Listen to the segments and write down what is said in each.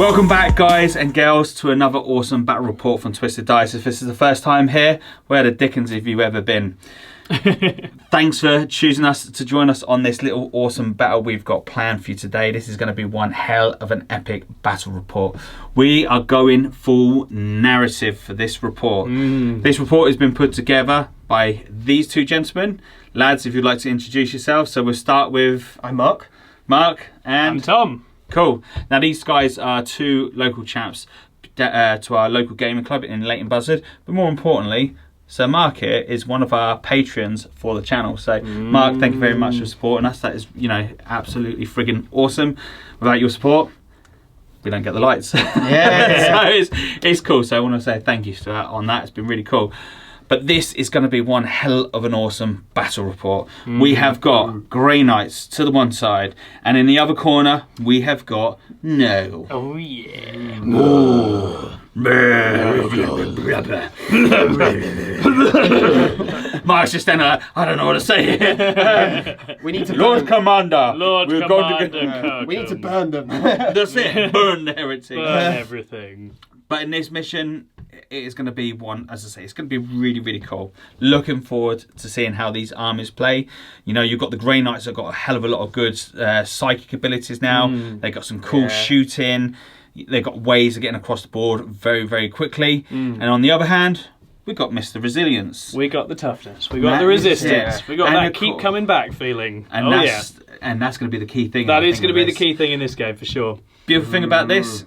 Welcome back, guys and girls, to another awesome battle report from Twisted Dice. If this is the first time here, where the dickens have you ever been? Thanks for choosing us to join us on this little awesome battle we've got planned for you today. This is going to be one hell of an epic battle report. We are going full narrative for this report. This report has been put together by these two gentlemen. Lads, if you'd like to introduce yourselves. So we'll start with... I'm Mark. Mark and... I'm Tom. Cool. Now these guys are two local chaps to our local gaming club in Leighton Buzzard. But more importantly, Sir Mark here is one of our patrons for the channel. So Mark, thank you very much for supporting us. That is, absolutely friggin' awesome. Without your support, we don't get the lights. Yeah. So it's cool. So I want to say thank you for that on that. It's been really cool. But this is going to be one hell of an awesome battle report. We have got Grey Knights to the one side, and in the other corner, we have got Nurgle. Oh, yeah. Mark's just then, I don't know what to say here. We need to Lord Commander. Lord Commander. we need to burn them. That's it. Burn the heretic. Burn everything. But in this mission, it is going to be one, as I say, it's going to be really, really cool. Looking forward to seeing how these armies play. You've got the Grey Knights that have got a hell of a lot of good psychic abilities now. They've got some cool shooting. They've got ways of getting across the board very, very quickly. And on the other hand, we've got Mr. Resilience. We got the toughness. We got the resistance. Yeah. We got And that keep coming back feeling. And that's going to be the key thing. That is going to be the key thing in this game for sure. Beautiful thing about this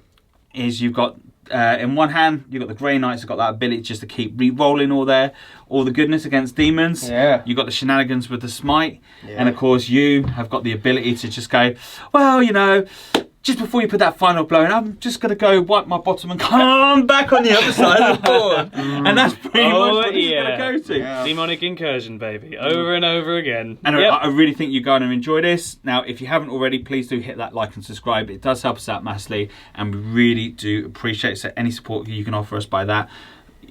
is you've got in one hand, you've got the Grey Knights have got that ability just to keep re-rolling all the goodness against demons. Yeah. You've got the shenanigans with the smite. Yeah. And of course you have got the ability to just go, well, just before you put that final blow in, I'm just going to go wipe my bottom and come back on the other side of the board. And that's pretty much what it's going to go to. Yeah. Demonic incursion, baby. Over and over again. And I really think you're going to enjoy this. Now, if you haven't already, please do hit that like and subscribe. It does help us out massively, and we really do appreciate any support you can offer us by that.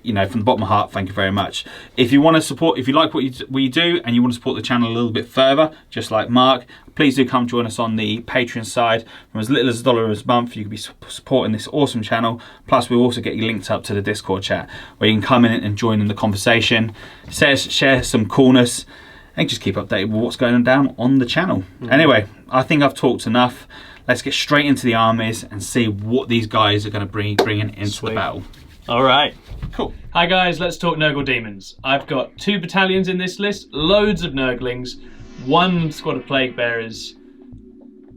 From the bottom of my heart, thank you very much. If you want to support, if you like what we do and you want to support the channel a little bit further, just like Mark, please do come join us on the Patreon side. From as little as $1 a month, you can be supporting this awesome channel. Plus, we'll also get you linked up to the Discord chat, where you can come in and join in the conversation, share some coolness, and just keep updated with what's going down on the channel. Anyway, I think I've talked enough. Let's get straight into the armies and see what these guys are going to bring into the battle. All right. Cool. Hi guys, let's talk Nurgle Demons. I've got 2 battalions in this list, loads of Nurglings, 1 squad of Plague Bearers,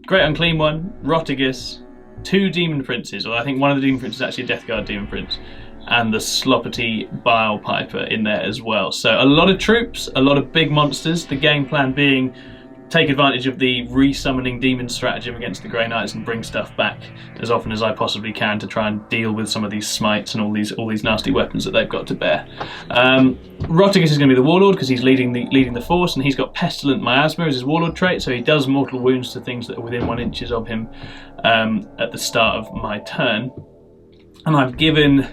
Great Unclean One, Rotigus, 2 Demon Princes, or I think one of the Demon Princes is actually a Death Guard Demon Prince, and the Sloppity Bile Piper in there as well. So a lot of troops, a lot of big monsters, the game plan being take advantage of the re-summoning demon stratagem against the Grey Knights and bring stuff back as often as I possibly can to try and deal with some of these smites and all these nasty weapons that they've got to bear. Rotigus is going to be the Warlord because he's leading the force, and he's got Pestilent Miasma as his Warlord trait, so he does mortal wounds to things that are within 1 inch of him at the start of my turn. And I've given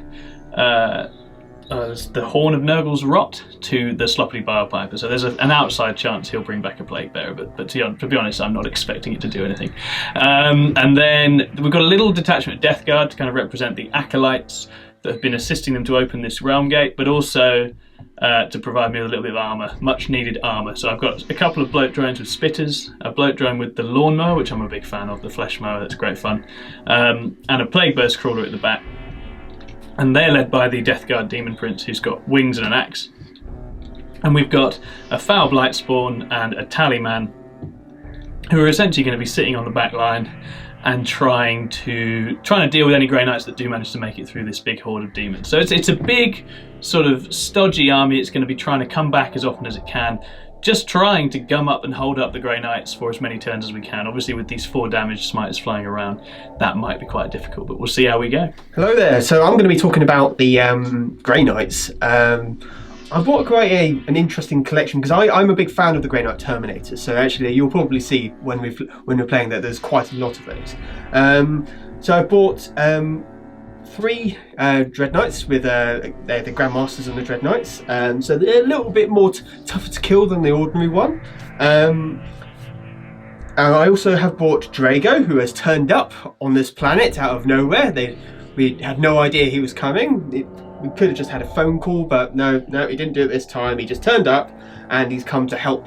the Horn of Nurgle's Rot to the Sloppity Bile Piper, so there's an outside chance he'll bring back a Plague Bearer, but to be honest, I'm not expecting it to do anything. And then we've got a little detachment of Death Guard to kind of represent the Acolytes that have been assisting them to open this realm gate, but also to provide me with a little bit of armour, much needed armour. So I've got a couple of bloat drones with spitters, a bloat drone with the lawnmower, which I'm a big fan of, the flesh mower, that's great fun, and a Plague Burst crawler at the back. And they're led by the Death Guard Demon Prince, who's got wings and an axe. And we've got a Foul Blight Spawn and a Tallyman, who are essentially going to be sitting on the back line and trying to deal with any Grey Knights that do manage to make it through this big horde of demons. So it's a big, sort of stodgy army. It's going to be trying to come back as often as it can, just trying to gum up and hold up the Grey Knights for as many turns as we can. Obviously, with these 4 damaged smites flying around, that might be quite difficult, but we'll see how we go. Hello there. So I'm going to be talking about the Grey Knights. I've bought quite an interesting collection because I'm a big fan of the Grey Knight Terminators. So actually, you'll probably see when we're playing that there's quite a lot of those. So I've bought 3 Dread Knights with they're the Grandmasters and the Dread Knights. So they're a little bit more tougher to kill than the ordinary one. And I also have bought Drago, who has turned up on this planet out of nowhere. We had no idea he was coming. We could have just had a phone call, but no, he didn't do it this time. He just turned up, and he's come to help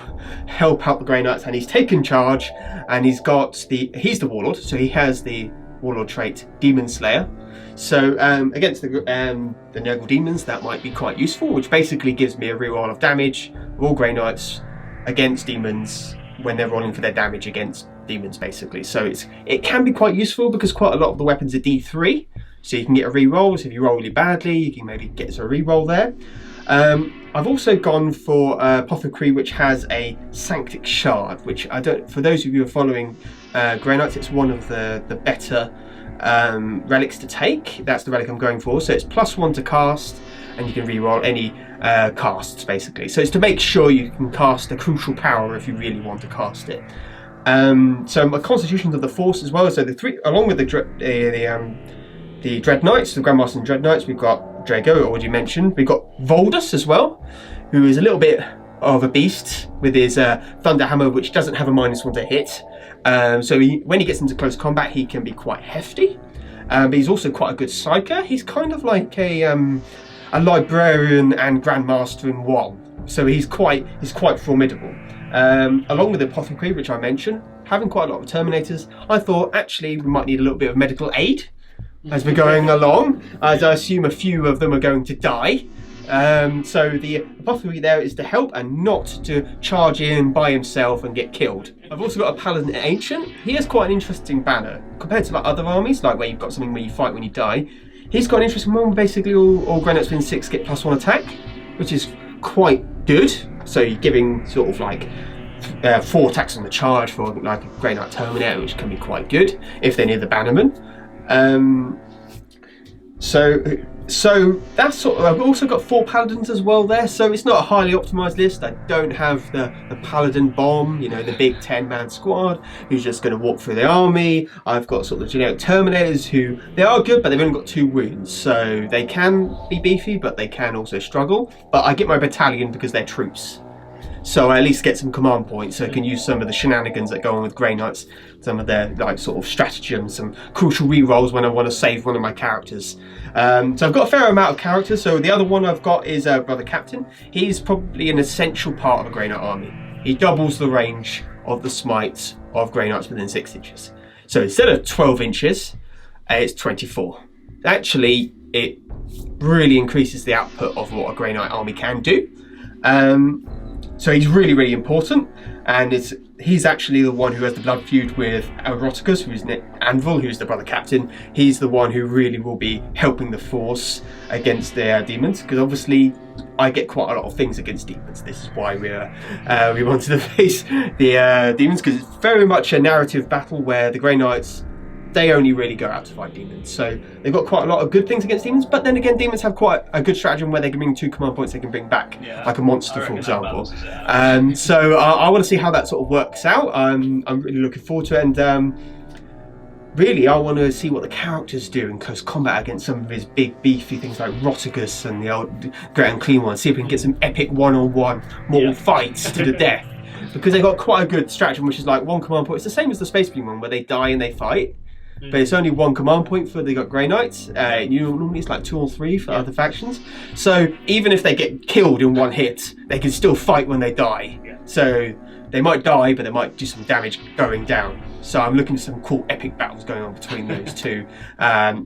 out the Grey Knights, and he's taken charge. And he's the Warlord, so he has the Warlord trait Demon Slayer. So against the Nurgle Demons, that might be quite useful, which basically gives me a reroll of damage of all Grey Knights against demons when they're rolling for their damage against demons, basically. So it can be quite useful because quite a lot of the weapons are D3, so you can get a reroll. So if you roll really badly, you can maybe get a reroll there. I've also gone for Apothecary, which has a Sanctic Shard, which for those of you who are following Grey Knights, it's one of the better relics to take. That's the relic I'm going for. So it's +1 to cast, and you can reroll any casts, basically. So it's to make sure you can cast a crucial power if you really want to cast it. So my Constitutions of the Force as well. So the three, along with the Dread Knights, the Grandmaster and Dread Knights, we've got Drago, already mentioned. We've got Voldus as well, who is a little bit of a beast with his Thunder Hammer, which doesn't have a -1 to hit. So when he gets into close combat, he can be quite hefty. But he's also quite a good psyker. He's kind of like a librarian and grandmaster in one. So he's quite formidable. Along with the Apothecary, which I mentioned, having quite a lot of Terminators, I thought actually we might need a little bit of medical aid as we're going along, as I assume a few of them are going to die. So the Apothecary there is to help and not to charge in by himself and get killed. I've also got a Paladin Ancient. He has quite an interesting banner compared to like other armies, like where you've got something where you fight when you die. He's got an interesting one where basically all Grey Knights within 6 get +1 attack, which is quite good. So you're giving sort of like 4 attacks on the charge for like a Grey Knight Terminator, which can be quite good if they're near the Bannerman. So that's sort of, I've also got 4 Paladins as well there, so it's not a highly optimised list. I don't have the Paladin Bomb, you know, the big 10-man squad who's just going to walk through the army. I've got sort of the generic Terminators who, they are good, but they've only got 2 wounds, so they can be beefy, but they can also struggle. But I get my battalion because they're troops. So I at least get some command points, so I can use some of the shenanigans that go on with Grey Knights, some of their like sort of stratagems, some crucial rerolls when I want to save one of my characters. So I've got a fair amount of characters. So the other one I've got is Brother Captain. He's probably an essential part of a Grey Knight army. He doubles the range of the smites of Grey Knights within 6 inches. So instead of 12 inches, it's 24. Actually, it really increases the output of what a Grey Knight army can do. So he's really, really important, and he's actually the one who has the blood feud with Eroticus, who's Anvil, who's the Brother Captain. He's the one who really will be helping the force against their demons, because obviously I get quite a lot of things against demons. This is why we wanted to face the demons, because it's very much a narrative battle where the Grey Knights, they only really go out to fight demons. So they've got quite a lot of good things against demons, but then again, demons have quite a good stratagem where they can bring 2 command points they can bring back, like a monster, for example. So I want to see how that sort of works out. I'm really looking forward to it, and really I want to see what the characters do in close combat against some of his big beefy things like Rotigus and the old Great and Clean One. See if we can get some epic one-on-one mortal fights to the death. Because they've got quite a good stratagem, which is like 1 command point. It's the same as the Space Marine one, where they die and they fight. But it's only 1 command point for they got Grey Knights. Normally it's like 2 or 3 for other factions. So even if they get killed in 1 hit, they can still fight when they die. So they might die, but they might do some damage going down. So I'm looking for some cool epic battles going on between those 2.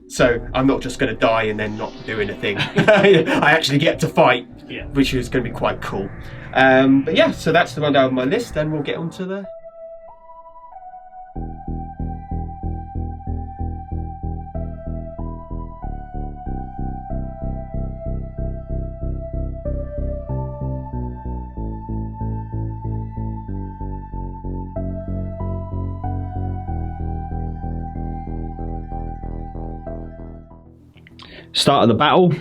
So I'm not just going to die and then not do anything. I actually get to fight, which is going to be quite cool. But yeah, so that's the rundown of my list, and we'll get on to the... Start of the battle.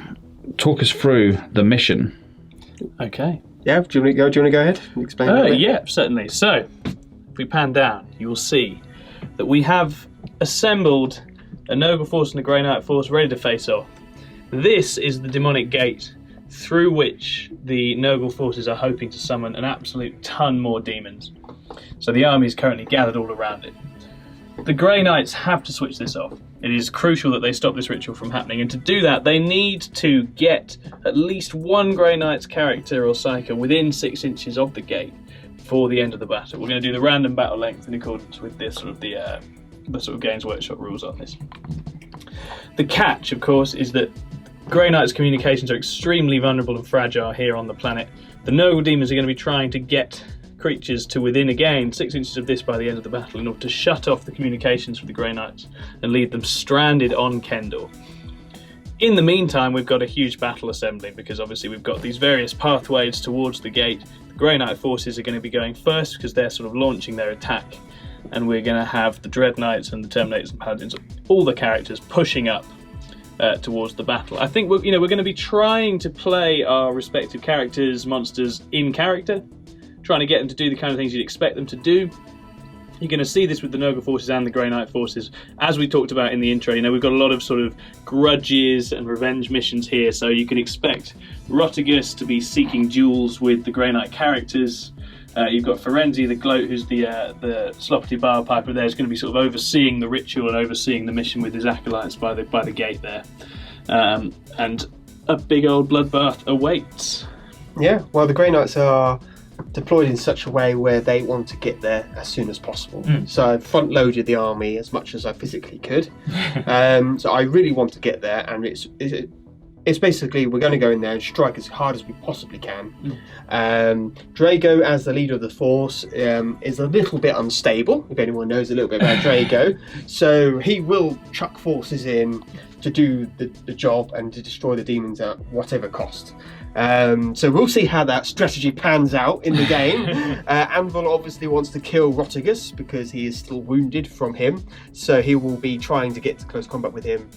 Talk us through the mission. Okay. Yeah, do you want to go ahead and explain that? Yeah, certainly. So, if we pan down, you will see that we have assembled a Nurgle force and a Grey Knight force ready to face off. This is the demonic gate through which the Nurgle forces are hoping to summon an absolute ton more demons. So the army is currently gathered all around it. The Grey Knights have to switch this off. It is crucial that they stop this ritual from happening, and to do that they need to get at least one Grey Knight's character or psyker within 6 inches of the gate for the end of the battle. We're going to do the random battle length in accordance with this sort of the sort of Games Workshop rules on this. The catch, of course, is that Grey Knights' communications are extremely vulnerable and fragile here on the planet. The Nurgle Demons are going to be trying to get creatures to within, again, 6 inches of this by the end of the battle in order to shut off the communications for the Grey Knights and leave them stranded on Kendor. In the meantime, we've got a huge battle assembling, because obviously we've got these various pathways towards the gate. The Grey Knight forces are going to be going first because they're sort of launching their attack, and we're going to have the Dread Knights and the Terminators and Paladins, all the characters pushing up towards the battle. I think we're going to be trying to play our respective characters, monsters in character, trying to get them to do the kind of things you'd expect them to do. You're going to see this with the Nurgle forces and the Grey Knight forces. As we talked about in the intro, we've got a lot of sort of grudges and revenge missions here, so you can expect Rotigus to be seeking duels with the Grey Knight characters. You've got Ferenzi the Gloat, who's the Sloppity Bar Piper there, is going to be sort of overseeing the ritual and overseeing the mission with his acolytes by the gate there. And a big old bloodbath awaits. Yeah, well, the Grey Knights are deployed in such a way where they want to get there as soon as possible. So I front loaded the army as much as I physically could. So I really want to get there, and it's basically we're going to go in there and strike as hard as we possibly can. Drago, as the leader of the force, is a little bit unstable, if anyone knows a little bit about Drago. So he will chuck forces in to do the job and to destroy the demons at whatever cost. So we'll see how that strategy pans out in the game. Anvil obviously wants to kill Rotigus because he is still wounded from him, so he will be trying to get to close combat with him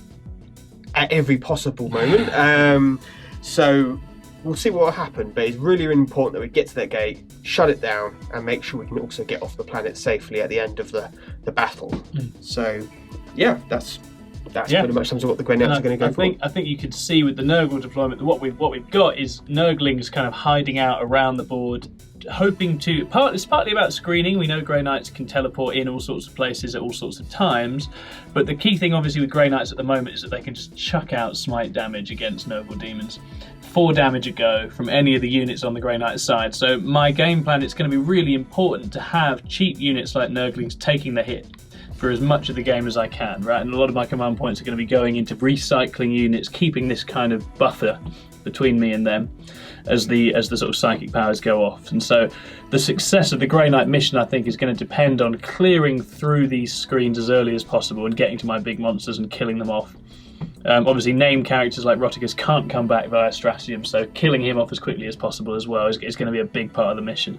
at every possible moment. So we'll see what will happen, but it's really, really important that we get to that gate, shut it down, and make sure we can also get off the planet safely at the end of the battle. So yeah, that's pretty much what the Grey Knights are going to go for. I think you can see with the Nurgle deployment that what we've got is Nurglings kind of hiding out around the board, hoping to. It's partly about screening. We know Grey Knights can teleport in all sorts of places at all sorts of times, but the key thing obviously with Grey Knights at the moment is that they can just chuck out smite damage against Nurgle Demons. 4 damage a go from any of the units on the Grey Knights side. So my game plan, it's going to be really important to have cheap units like Nurglings taking the hit for as much of the game as I can, right? And a lot of my command points are going to be going into recycling units, keeping this kind of buffer between me and them as the sort of psychic powers go off. And so the success of the Grey Knight mission, I think, is going to depend on clearing through these screens as early as possible and getting to my big monsters and killing them off. Obviously, named characters like Rotigus can't come back via stratagem, so killing him off as quickly as possible as well is going to be a big part of the mission.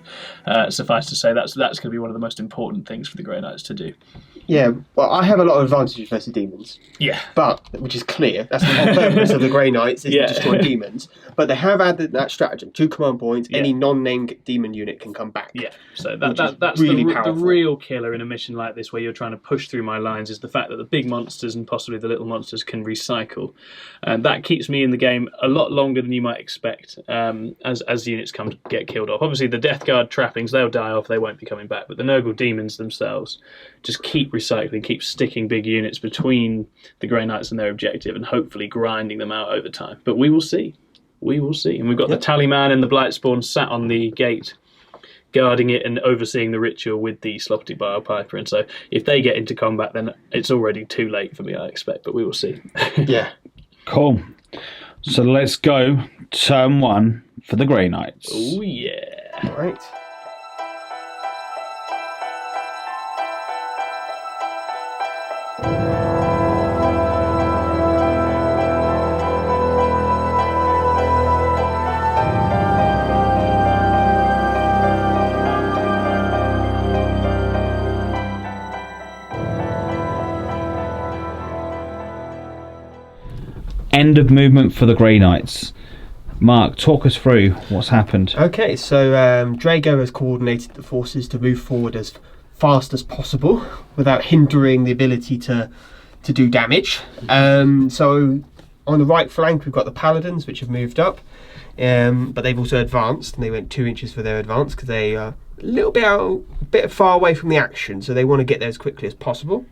Suffice to say, that's going to be one of the most important things for the Grey Knights to do. Yeah, well, I have a lot of advantages versus demons. Yeah. But, which is clear, that's the whole purpose of the Grey Knights, is to destroy demons. But they have added that stratagem, 2 command points, any non-named demon unit can come back. Yeah, so that's really the real killer in a mission like this, where you're trying to push through my lines, is the fact that the big monsters and possibly the little monsters can recycle. And that keeps me in the game a lot longer than you might expect as units come to get killed off. Obviously, the Death Guard trappings, they'll die off, they won't be coming back, but the Nurgle Demons themselves just keep recycling, keep sticking big units between the Grey Knights and their objective, and hopefully grinding them out over time. But we will see. We will see. And we've got the Tallyman and the Blightspawn sat on the gate, guarding it and overseeing the ritual with the Sloppity Bile Piper. And so if they get into combat, then it's already too late for me, I expect. But we will see. Yeah. Cool. So let's go turn 1 for the Grey Knights. Oh, yeah. All right. End of movement for the Grey Knights. Mark, talk us through what's happened. Okay, so Drago has coordinated the forces to move forward as fast as possible without hindering the ability to do damage. So on the right flank, we've got the Paladins, which have moved up, but they've also advanced, and they went 2 inches for their advance because they are a bit far away from the action, so they want to get there as quickly as possible.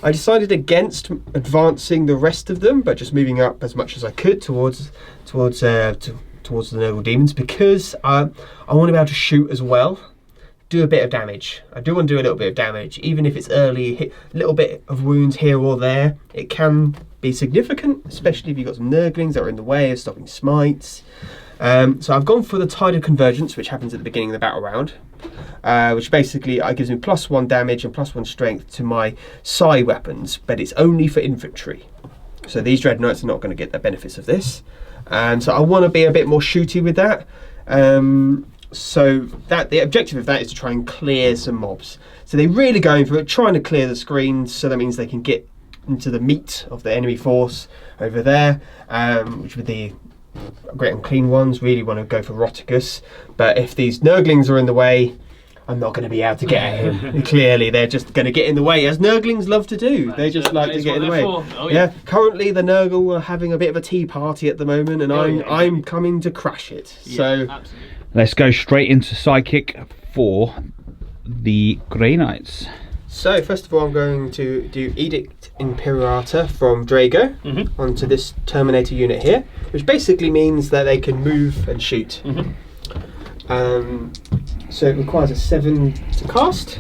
I decided against advancing the rest of them, but just moving up as much as I could towards the Noble Demons, because I want to be able to shoot as well. Do a bit of damage. I do want to do a little bit of damage, even if it's early, hit a little bit of wounds here or there. It can be significant, especially if you've got some Nurglings that are in the way of stopping smites. So I've gone for the Tide of Convergence, which happens at the beginning of the battle round, which basically gives me +1 damage and +1 strength to my psi weapons, but it's only for infantry. So these Dread Knights are not going to get the benefits of this. So I want to be a bit more shooty with that. So the objective of that is to try and clear some mobs. So they're really going for it, trying to clear the screen, so that means they can get into the meat of the enemy force over there, which with the Great Unclean ones really want to go for Rotigus. But if these Nurglings are in the way, I'm not going to be able to get at him. Clearly, they're just going to get in the way, as Nurglings love to do. They just like to get in the way. Oh, yeah. Currently the Nurgle are having a bit of a tea party at the moment, and I'm coming to crash it. Yeah, so absolutely. Let's go straight into Psychic for the Grey Knights. So first of all, I'm going to do Edict Imperator from Drago onto this Terminator unit here, which basically means that they can move and shoot. So it requires a 7 to cast,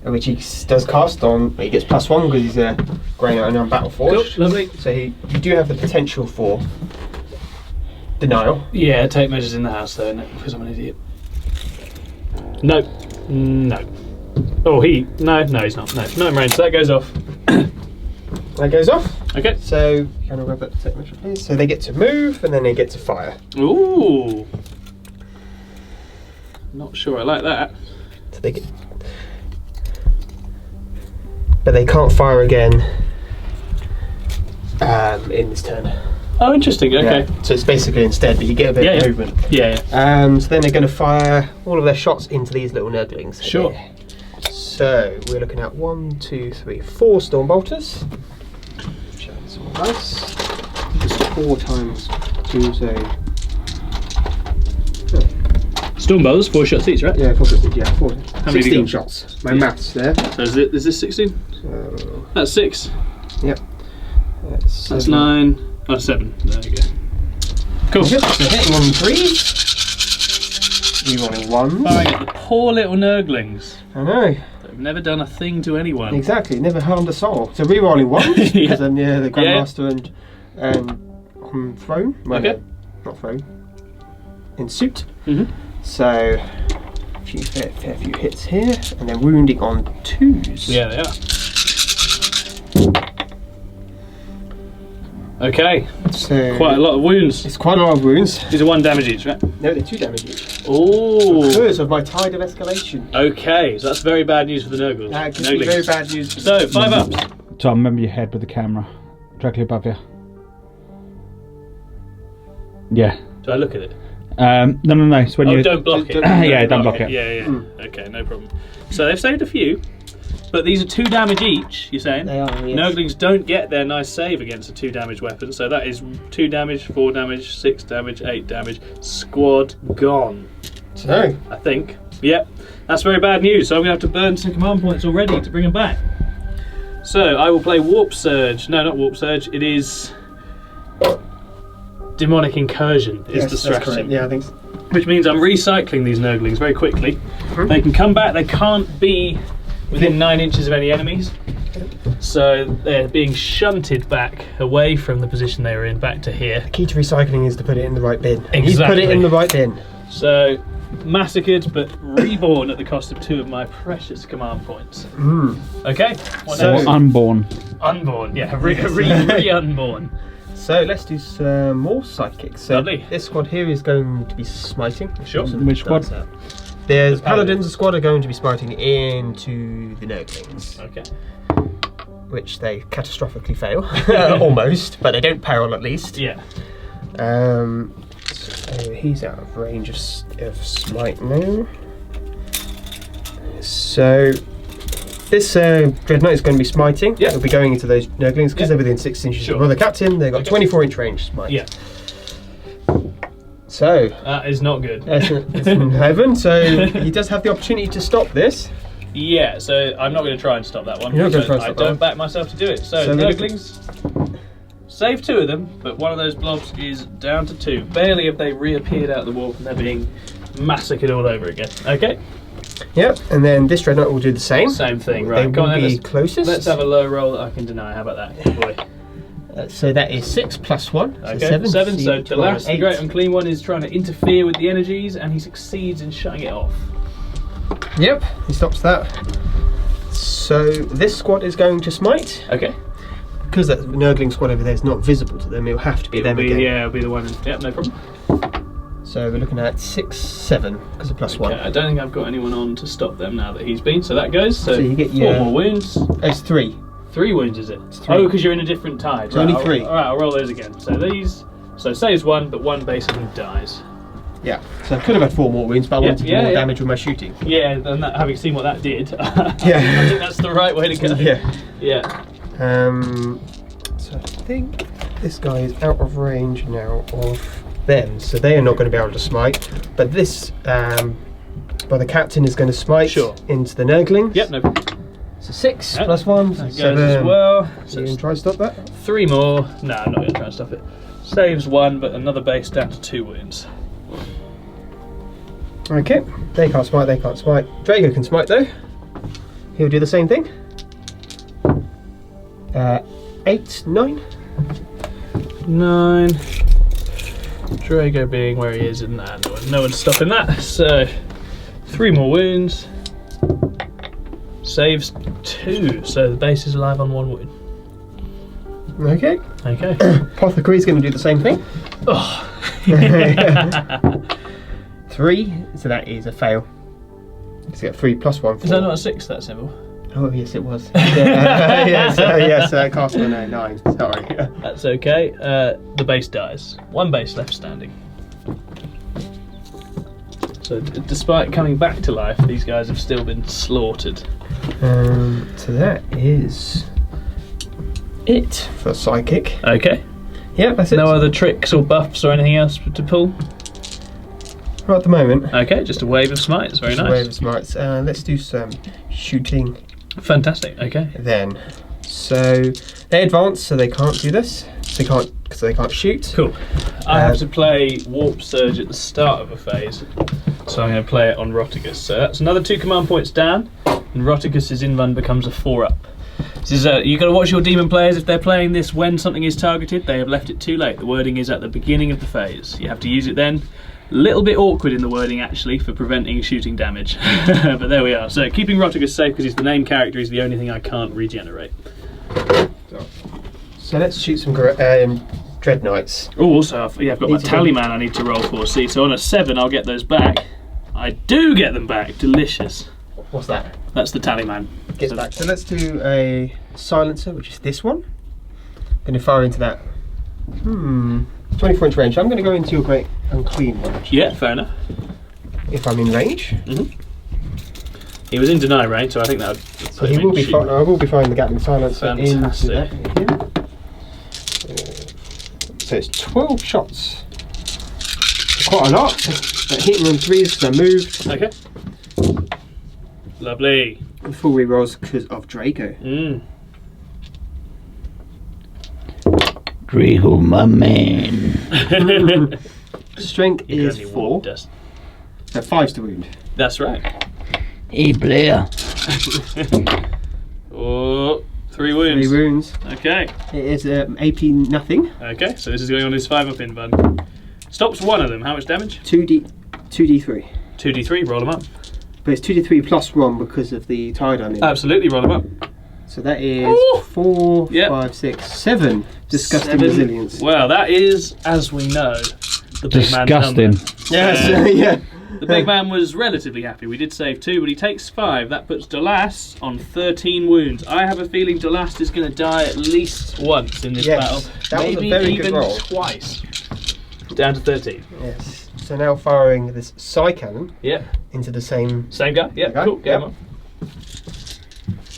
which he does cast on. He gets +1 because he's a Grey Knight and on Battle Forge. Cool, lovely. So you do have the potential for denial. Yeah, take measures in the house though, because I'm an idiot. No. No. Oh, no, he's not. No, not in range. So that goes off. That goes off. Okay. So can I grab that take measure, please? So they get to move and then they get to fire. Ooh. Not sure I like that. So they get, but they can't fire again in this turn. Oh, interesting. Okay. Yeah. So it's basically instead, but you get a bit of movement. Yeah. So then they're going to fire all of their shots into these little Nurglings. Sure. Here. So we're looking at 1, 2, 3, 4 Stormbolters. Some dice. Just 4 times 2, so. Stormbolters, 4 shots each, right? Yeah, 4 shots. Yeah, 4. How many 16 shots. My maths there. So is this 16? That's 6. Yep. That's 9. Oh, 7. There you go. Cool. So hitting on 3s. Rerolling 1s. Firing at the poor little Nurglings. I know. They've never done a thing to anyone. Exactly, never harmed a soul. So rerolling 1s, because I'm near the Grandmaster and Throne. Well, Okay. no, not Throne. In suit. Mm-hmm. So a few hits here, and then wounding on 2s. Yeah, they are. Okay. So Quite a lot of wounds. it's quite a lot of wounds. These are 1 damage each, right? No, they're 2 damage each. Oh. Because of my Tide of Escalation. Okay, so that's very bad news for the Nurgles. That could be very bad news. For So, 5 ups. Tom, remember your head with the camera directly above you. Yeah. Do I look at it? No. It's when you. Don't block it. Yeah, don't block it. Yeah. Okay, no problem. So they've saved a few, but these are 2 damage each, you're saying? They are, yes. Nurglings don't get their nice save against a 2 damage weapon, so that is 2 damage, 4 damage, 6 damage, 8 damage. Squad gone. So I think. Yep. That's very bad news, so I'm going to have to burn some command points already to bring them back. So I will play Warp Surge. No, not Warp Surge. It is Demonic Incursion is the strategy. Correct. Yeah, I think so. Which means I'm recycling these Nurglings very quickly. They can come back, they can't be within 9 inches of any enemies. So they're being shunted back away from the position they were in, back to here. The key to recycling is to put it in the right bin. Exactly. He's put it in the right bin. So massacred but reborn at the cost of 2 of my precious command points. Okay? So- Next? Unborn. Unborn, yeah, re-unborn. So let's do some more psychics. So Lovely. this squad here is going to be smiting. Sure. Which squad? There's Paladins squad are going to be smiting into the Nurglings, Okay. which they catastrophically fail, almost, but they don't peril at least. Yeah. So he's out of range of smite now. So this Dreadnought is going to be smiting. Yeah. It'll be going into those Nurglings because they're within 6 inches Sure. of the captain. They've got 24-inch range smite. Yeah. So That is not good. it's in heaven. So he does have the opportunity to stop this. Yeah, so I'm not going to try and stop that one. You're not gonna try and I stop that don't one. back myself to do it. So So the we're Nurglings, save 2 of them, but one of those blobs is down to 2. Barely have they reappeared out of the warp and they're being massacred all over again. Okay, Yep. And then this Dreadnought will do the same. same thing. They Right, go will on then. be Let's, closest. let's have a low roll that I can deny. How about that? Good boy. So that is 6 plus 1. So Okay, 7. So the last, the 8. great unclean one is trying to interfere with the energies, and he succeeds in shutting it off. Yep. He stops that. So this squad is going to smite. Okay. Because that Nurgling squad over there is not visible to them, it'll have to be them again. Yeah, it'll be the one. Yep, no problem. So we're looking at 6, 7 because of plus 1. Okay, I don't think I've got anyone on to stop them now that he's been. So that goes. So you get 4 your- more wounds. It's 3. 3 wounds, is it? 3. Oh, because you're in a different tide. Only I'll- 3. All right, I'll roll those again. So these. So saves 1, but 1 basically dies. Yeah. So I could have had 4 more wounds, but I wanted more damage with my shooting. Yeah, and that, having seen what that did, I Yeah. think that's the right way to go. Yeah. Yeah. So I think this guy is out of range now of them, so they are not going to be able to smite. But this, well, the captain is going to smite Sure. into the Nurgling. Yep, no problem. So 6 Yep. plus 1, That goes 7. as well. So So you it's can try and stop that. 3 more. No, I'm not going to try and stop it. Saves 1, but another base down to 2 wounds. Okay, they can't smite, they can't smite. Drago can smite though. He'll do the same thing. 8, 9. 9. Drago being where he is, and no one's stopping that. So 3 more wounds. Saves 2, so the base is alive on 1 wound. Okay. Okay. Apothecary's going to do the same thing. Oh. 3, so that is a fail. Let's get 3 plus 1. 4. Is that not a 6, that symbol? Oh yes, it was. yes, cast on 9. Sorry. That's okay. The base dies. 1 base left standing. So despite coming back to life, these guys have still been slaughtered. So that is it for psychic. Okay. Yeah, that's it. No other tricks or buffs or anything else to pull? Right at the moment. Okay, just a wave of smites. Very Just a nice. wave of smites. Let's do some shooting Fantastic. Okay. then. So they advance, so they can't do this. They can't because they can't shoot. Cool. I have to play Warp Surge at the start of a phase, so I'm going to play it on Rotigus. So that's another 2 command points down, and Rotigus' invuln becomes a 4-up. This is you've got to watch your demon players. If they're playing this when something is targeted, they have left it too late. The wording is at the beginning of the phase. You have to use it then. Little bit awkward in the wording actually for preventing shooting damage, but there we are. So keeping Rotigus safe because he's the named character. He's the only thing I can't regenerate. So let's shoot some Dreadknights. Oh, also I've got my Need to tally man I need to roll for. See, so on a 7 I'll get those back. I do get them back. Delicious. What's that? That's the tally man. Gets back. So let's do a silencer, which is this one. Going to fire into that. 24-inch range. I'm going to go into your great unclean one. Yeah, fair enough. If I'm in range. He was in deny range, so I think that would So put he him will in be. shoot. I will be firing the Gatling silencer Fantastic. into that. So it's 12 shots. Quite a lot. But hitting on 3s because I moved. Okay. Lovely. And full rerolls because of Draco. Draco, my man. Strength You is only 4. want dust. 5's to wound. That's right. Hey, player. Oh, 3 wounds. 3 wounds. Okay. It is AP nothing. Okay, so this is going on his 5-up invuln. Stops 1 of them. How much damage? 2d3. 2d3, roll them up. But it's 2d3 plus 1 because of the tide I'm in. Absolutely, roll them up. So that is Ooh. 4, Yep. 5, 6, 7. Disgusting 7. resilience. Well, that is, as we know, the big man's Disgusting. number. Yes, yeah. The big man was relatively happy. We did save 2, but he takes 5. That puts Delast on 13 wounds. I have a feeling Delast is going to die at least once in this Yes, battle. that was a Maybe very good even roll. twice. Down to 13. Yes. So now firing this Psy Cannon Yeah. into the same. Same guy? Yeah, Okay, cool. Get him yep.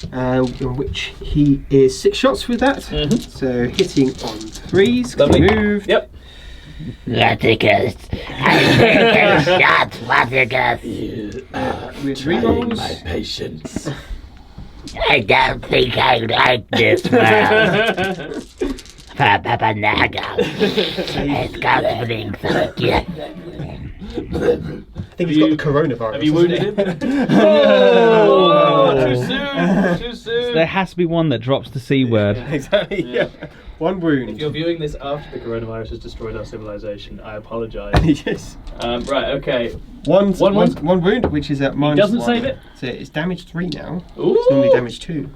up. in which he is 6 shots with that. So hitting on 3s. Lovely. Move. Yep. Leticus, I take a shot, Leticus. With 3 rolls. Patience. I don't think I like this world. Papa Naga, it's got to bring some gift. I think he's got the coronavirus. Have you wounded him? Too soon. Too soon. There has to be one that drops the C word. Exactly, yeah. 1 wound. If you're viewing this after the coronavirus has destroyed our civilization, I apologise. Yes. Right, okay. One wound. wound, which is at -1. doesn't save it? So it's damage 3 now. Ooh. It's normally damage 2.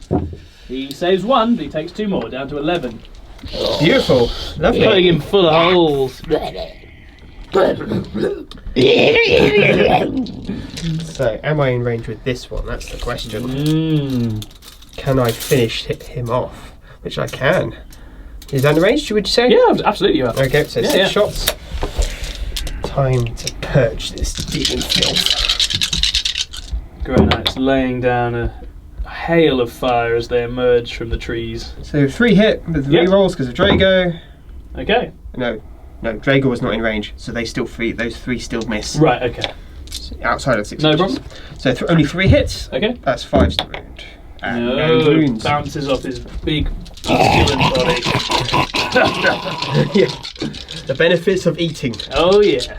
He saves 1, but he takes 2 more, down to 11. Beautiful. Lovely. Putting him full of holes. So, am I in range with this one? That's the question. Can I finish him off? Which I can. Is that in range, would you say? Yeah, absolutely you are. Okay, so Yeah, 6 yeah. shots. Time to purge this demon filth. Grey Knights laying down a hail of fire as they emerge from the trees. So 3 hit with Yep. rerolls because of Drago. Okay. No, Drago was not in range, so they still those 3 still miss. Right, okay. Outside of 6 No inches. problem. So only 3 hits. Okay. That's 5 to wound. And no No, wounds. bounces off his big masculine body. Yeah. The benefits of eating. Oh yeah.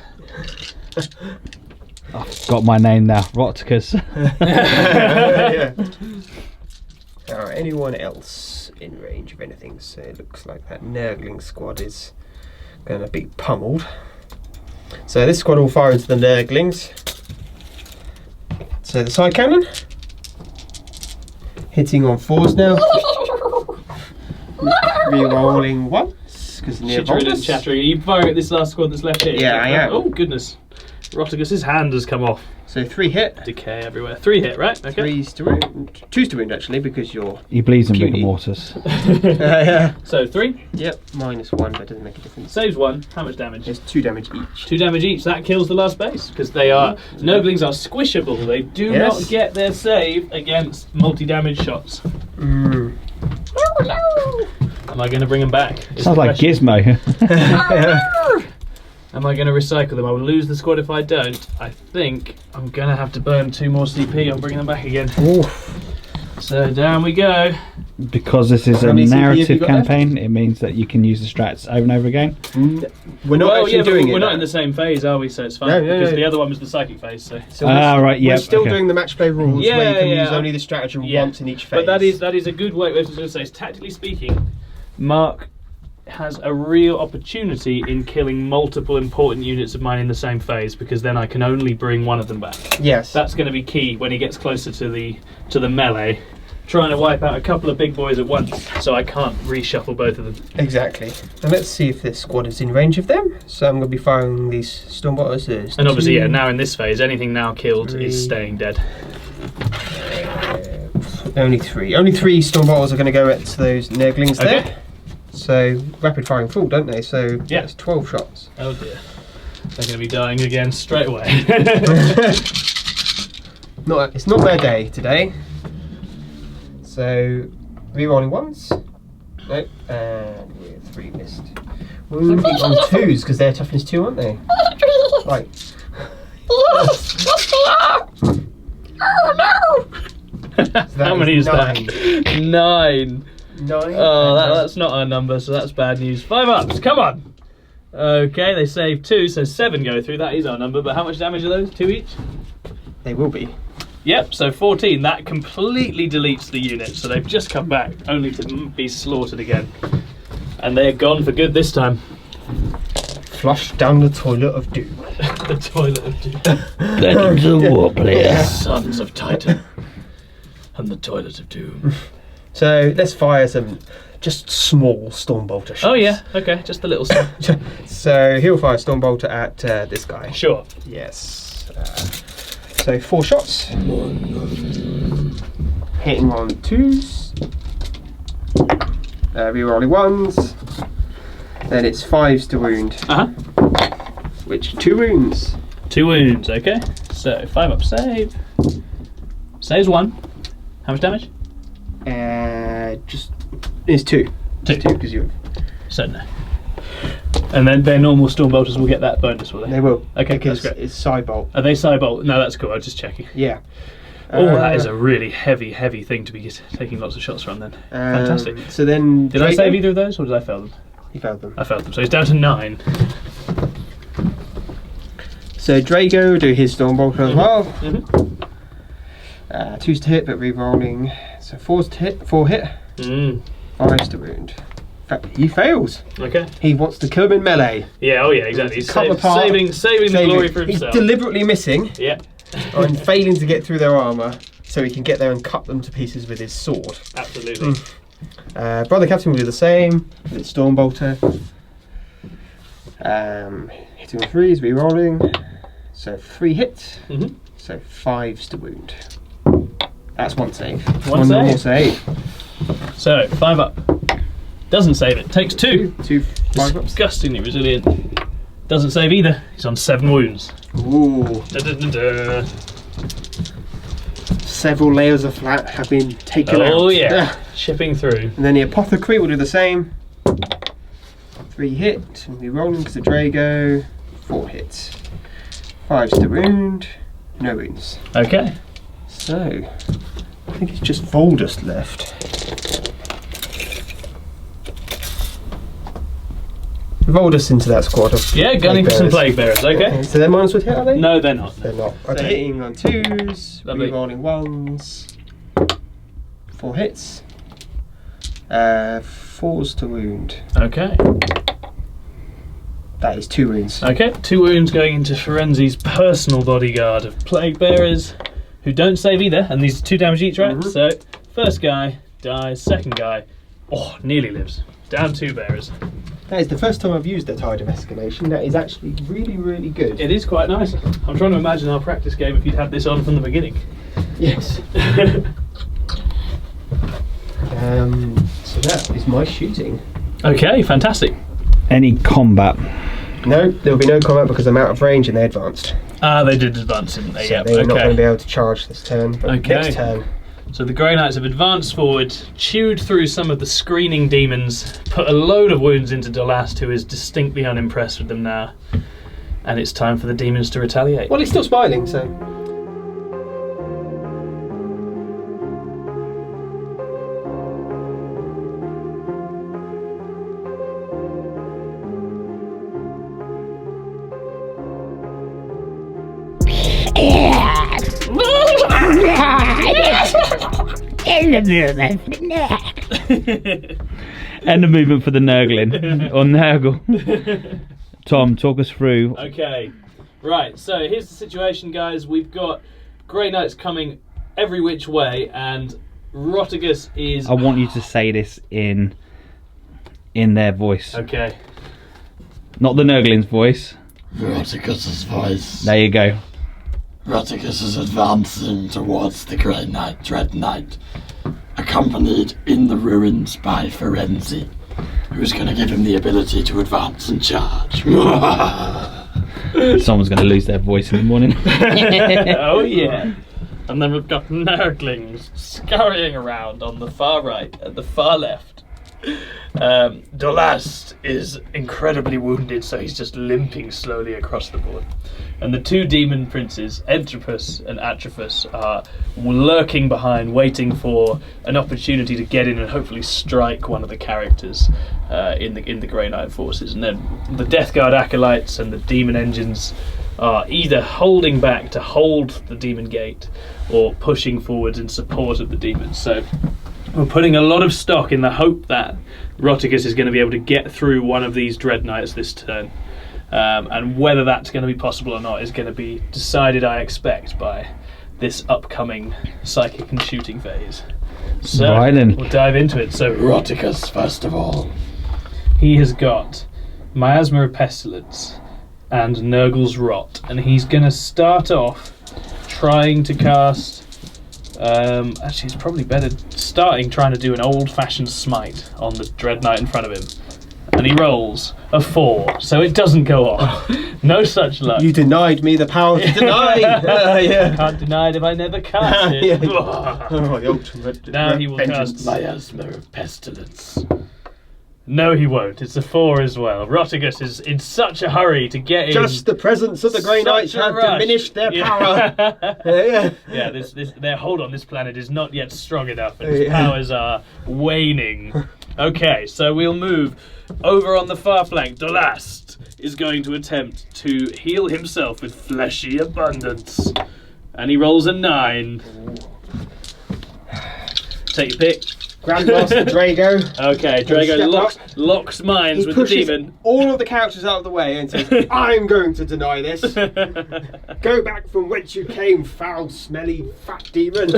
I've got my name now, Roticus. Yeah. Alright, anyone else in range of anything? So it looks like that Nurgling squad is going to be pummeled. So this squad will fire into the Nurglings. So the side cannon. Hitting on 4s now. Rerolling once, because near Chittering and Voltus. chattering. Are you firing at this last squad that's left here? Yeah, I am. Oh goodness. Roticus's hand has come off. So 3 hit. Decay everywhere. 3 hit, right? Okay. 3's to wound. 2's to wound actually, because you're... He bleeds in Puny. rigor mortis. Yeah. So 3. Yep, -1, but it doesn't make a difference. Saves 1. How much damage? There's 2 damage each. 2 damage each. That kills the last base because they are Nurglings are squishable. They do Yes. not get their save against multi-damage shots. Mm. Am I going to bring them back? Is Sounds the like question. Gizmo. Am I going to recycle them? I will lose the squad if I don't. I think I'm going to have to burn 2 more CP on bringing them back again. Oof. So down we go. Because this is How a many CP have you narrative got campaign, it means that you can use the strats over and over again. We're not actually but doing it. we're not now. in the same phase, are we? So it's fine. No, because no. the other one was the psychic phase. So. So we're, right, yeah. we're still okay. doing the match play rules Yeah, where you can yeah. use only the stratagem Yeah. once in each phase. But that is a good way. I was going to say, is tactically speaking, Mark has a real opportunity in killing multiple important units of mine in the same phase because then I can only bring one of them back. Yes. That's going to be key when he gets closer to the melee. Trying to wipe out a couple of big boys at once, so I can't reshuffle both of them. Exactly. And let's see if this squad is in range of them. So I'm going to be firing these Stormbotters. And obviously, yeah, now in this phase, anything now killed is staying dead. Only 3. Only 3 Stormbotters are going to go at those Nurglings Okay. there. So rapid firing full, don't they? So Yeah. that's 12 shots. Oh dear. They're going to be dying again straight away. It's not their day today. So rerolling once. Nope. And with 3 missed. Moving on 2s because they're toughness 2, aren't they? Right. How many is that? 9. 9. Oh, that's not our number, so that's bad news. 5 ups, come on! Okay, they save 2, so 7 go through. That is our number, but how much damage are those? 2 each? They will be. Yep, so 14. That completely deletes the unit, so they've just come back, only to be slaughtered again. And they're gone for good this time. Flush down the toilet of doom. The toilet of doom. Legends of War player. Sons of Titan. And the toilet of doom. So let's fire some just small Stormbolter shots. Oh yeah, okay, just the little stuff. So he'll fire Stormbolter at this guy. Sure. Yes. So 4 shots. Hitting on 2s. Rerolling 1s. Then it's 5s to wound. Uh-huh. Which 2 wounds. 2 wounds, okay. So 5 up save. Saves 1. How much damage? Just it's 2. Two. Because you. So no. And then their normal storm bolters will get that bonus, will they? They will. Okay, because that's great. it's side bolt. Are they side bolt? No, that's cool. I was just checking. Yeah. Oh, that is a really heavy thing to be taking lots of shots from then. Fantastic. So then... Did I save either of those, or did I fail them? You failed them. I failed them. So he's down to 9. So Drago will do his storm bolter as well. Mm-hmm. 2's to hit, but re-rolling. So 4's to hit. 4 hit. 5's to wound. In fact, he fails. Okay. He wants to kill him in melee. Yeah, oh yeah, exactly. He's Cut them apart. saving the glory for He's himself. deliberately missing Yeah. and failing to get through their armour so he can get there and cut them to pieces with his sword. Absolutely. Brother Captain will do the same with its storm bolter. Hitting with 3's re-rolling. So 3 hits. So 5's to wound. That's 1 save. One normal save. So 5 up. Doesn't save it. Takes 2. 2 5 ups. Disgustingly resilient. Doesn't save either. He's on 7 wounds. Ooh. Da-da-da-da. Several layers of flat have been taken out. Oh yeah. Shipping through. And then the Apothecary will do the same. 3 hit. And we rolling because of Drago. 4 hits. 5's to wound. No wounds. Okay. So, I think it's just Voldust left. Voldust into that squad of Gunning for some plague bearers. Okay. So they're minus with hit, are they? No, they're not. They're not. Okay. So hitting on 2's, Lovely. re-rolling 1's. 4 hits. 4's to wound. Okay. That is 2 wounds. Okay. 2 wounds going into Ferenzi's personal bodyguard of plague bearers, who don't save either, and these are 2 damage each, right? So first guy dies. Second guy, nearly lives. Down 2 bearers. That is the first time I've used a Tide of Escalation. That is actually really, really good. It is quite nice. I'm trying to imagine our practice game if you'd had this on from the beginning. Yes. So that is my shooting. Okay, fantastic. Any combat? No, there will be no combat because I'm out of range and they advanced. They did advance, didn't they? So Yeah. they're not going to be able to charge this turn. But Okay. next turn. So the Grey Knights have advanced forward, chewed through some of the screening demons, put a load of wounds into Dolast, who is distinctly unimpressed with them now. And it's time for the demons to retaliate. Well, he's still smiling, so. In the movement. End of movement for the Nurgling, or Nurgle. Tom, talk us through. Okay, right, so here's the situation, guys. We've got Grey Knights coming every which way, and Rotigus is... I want you to say this in their voice. Okay. Not the Nurgling's voice. Roticus's voice. There you go. Roticus is advancing towards the Grey Knight, Dread Knight, accompanied in the ruins by Ferenzi, who's going to give him the ability to advance and charge. Someone's going to lose their voice in the morning. Oh yeah. And then we've got Nurglings scurrying around on the far right and the far left. Dolast is incredibly wounded, so he's just limping slowly across the board. And the 2 demon princes, Entropus and Atrophus, are lurking behind, waiting for an opportunity to get in and hopefully strike one of the characters in the Grey Knight forces. And then the Death Guard acolytes and the demon engines are either holding back to hold the demon gate or pushing forwards in support of the demons. So we're putting a lot of stock in the hope that Roticus is going to be able to get through one of these Dread Knights this turn. And whether that's going to be possible or not is going to be decided, I expect, by this upcoming psychic and shooting phase. So Right then. we'll dive into it. So Roticus, first of all. he has got Miasma of Pestilence and Nurgle's Rot, and he's going to start off trying to cast... actually, it's probably better trying to do an old-fashioned smite on the Dread Knight in front of him. And he rolls a 4, so it doesn't go off. No such luck. You denied me the power to deny. Yeah. Can't deny it if I never cast it. Yeah. Oh, the ultimate. Now he will vengeance. cast. Miasma of pestilence. No, he won't. It's a 4 as well. Rotigus is in such a hurry to get in. Just the presence of the Grey Knights Such a have rush. diminished their Yeah. power. Yeah. Yeah, their hold on this planet is not yet strong enough, and its Yeah. powers are waning. Okay, so we'll move over on the far flank. Dolast is going to attempt to heal himself with fleshy abundance, and he rolls a 9. Take your pick. Grandmaster Drago. Okay, Step Drago locks minds He with the pushes demon. all of the characters out of the way and says, I'm going to deny this. Go back from whence you came, foul, smelly, fat demon.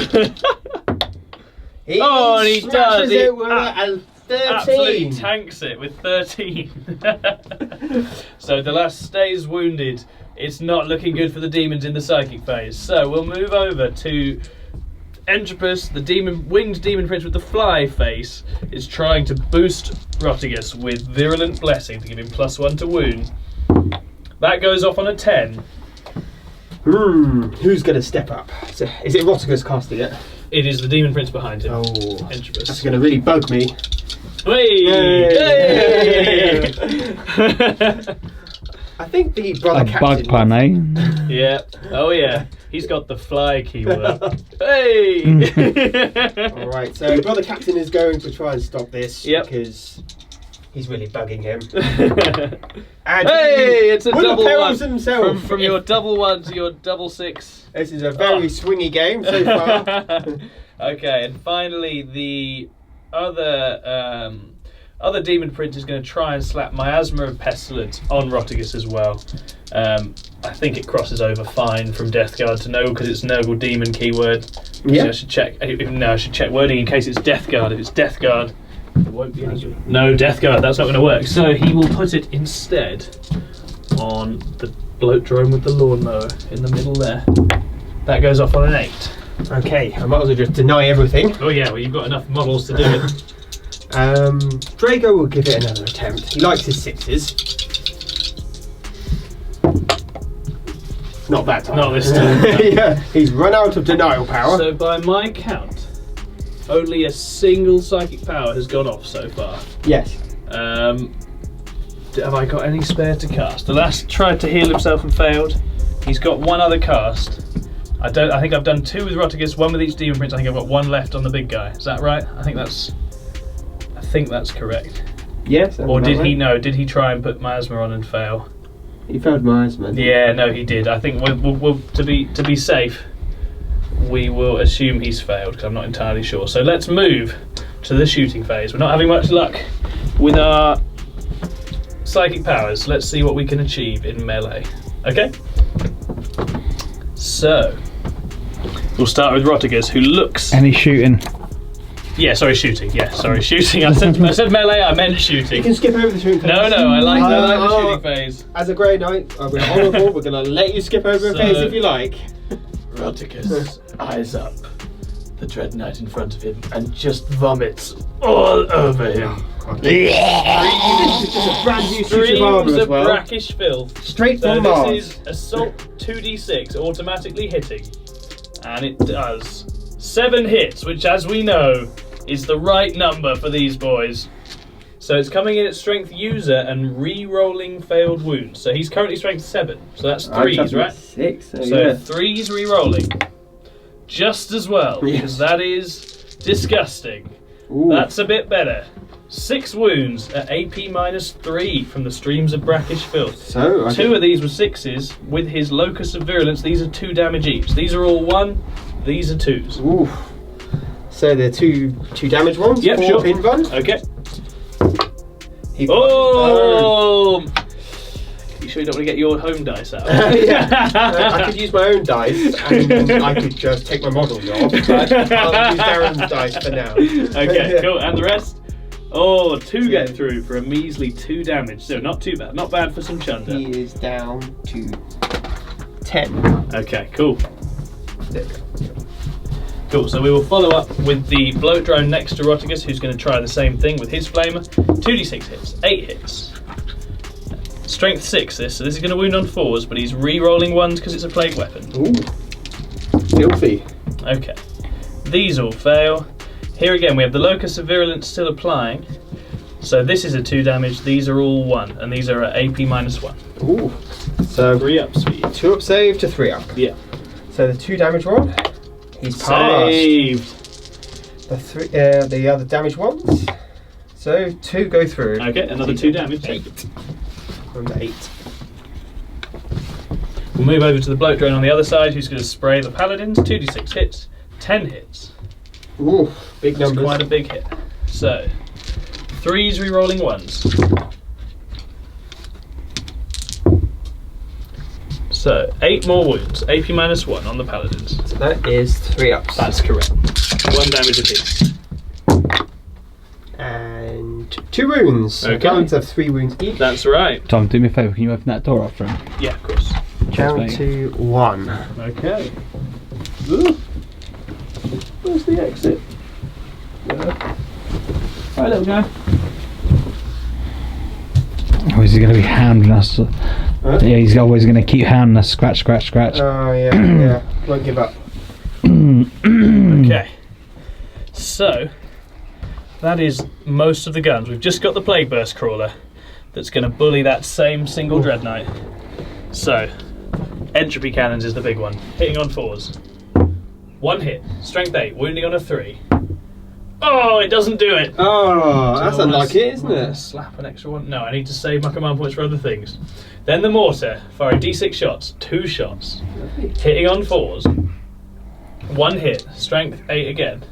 Oh, and he smashes does. He it with a 13. absolutely tanks it with 13. So the last stays wounded. It's not looking good for the demons in the psychic phase. So we'll move over to Entropus, the winged demon prince with the fly face, is trying to boost Rotigus with Virulent Blessing to give him +1 to wound. That goes off on a 10. Who's going to step up? Is it Rotigus casting it? It is the demon prince behind him. Oh, Entropus. that's going to really bug me. Hey! I think the brother A captain. bug pun, eh? Yeah. Oh yeah. He's got the fly keyword. Hey! All right, so brother captain is going to try and stop this Yep. because he's really bugging him. And Hey! It's a will double perils one. himself. From your double 1 to your double 6. This is a very swingy game so far. Okay, and finally the other demon prince is going to try and slap Miasma of Pestilence on Rotigus as well. I think it crosses over fine from Death Guard to Nurgle because it's Nurgle demon keyword. Yeah. So I should check. No, I should check wording in case it's Death Guard. If it's Death Guard, it won't be any good. No, Death Guard. That's not going to work. So he will put it instead on the bloat drone with the lawnmower in the middle there. That goes off on an 8. Okay, I might as well just deny everything. Oh yeah, well you've got enough models to do it. Drago will give it another attempt. He likes his 6s. Not that time. Not this time. Yeah, he's run out of denial power. So by my count, only a single psychic power has gone off so far. Yes. Have I got any spare to cast? The last tried to heal himself and failed. He's got one other cast. I think I've done 2 with Rotigus, 1 with each demon prince. I think I've got 1 left on the big guy. Is that right? I think that's correct. Yes. Or did he? No, did he try and put Miasma on and fail? He failed Miasma. Yeah, no, he did. I think we'll to be safe, we will assume he's failed because I'm not entirely sure. So let's move to the shooting phase. We're not having much luck with our psychic powers. Let's see what we can achieve in melee. Okay. So we'll start with Rotigus, who looks. Any shooting? Yeah, sorry, shooting. Yeah, sorry, shooting. I said melee. I meant You shooting. can skip over the shooting phase. No, I like the shooting phase. As a Grey Knight, we're honourable. We're going to let you skip over a So- phase if you like. Rotigus eyes up the Dread Knight in front of him and just vomits all over him. This is just a brand new suit of Streams armour as of well. brackish filth. Straight So from Mars. this is assault 2d6 automatically hitting, and it does 7 hits, which, as we know, is the right number for these boys. So it's coming in at strength user and re-rolling failed wounds. So he's currently strength 7, so that's 3s, right? 6. So yeah. 3s re-rolling, just as well, because that is disgusting. Ooh. That's a bit better. 6 wounds at AP -3 from the streams of brackish filth. So, I 2 of these were 6s with his locus of virulence. These are 2 damage each. These are all 1. These are 2s. Ooh. So they're two damage ones. Yep, 4 sure. pin runs. Okay. He Oh! You sure you don't want to get your home dice out? yeah. I could use my own dice and I could just take my models off, but I'll use Darren's dice for now. Okay, cool. And the rest? Oh, 2 get through for a measly 2 damage. So not too bad. Not bad for some chunder. He is down to 10. Okay, cool. Cool, so we will follow up with the bloat drone next to Rotigus, who's going to try the same thing with his flamer. 2d6 hits, 8 hits. Strength 6 this, so this is going to wound on 4s, but he's re-rolling 1s because it's a plague weapon. Ooh. Filthy. Okay. These all fail. Here again we have the Locus of Virulence still applying. So this is a 2 damage, these are all 1, and these are at AP -1. Ooh. So 3 up, sweet. 2 up save to 3 up. Yeah. So the 2 damage one, he's passed. Saved. The other damage ones. So 2 go through. Okay, another 2 damage. 8. And 8. We'll move over to the bloat drone on the other side, who's going to spray the paladins. 2d6 hits, 10 hits. Ooh, big That's numbers. quite a big hit. So 3s re-rolling 1s. So 8 more wounds, AP -1 on the paladins. So that is 3 ups. That's correct. 1 damage apiece. And 2 wounds. Okay. Paladins have 3 wounds each. That's right. Tom, do me a favour, can you open that door up for him? Yeah, of course. Down mate. to 1. Okay. Ooh. Where's the exit? Right, little guy. Or is he going to be hounding us? Huh? Yeah, he's always going to keep hounding us. Scratch, scratch, scratch. Oh yeah, yeah. Won't give up. Okay. So, that is most of the guns. We've just got the Plague Burst Crawler that's going to bully that same single Dread Knight. So, Entropy Cannons is the big one. Hitting on 4s. 1 hit. Strength 8. Wounding on a 3. Oh, it doesn't do it. Oh, that's Do I wanna unlike it, isn't it? Slap an extra one. No, I need to save my command points for other things. Then the mortar, firing d6 shots, 2 shots, hitting on 4s. 1 hit, strength 8 again.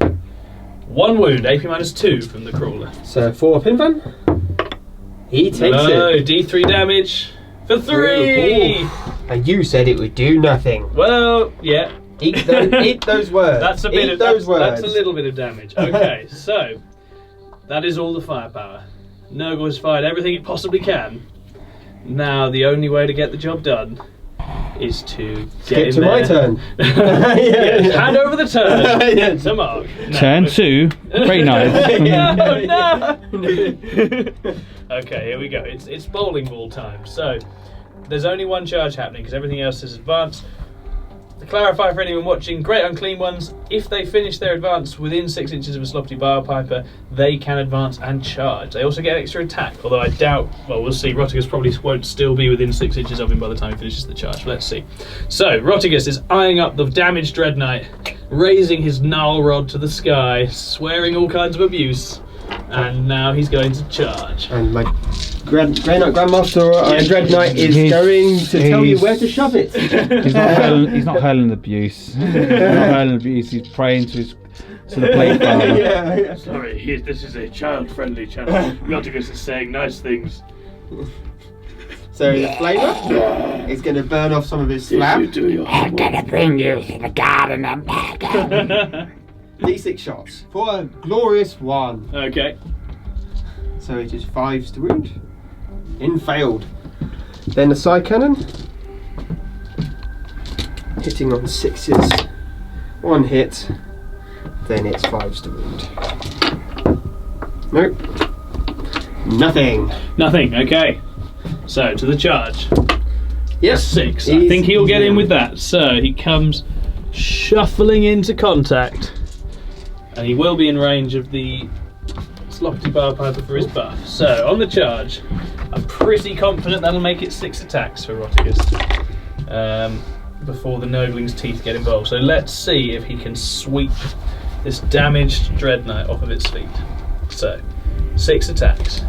1 wound, AP -2 from the crawler. So 4 pin van. He takes No, it. d3 damage for 3. Ooh. And you said it would do nothing. Well, yeah. Eat those words. That's a bit Eat of those that's words. a little bit of damage. Okay, so that is all the firepower. Nurgle has fired everything he possibly can. Now the only way to get the job done is to get Skip in to there. my turn. Yes, hand over the turn Yeah. to Mark. No. Turn 2, Great Knight. No. Okay, here we go. It's bowling ball time. So there's only 1 charge happening because everything else is advanced. To clarify for anyone watching, Great Unclean Ones, if they finish their advance within 6 inches of a Sloppy Bilepiper, they can advance and charge. They also get extra attack, although I doubt, well, we'll see. Rotigus probably won't still be within 6 inches of him by the time he finishes the charge. Let's see. So, Rotigus is eyeing up the damaged Dread Knight, raising his gnarl rod to the sky, swearing all kinds of abuse, and now he's going to charge. And my Grey Knight Grandmaster and Dread Knight is He's- going to tell you he's- where to shove it. He's not hurling abuse. He's not hurling abuse. He's praying to the Plague Father. Yeah. Sorry, this is a child-friendly channel. Rotigus is saying nice things. So the flavor is going to burn off some of his slab. I'm gonna bring you to the garden and back. D6 shots for a glorious 1. Okay. So it is 5s to wound. In failed. Then the side cannon. Hitting on 6s. 1 hit. Then it's 5s to wound. Nope. Nothing. Nothing, okay. So, to the charge. Yes. 6. I think he'll get in with that. So, he comes shuffling into contact. And he will be in range of the Sloppy Bilepiper for his buff. So, on the charge, I'm pretty confident that'll make it 6 attacks for Rotigus. Before the Nogling's teeth get involved. So, let's see if he can sweep this damaged Dread Knight off of its feet. So, 6 attacks.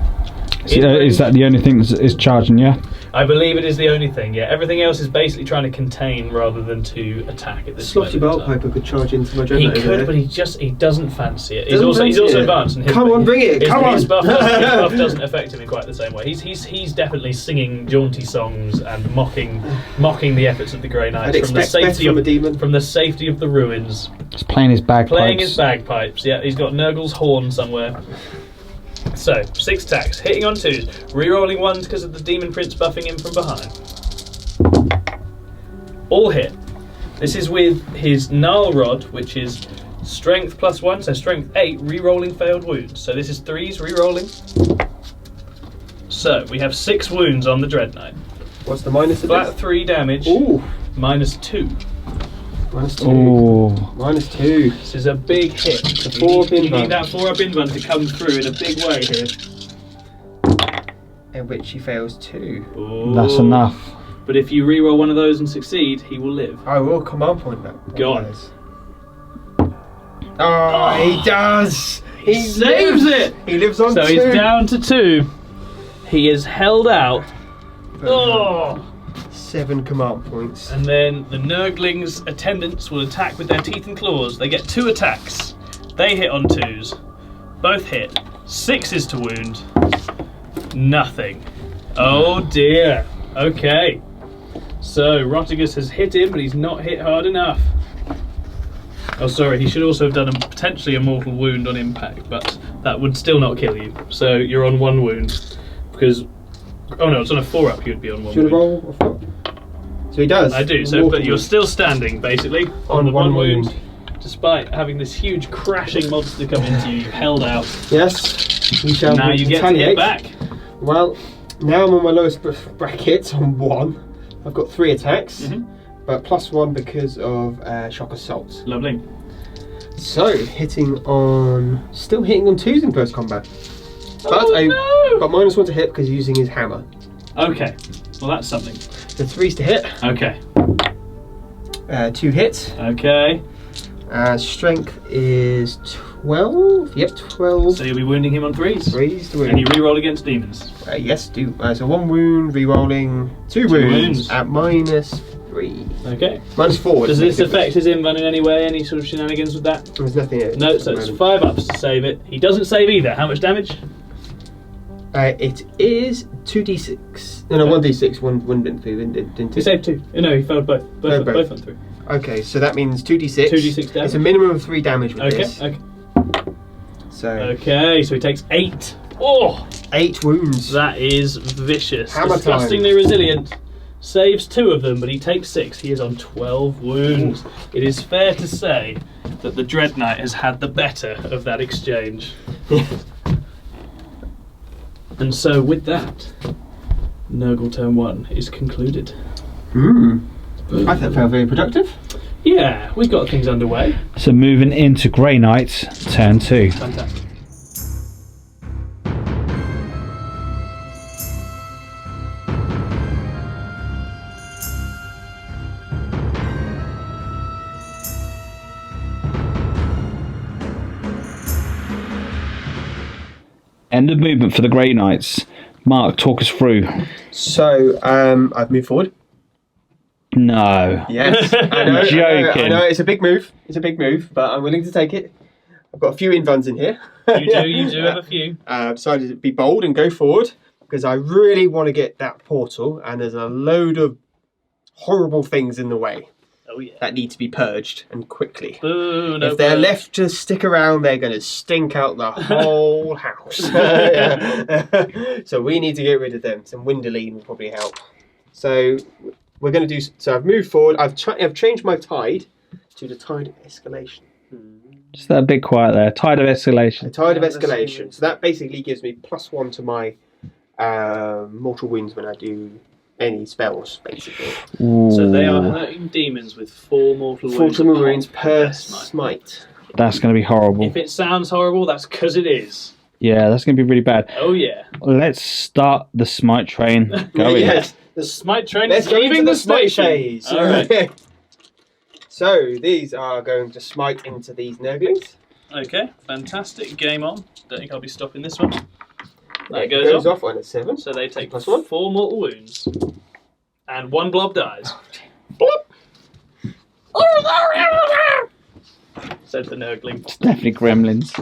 Is that the only thing that is charging, yeah? I believe it is the only thing, yeah. Everything else is basically trying to contain rather than to attack at this Sloppy moment in time. Bilepiper could charge into my Dread He Knight over could, there. but he doesn't fancy it. He's Doesn't also fancy it. advanced. And Come on, bring it, come his on. buff doesn't affect him in quite the same way. He's definitely singing jaunty songs and mocking the efforts of the Grey Knights I'd expect better from a demon. from the safety of the ruins. Just playing his bagpipes. Playing his bagpipes. Yeah, he's got Nurgle's horn somewhere. So, 6 attacks, hitting on 2s, re-rolling 1s because of the Demon Prince buffing him from behind. All hit. This is with his Gnarl Rod, which is Strength +1, so strength 8, re-rolling failed wounds. So this is 3s, re-rolling. So we have 6 wounds on the Dread Knight. What's the minus of Flat this? 3 damage, Ooh. -2. -2. Ooh. -2. This is a big hit. It's a 4-up You invuln. need that 4-up invuln to come through in a big way here. In which he fails 2. Ooh. That's enough. But if you re-roll one of those and succeed, he will live. I will command point that. Go on. Oh, he does! He saves it! He lives on So 2. he's down to 2. He is held out. Oh! 7 command points. And then the Nurgling's attendants will attack with their teeth and claws. They get 2 attacks. They hit on 2s. Both hit. 6s to wound. Nothing. Oh dear. Okay. So Rotigus has hit him, but he's not hit hard enough. Oh, sorry, he should also have done potentially a mortal wound on impact, but that would still not kill you. So you're on 1 wound. Because... Oh no, it's on a 4-up, you'd be on 1 Should I wound. roll a 4? So he does. I do, so but you're still standing, basically, on the 1 wound. Despite having this huge crashing monster come into you, you've held out. Yes. He shall Now you get to hit back. Well, now I'm on my lowest bracket on 1. I've got 3 attacks, but +1 because of shock assault. Lovely. So still hitting on 2s in close combat. But Oh, I've no! got -1 to hit because he's using his hammer. Okay, well that's something. So 3s to hit, Okay, 2 hits. okay. Strength is 12. Yep, 12. So you'll be wounding him on 3s. 3s to wound. And you re-roll against demons. Yes, do. So 1 wound, re-rolling, 2 wounds at -3. Okay. -4. Does this affect his invuln in any way? Any sort of shenanigans with that? There's nothing in it. No, so it's 5 ups to save it. He doesn't save either. How much damage? It is 2d6. No, 1d6. One didn't He he? saved 2. No, he failed both. Both. Both on 3. Okay, so that means 2d6. 2d6 damage. It's a minimum of 3 damage with Okay, this. okay. So Okay, so he takes 8. Oh! 8 wounds. That is vicious. Hammer time. Disgustingly resilient. Saves 2 of them, but he takes 6. He is on 12 wounds. It is fair to say that the Dread Knight has had the better of that exchange. And so with that, Nurgle turn 1 is concluded. I thought it felt very productive. Yeah, we've got things underway. So moving into Grey Knights, turn 2. Fantastic. End of movement for the Grey Knights. Mark, talk us through. So I've moved forward. No. Yes, I know. Joking. I know. It's a big move. It's a big move, but I'm willing to take it. I've got a few invuns in here. You do have a few. Decided to be bold and go forward because I really want to get that portal, and there's a load of horrible things in the way Oh yeah. that need to be purged and quickly. Boo, no If they're boo. left to stick around, they're going to stink out the whole house. So we need to get rid of them. Some Winderline will probably help. So we're going to do. So I've moved forward. I've changed my tide to the tide of escalation. Just a bit quiet there. Tide of The escalation. tide of Yeah, that's escalation. good. So that basically gives me +1 to my mortal wounds when I do any spells, basically. So they are Ooh, hurting demons with 4 mortal 4 wounds. to wounds per their smite. smite. that's going to be horrible. If it sounds horrible, that's because it is. Yeah, that's going to be really bad. Oh yeah. Let's start the smite train going. Yes. The smite train Let's is go leaving into the smite station. phase. All right. So these are going to smite into these Nurglings. Okay, fantastic. Game on. Don't think I'll be stopping this one. That It goes off. off on a 7. So they take +1. 4 mortal wounds. And 1 blob dies. Said the Nurgling. Definitely gremlins.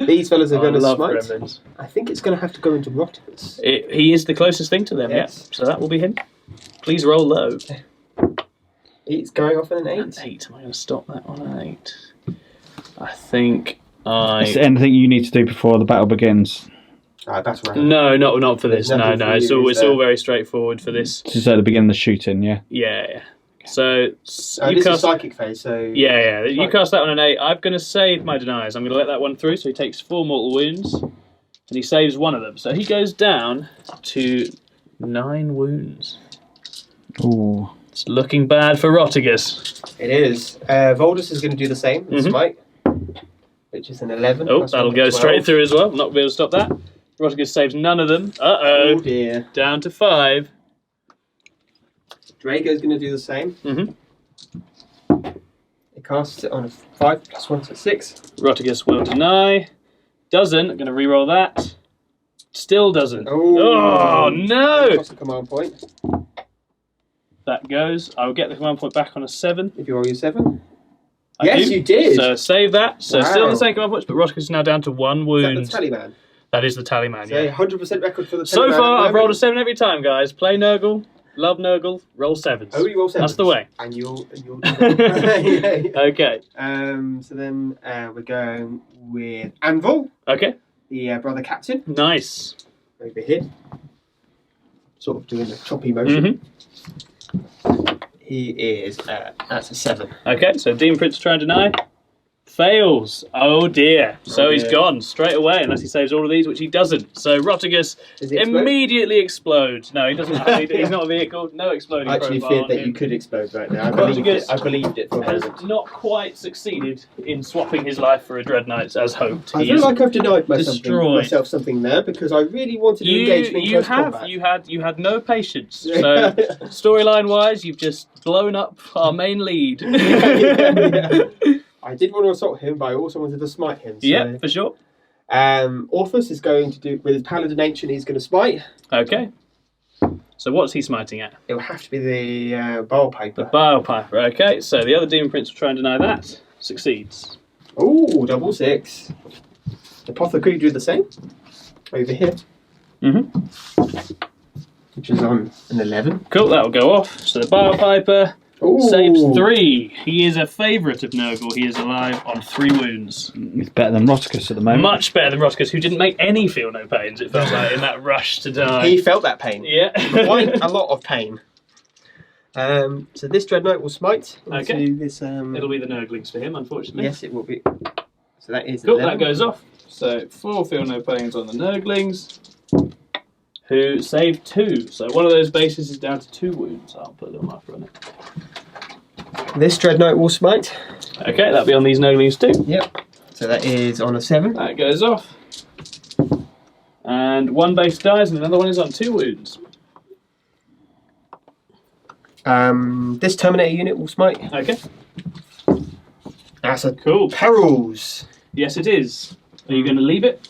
These fellas are I going to love smite. gremlins. I think it's going to have to go into Rotimus. He is the closest thing to them, Yes. yeah. So that will be him. Please roll low. It's going off in an An 8. 8. Am I going to stop that on an 8? I think Is there anything you need to do before the battle begins? Battle round. No, not for this. There's No, nothing no. for It's you, all is it's all there? very straightforward for this. Just at the beginning of the shooting, yeah? Yeah. So This you is cast. psychic phase, so... Yeah. You cast that on an 8. I'm going to save my denies. I'm going to let that one through, so he takes 4 mortal wounds, and he saves one of them. So he goes down to 9 wounds. Ooh. It's looking bad for Rotigus. It is. Voldus is going to do the same. Smite, which is an 11. Oh, plus that'll 1, go 12. straight through as well. Not going to be able to stop that. Rotigus saves none of them. Oh dear. Down to 5. Drago's going to do the same. He casts it on a 5 plus 1, so 6. Rotigus will deny. Doesn't. I'm going to re-roll that. Still doesn't. Oh, no! Cost a command point. That goes. I will get the command point back on a 7. If you roll your 7. I Yes, do. you did. So save that. So Wow. still on the same command points, but Rotigus is now down to 1 Is wound. that the tally-man? That is the tally man, So yeah. 100% record for the So tally-man. far, I've rolled a 7 every time, guys. Play Nurgle, love Nurgle, roll 7s. Only roll 7. That's the way. And you'll yeah. Okay. So then we're going with Anvil, Okay. the brother captain, Nice. over here. Sort of doing a choppy motion. He is, that's a 7. Okay, so Demon Prince try and deny. Fails. Oh dear. So he's dear. gone straight away unless he saves all of these, which he doesn't. So Rotigus Does he explode? immediately explodes. No, he doesn't. He's not a vehicle. No exploding I actually profile feared that on him. you could explode right now. Rotigus I believed it for a has moment. not quite succeeded in swapping his life for a Dread Knight as hoped. I He feel is like I've denied destroyed. myself something there because I really wanted to engage me in close combat. You had no patience. So storyline wise, you've just blown up our main lead. Yeah. I did want to assault him, but I also wanted to smite him. So. Yeah, for sure. Orthus is going to do, with his Paladin Ancient, he's going to smite. Okay. So what's he smiting at? It will have to be the Bowl Piper. Bile Piper. Okay, so the other Demon Prince will try and deny that. Succeeds. Ooh, double 6. The Apothecary do the same. Over here. Which is on an 11. Cool, that'll go off. So the Bile Piper Ooh. saves 3. He is a favourite of Nurgle. He is alive on 3 wounds. He's better than Rotigus at the moment. Much better than Rotigus, who didn't make any feel no pains, it felt like, in that rush to die. He felt that pain. Yeah. Quite a lot of pain. So this Dread Knight will smite into Okay. this. It'll be the Nurglings for him, unfortunately. Yes, it will be. So that is Cool, 11. that goes off. So 4 feel no pains on the Nurglings, who save 2. So one of those bases is down to 2 wounds. I'll put a little marker on it. This Dread Knight will smite. Okay, that'll be on these Nurglings too. Yep. So that is on a 7. That goes off. And one base dies and another one is on 2 wounds. This Terminator unit will smite. Okay, That's a cool. Perils. Yes, it is. Are you going to leave it?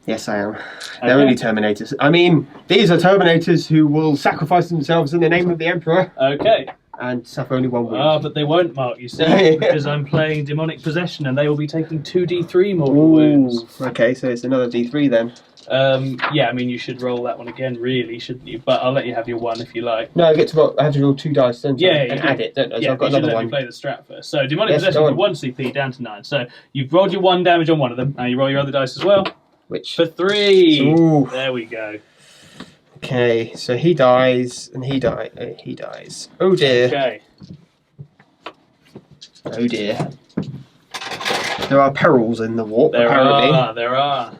Yes, I am. They're only Terminators. I mean, these are Terminators who will sacrifice themselves in the name of the Emperor Okay. and suffer only 1 wound. Ah, but they won't, Mark, you see, because I'm playing Demonic Possession and they will be taking 2d3 mortal wounds. Okay, so it's another D3 then. Yeah, I mean, you should roll that one again, really, shouldn't you? But I'll let you have your 1 if you like. No, I have to roll 2 dice, don't I? Yeah, And you do. add it, don't I? So Yeah, I've got you should another let me one. play the strat first. So, Demonic Yes, Possession go for on. 1 CP down to 9. So, you've rolled your 1 damage on one of them. Now you roll your other dice as well. Which? For 3. Ooh. There we go. Okay, so he dies, and he dies. Oh dear. Okay. Oh dear. There are perils in the warp, There apparently. are.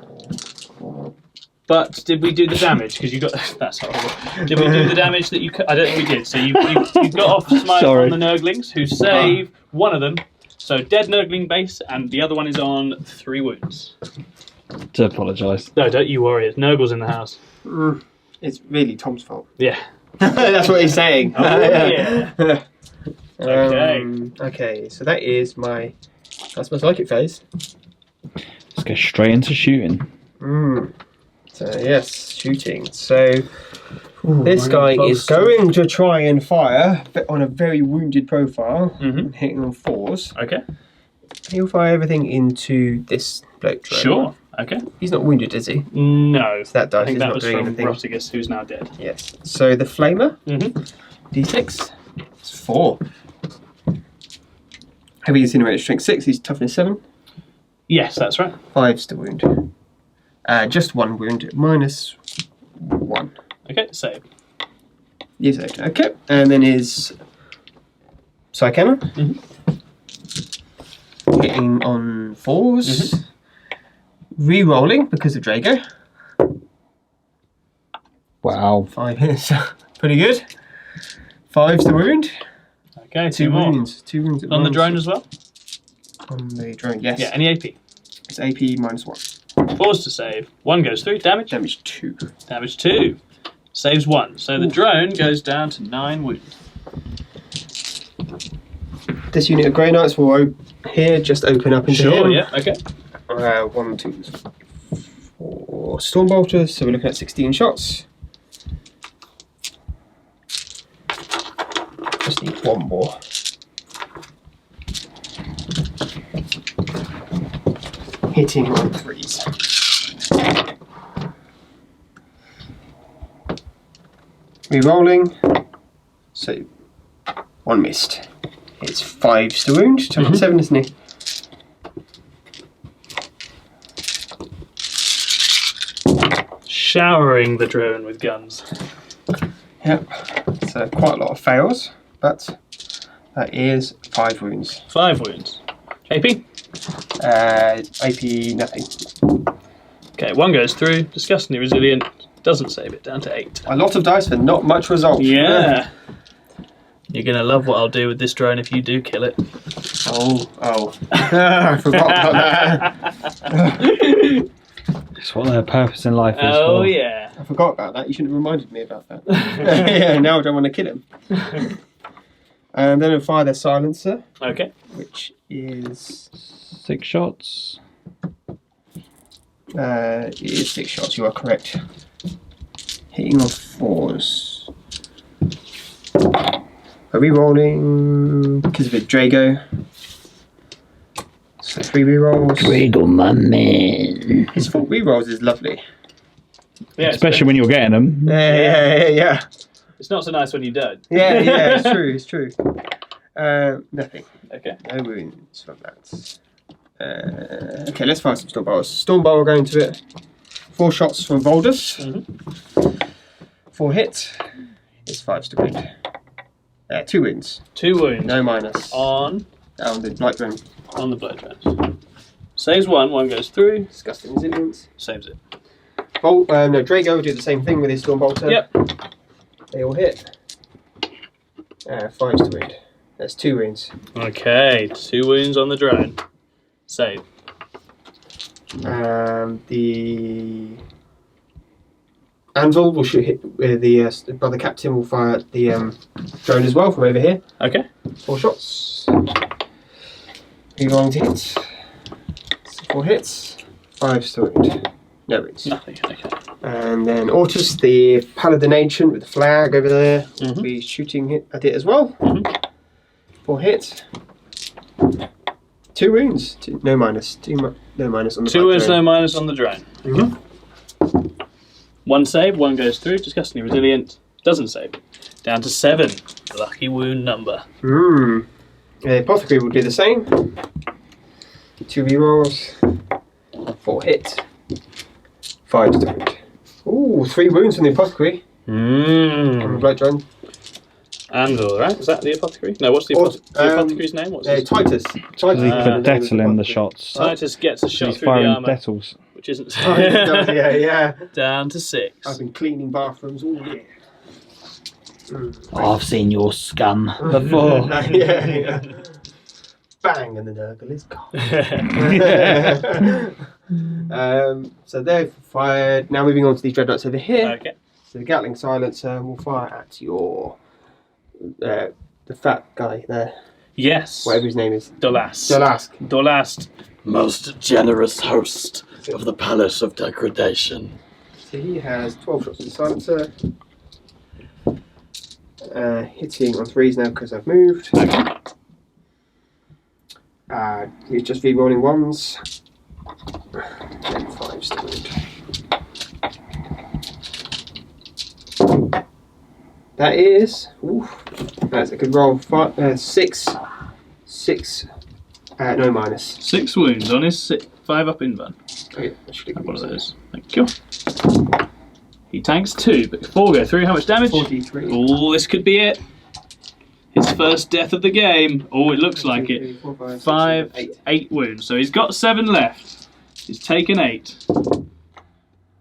But did we do the damage? Because you got that's horrible. Did we do the damage that you? I don't think we did. So you got off smite Sorry. on the Nurglings, who save one of them. So dead Nurgling base, and the other one is on 3 wounds. To apologise. No, don't you worry. It's Nurgle's in the house. It's really Tom's fault. Yeah. That's what he's saying. Oh, yeah. Okay. Okay, so that's my psychic phase. Let's go straight into shooting. So yes, shooting. So this guy is going to try and fire on a very wounded profile, hitting on 4s. Okay. He'll fire everything into this bloke. Sure. Okay. He's not wounded, is he? No. So that dice I think is that not was doing from anything. Rotigus, who's now dead. Yes. So the flamer, D6. It's 4. Heavy incinerator strength 6. He's toughness 7. Yes, that's right. 5's the wound. Just 1 wound, -1. Okay, save. Yes, okay. And then his Psycannon. Hitting on 4s. Re-rolling because of Drago. Wow. 5 hits. Pretty good. 5's the wound. Okay, 2 more. wounds. 2 wounds at On the once. drone as well? On the drone, yes. Yeah, any AP. It's AP -1. Pause to save. 1 goes through. Damage? Damage 2. Damage 2. Saves 1. So the drone goes down to 9 wounds. This unit of Grey Knights will just open up into him. Yeah, okay. 1, 2, 4 Stormbolters, so we're looking at 16 shots. Just need 1 more. Hitting on 3s. Re-rolling. So 1 missed. It's 5's to wound, 7, isn't he? Showering the drone with guns. Yep. So quite a lot of fails, but that is 5 wounds. 5 wounds. AP? AP nothing. Okay, 1 goes through. Disgustingly resilient. Doesn't save it. Down to 8. A lot of dice for not much result. Yeah. You're going to love what I'll do with this drone if you do kill it. Oh. I forgot about that. It's what their purpose in life is. Oh, for. yeah. I forgot about that. You shouldn't have reminded me about that. Yeah, now I don't want to kill him. And then I'll fire their silencer, Okay. which is 6 shots. it is 6 shots. You are correct. Hitting on 4s. A re-rolling because of it, Drago. So 3 re-rolls. Drago, my man. His 4 re-rolls is lovely. Yeah, Especially when you're getting them. Yeah. it's not so nice when you don't. Yeah, it's true. Nothing. Okay. No wounds from that. Okay, let's fire some Stormbolters. Stormbolt will go into it. 4 shots from Voldus. 4 hits. It's 5's to wound. 2 wounds. 2 wounds. No minus. On The Blight Drone. the blood drone. Saves 1. 1 goes through. Disgusting resilience. Saves it. Drago will do the same thing with his Stormbolter. Yep. They all hit. 5's to wound. That's 2 wounds. Okay. 2 wounds on the drone. Save. The Anvil will shoot hit with the brother captain will fire at the drone as well from over here. Okay. 4 shots. Re-rolling to hit. 4 hits. 5's to wound. No wounds. Nothing. Okay. And then Ortus, the Paladin Ancient with the flag over there, will be shooting at it as well. 4 hits. 2 wounds. No minus. No minus on the 2 wounds, drone. no minus on the drone. 1 save, 1 goes through. Disgustingly resilient. Doesn't save. Down to 7. Lucky wound number. The Apothecary will do the same. 2 rerolls. 4 hits. 5's to wound. Ooh, 3 wounds from the Apothecary. On the Blight Drone. Anvil, right? Is that the apothecary? No, what's the apothecary's name? What's his Titus. He put Dettle in the shots. Titus gets a shot He's through the firing armour, Dettles. which isn't Yeah. down to 6. I've been cleaning bathrooms all year. I've seen your scum before. Yeah. Bang, and the Nurgle is gone. So they've fired. Now moving on to these Dreadnoughts over here. Okay. So the Gatling Silencer will fire at your the fat guy there, Yes. whatever his name is. Dolast. Dolast. Most generous host of the Palace of Degradation. So he has 12 shots with the Silencer. Hitting on 3s now because I've moved. He's just re-rolling 1s. And 5's to wound. That is, that's a good roll. 6, no minus. 6 wounds on his 5 up invuln. Okay, that should be One of good. those. Thank you. He tanks 2, but before we go through, how much damage? 43. Oh, this could be it. His first death of the game. Oh, it looks like it. 5, 8 wounds. So he's got 7 left. He's taken 8.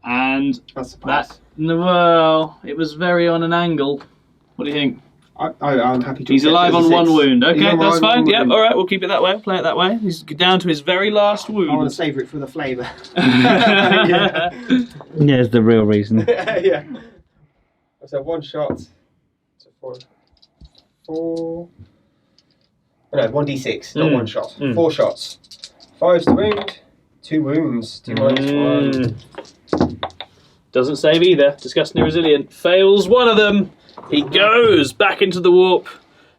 And that, well, it was very on an angle. What do you think? I'm happy to. He's alive on 1 wound. Okay, that's fine. Yep, wound. alright, we'll keep it that way. Play it that way. He's down to his very last wound. I want to savour it for the flavour. Yeah. There's the real reason. Yeah. So 1 shot. So 4. No, 1d6, not 1 shot. 4 shots. 5's the wound. 2 wounds. 2 minus 1. Doesn't save either. Disgustingly resilient. Fails one of them. He goes back into the warp,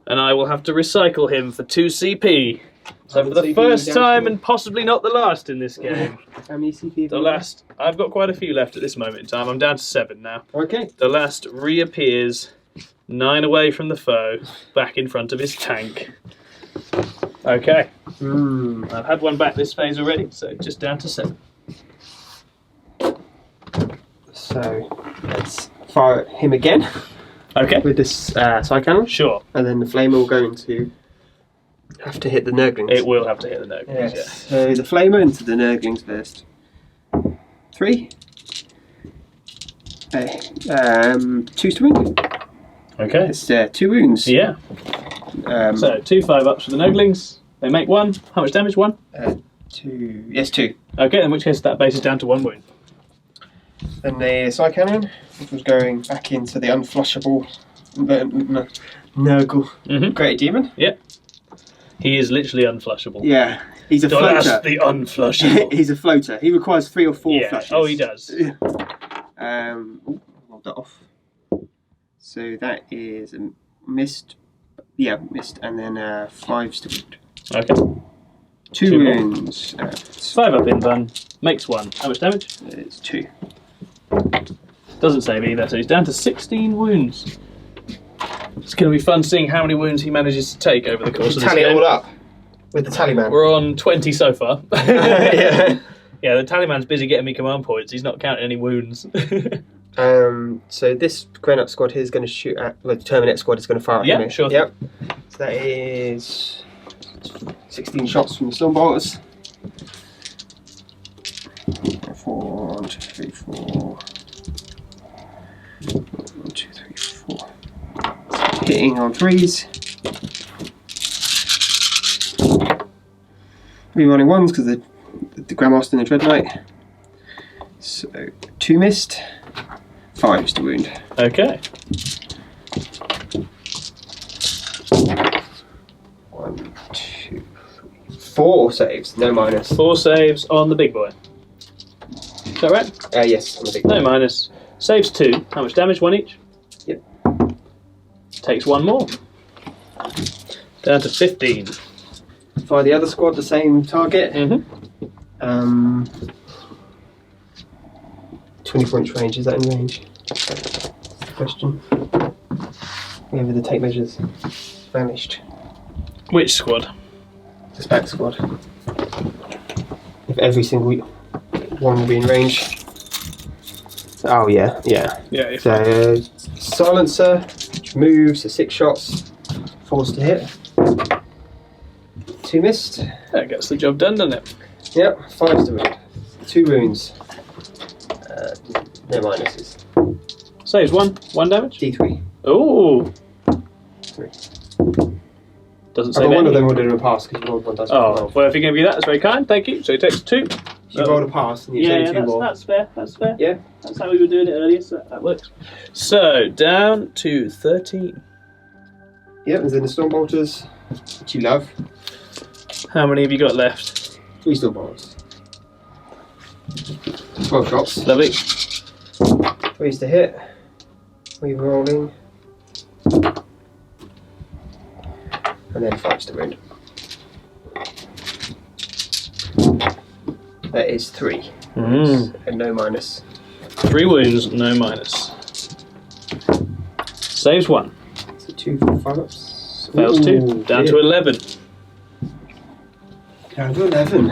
and I will have to recycle him for 2 CP. So for the first time, and possibly not the last in this game. How many CP? The last, I've got quite a few left at this moment in time. I'm down to 7 now. Okay. The last reappears 9 away from the foe, back in front of his tank. Okay. I've had one back this phase already, so just down to 7. So let's fire at him again. Okay. With this side cannon. Sure. And then the flamer will go into. Have to hit the Nurglings. It will have to hit the Nurglings, Yes. yeah. So the flamer into the Nurglings first. 3. 2 to wound. Okay. It's 2 wounds. Yeah. So 2 5-ups for the Nurglings. They make 1. How much damage? 1? 2. Yes, 2. Okay, in which case that base is down to 1 wound. Then the side cannon was going back into the unflushable Nurgle Great Demon. Yep. He is literally unflushable. Yeah, he's a That's floater. the unflushable. He's a floater. He requires 3 or 4 flushes. Oh, he does. Roll that off. So that is a missed. Yeah, missed, and then 5's to wound. Okay. 2 wounds. 5 up in done. Makes 1. How much damage? It's 2. Doesn't save either, so he's down to 16 wounds. It's going to be fun seeing how many wounds he manages to take over the course of this Tally it game. all up with the tally man. We're on 20 so far. Yeah. Yeah, the tally man's busy getting me command points. He's not counting any wounds. So this Granite squad here is going to shoot at. Well, the Terminator squad is going to fire at him. Yeah, sure. Yep. So that is 16 shots from the Stormbolters. 4, 1, 2, 3, 4. 1, 2, 3, 4. Hitting on 3s. Rerolling 1s because the Grandmaster and the Dread Knight. So 2 missed. 5's to wound. Okay. 1, 2, 3, 4 saves. No minus. 4 saves on the big boy. Is that right? Yes, on the big No one. minus. Saves 2. How much damage? 1 each? Yep. Takes 1 more. Down to 15. Fire the other squad, the same target. 24-inch range, is that in range? That's the question. Wherever the tape measures vanished. Which squad? This back squad. If every single one will be in range. Oh yeah. Yeah. So silencer, which moves, so 6 shots, 4's to hit. 2 missed. That gets the job done, doesn't it? Yep, 5's to wound. 2 wounds. No minuses. Saves 1 damage. D3. Ooh. 3. Doesn't I save got one any. of them would have a pass because you rolled 1 dice. Oh, well, if you're going to do that, that's very kind. Thank you. So he takes 2. You rolled a pass and you Yeah, take 2 more. that's fair. That's fair. Yeah. That's how we were doing it earlier, so that works. So, down to 13. Yep, and then the Stormbolters, which you love. How many have you got left? 3 Stormbolters. 12 shots. Lovely. 3's to hit. We're rolling. And then 5's to wound. That is 3. And no minus. 3 wounds, no minus. Saves 1. So 2 for 5-ups. Fails 2. Down to 11. Down to 11.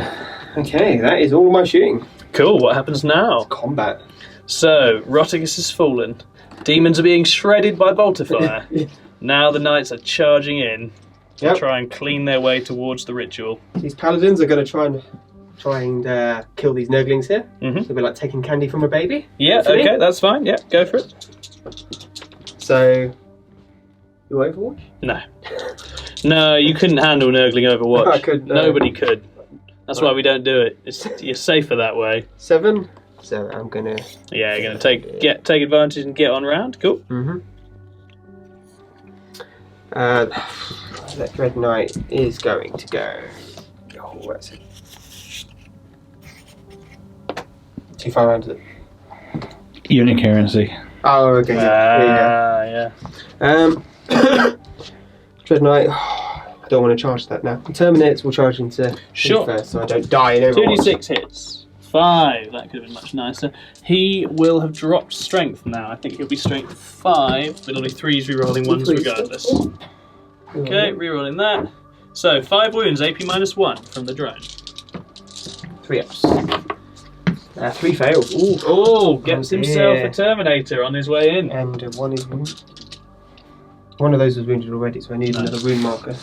Okay, that is all my shooting. Cool, what happens now? Combat. So, Roticus has fallen. Demons are being shredded by bolter fire. Now the knights are charging in to try and clean their way towards the ritual. These paladins are going to try and kill these nurglings here. Mm-hmm. So it'll be like taking candy from a baby. Yeah, okay, that's fine. Yeah, go for it. So, you Overwatch? No. No, you couldn't handle Nurgling Overwatch. I could, no. Nobody could. That's why we don't do it. You're safer that way. 7. So I'm gonna. Yeah, you're gonna take advantage and get on round. Cool. Mm-hmm. That Dread Knight is going to go. Oh, where's it? Too far around it. Unit currency. Oh, okay. Yeah. Dread Knight. I don't want to charge that now. Terminates will charge into first, so I don't die in Overwatch. 2d6 hits. 5. That could have been much nicer. He will have dropped strength now. I think he'll be strength 5, but it'll be 3s rerolling 1s regardless. Okay, rerolling that. So 5 wounds, AP -1 from the drone. 3 ups. 3 fails. Ooh. Oh, gets himself a Terminator on his way in. And 1 is wounded. One of those was wounded already, so I need another wound marker.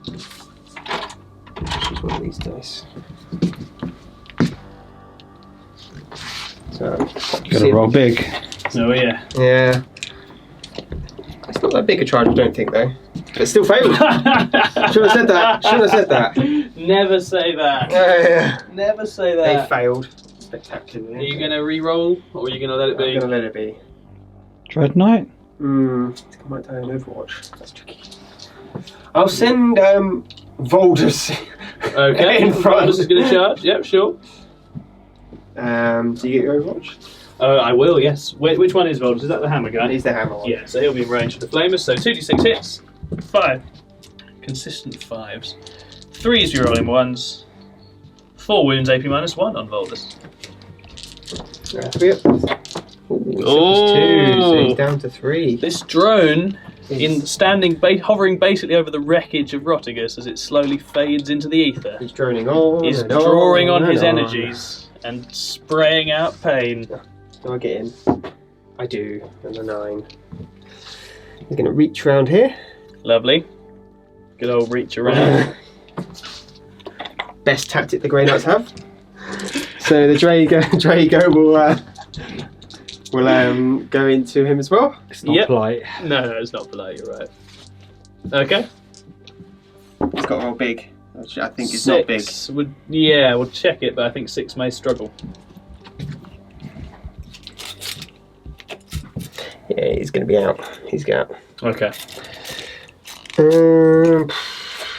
Choose one of these dice. So, Gotta roll big. Oh yeah. Yeah. It's not that big a charge, I don't think, though. But it still failed. Shouldn't have said that. Never say that. Yeah. Never say They that. failed spectacularly. Are you gonna re-roll, or are you gonna let it be? I'm gonna let it be. Dread Knight? I think I might die in Overwatch. That's tricky. I'll send Voldus Okay. in front. Voldus is gonna charge. Yep, sure. Do you get your Overwatch? I will. Yes. Which one is Voldus? Is that the hammer guy? He's the hammer one. Yeah. So he'll be in range for the flamers. So 2d6 hits. 5. Consistent 5s. 3s rerolling 1s. 4 wounds, AP -1 on Voldus. 3 ups. Oh, 2, so he's down to 3. This drone, hovering basically over the wreckage of Rotigus as it slowly fades into the ether, He's droning on. is and drawing on and his energies and spraying out pain. Do I get in? I do. And a 9. He's going to reach around here. Lovely. Good old reach around. Best tactic the Grey Knights have. So the Drago will go into him as well. It's not polite. No, it's not polite, you're right. Okay. It's got to roll big, which I think is not big. We'll check it, but I think 6 may struggle. Yeah, he's going to be out. He's out. Okay.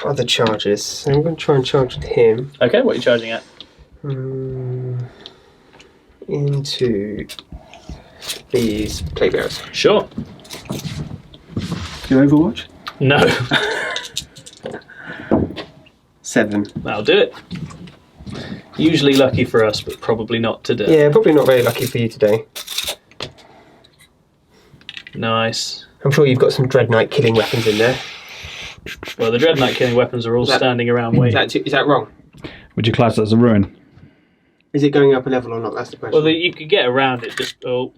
Other charges. So I'm going to try and charge him. Okay, what are you charging at? Into these plague bearers. Sure. You Overwatch? No. 7. That'll do it. Usually lucky for us, but probably not today. Yeah, probably not very lucky for you today. Nice. I'm sure you've got some Dread Knight killing weapons in there. Well, the Dread Knight killing weapons are all standing around waiting. Is that wrong? Would you class that as a ruin? Is it going up a level or not? That's the question. Well, you could get around it just... Oh,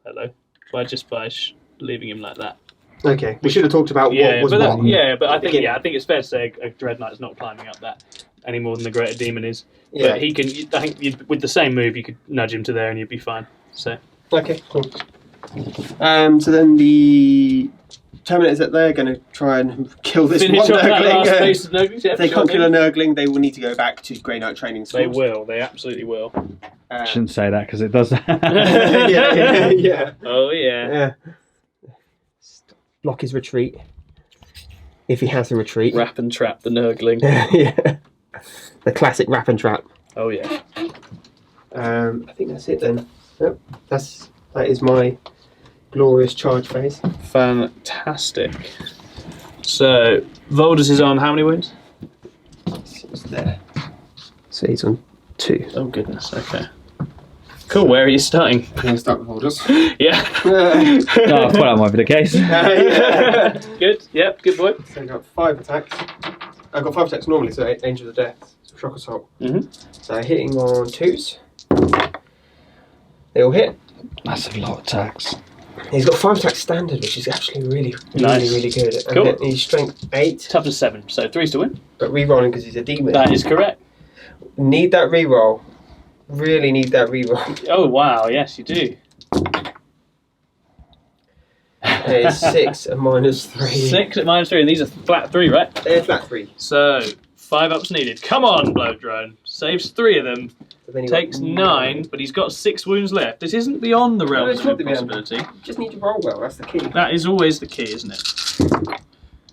hello. By leaving him like that. Okay, we should have talked about what was what. But I think it's fair to say a Dread Knight's not climbing up that any more than the Greater Demon is. Yeah. But he can... I think with the same move, you could nudge him to there and you'd be fine. So... Okay, cool. So then the Terminators that they're going to try and kill this Finish one off that last Nurgling. base of Nurglings. If they can't kill a Nurgling, they will need to go back to Grey Knight training schools. They will. They absolutely will. Shouldn't say that because it does. yeah. Oh, yeah. Block his retreat. If he has a retreat. Wrap and trap the Nurgling. Yeah. The classic wrap and trap. Oh, yeah. I think that's it then. Yep. That is my glorious charge phase. Fantastic. So, Voldus is on how many wounds? It's there. So he's on 2. Oh, goodness. Okay. Cool. Where are you starting? I'm going to start with Voldus. Yeah. I thought that might be the case. Yeah. Good. Yep. Good boy. So I've got 5 attacks. I've got 5 attacks normally, so Angel of Death, so Shock Assault. Mm-hmm. So hitting on 2s. They all hit. Massive lot of attacks. He's got 5 attack standard, which is actually really good. And Cool. he's strength 8, Toughness 7, so 3's to win. but re-rolling because he's a demon. That is correct. Need that re-roll. Really need that re-roll. Oh wow, yes you do. It's 6 and -3. 6 at -3, and these are flat 3, right? They're flat 3. So 5 ups needed. Come on, Blow Drone. Saves 3 of them. So then he Takes got 9, but he's got 6 wounds left. This isn't beyond the realms it's of not beyond. impossibility. Just need to roll well. That's the key. That is always the key, isn't it?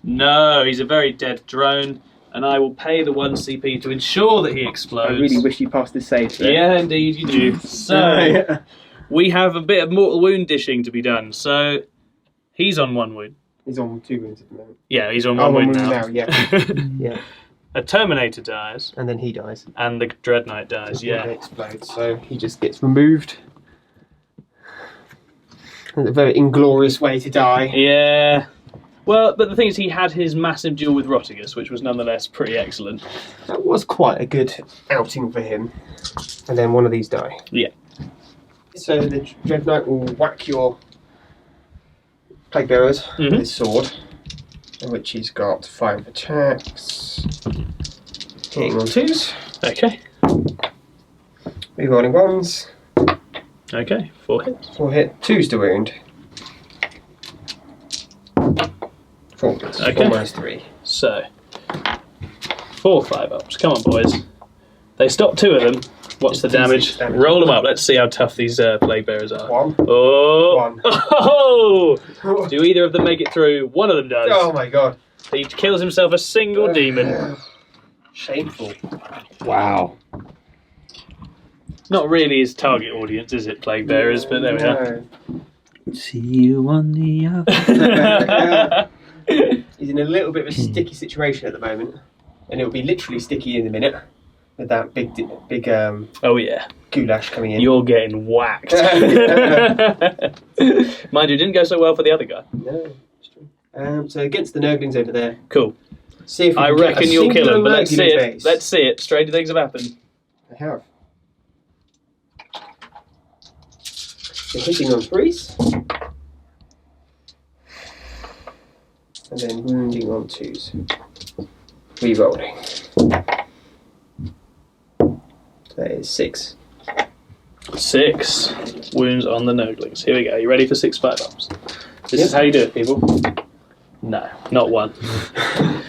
No, he's a very dead drone, and I will pay the 1 CP to ensure that he explodes. I really wish you passed this save. Sir. Yeah, indeed you do. So, we have a bit of mortal wound dishing to be done. So, he's on 1 wound. He's on 2 wounds at the moment. Yeah, he's on 1 wound now. Yeah. Yeah. A Terminator dies, And then he dies. and the Dread Knight dies, He yeah. explodes, so he just gets removed. It's a very inglorious way to die. Yeah. Well, but the thing is, he had his massive duel with Rotigus, which was nonetheless pretty excellent. That was quite a good outing for him. And then one of these die. Yeah. So the Dread Knight will whack your Plague Bearers with his sword, in which he's got 5 attacks. Hitting on 2s. Okay. Rerolling 1s. Okay, 4 hits. 4 hit. 2s to wound. 4 hits. Okay. 4 -3. So, 4 5-ups. Come on, boys. They stop 2 of them. What's the damage? damage. Roll them up. Let's see how tough these Plague Bearers are. 1. Oh! 1. Oh! Do either of them make it through? One of them does. Oh my god. He kills himself a single demon. Shameful. Wow. Not really his target audience, is it, Plague Bearers? But there we are. See you on the other. He's in a little bit of a sticky situation at the moment, and it'll be literally sticky in a minute with that big Oh yeah. goulash coming in. You're getting whacked. Mind you, didn't go so well for the other guy. No, it's true. So against the Nurglings over there, Cool. see if we I can get reckon a you'll kill him, singular but let's see Nurgling it. base. Let's see it. Stranger things have happened. I have. So hitting on 3s, and then wounding on 2s. Rerolling. That is 6. 6 wounds on the Nurglings. Here we go. You ready for 6 5-ups? This is how you do it, people. No, not 1.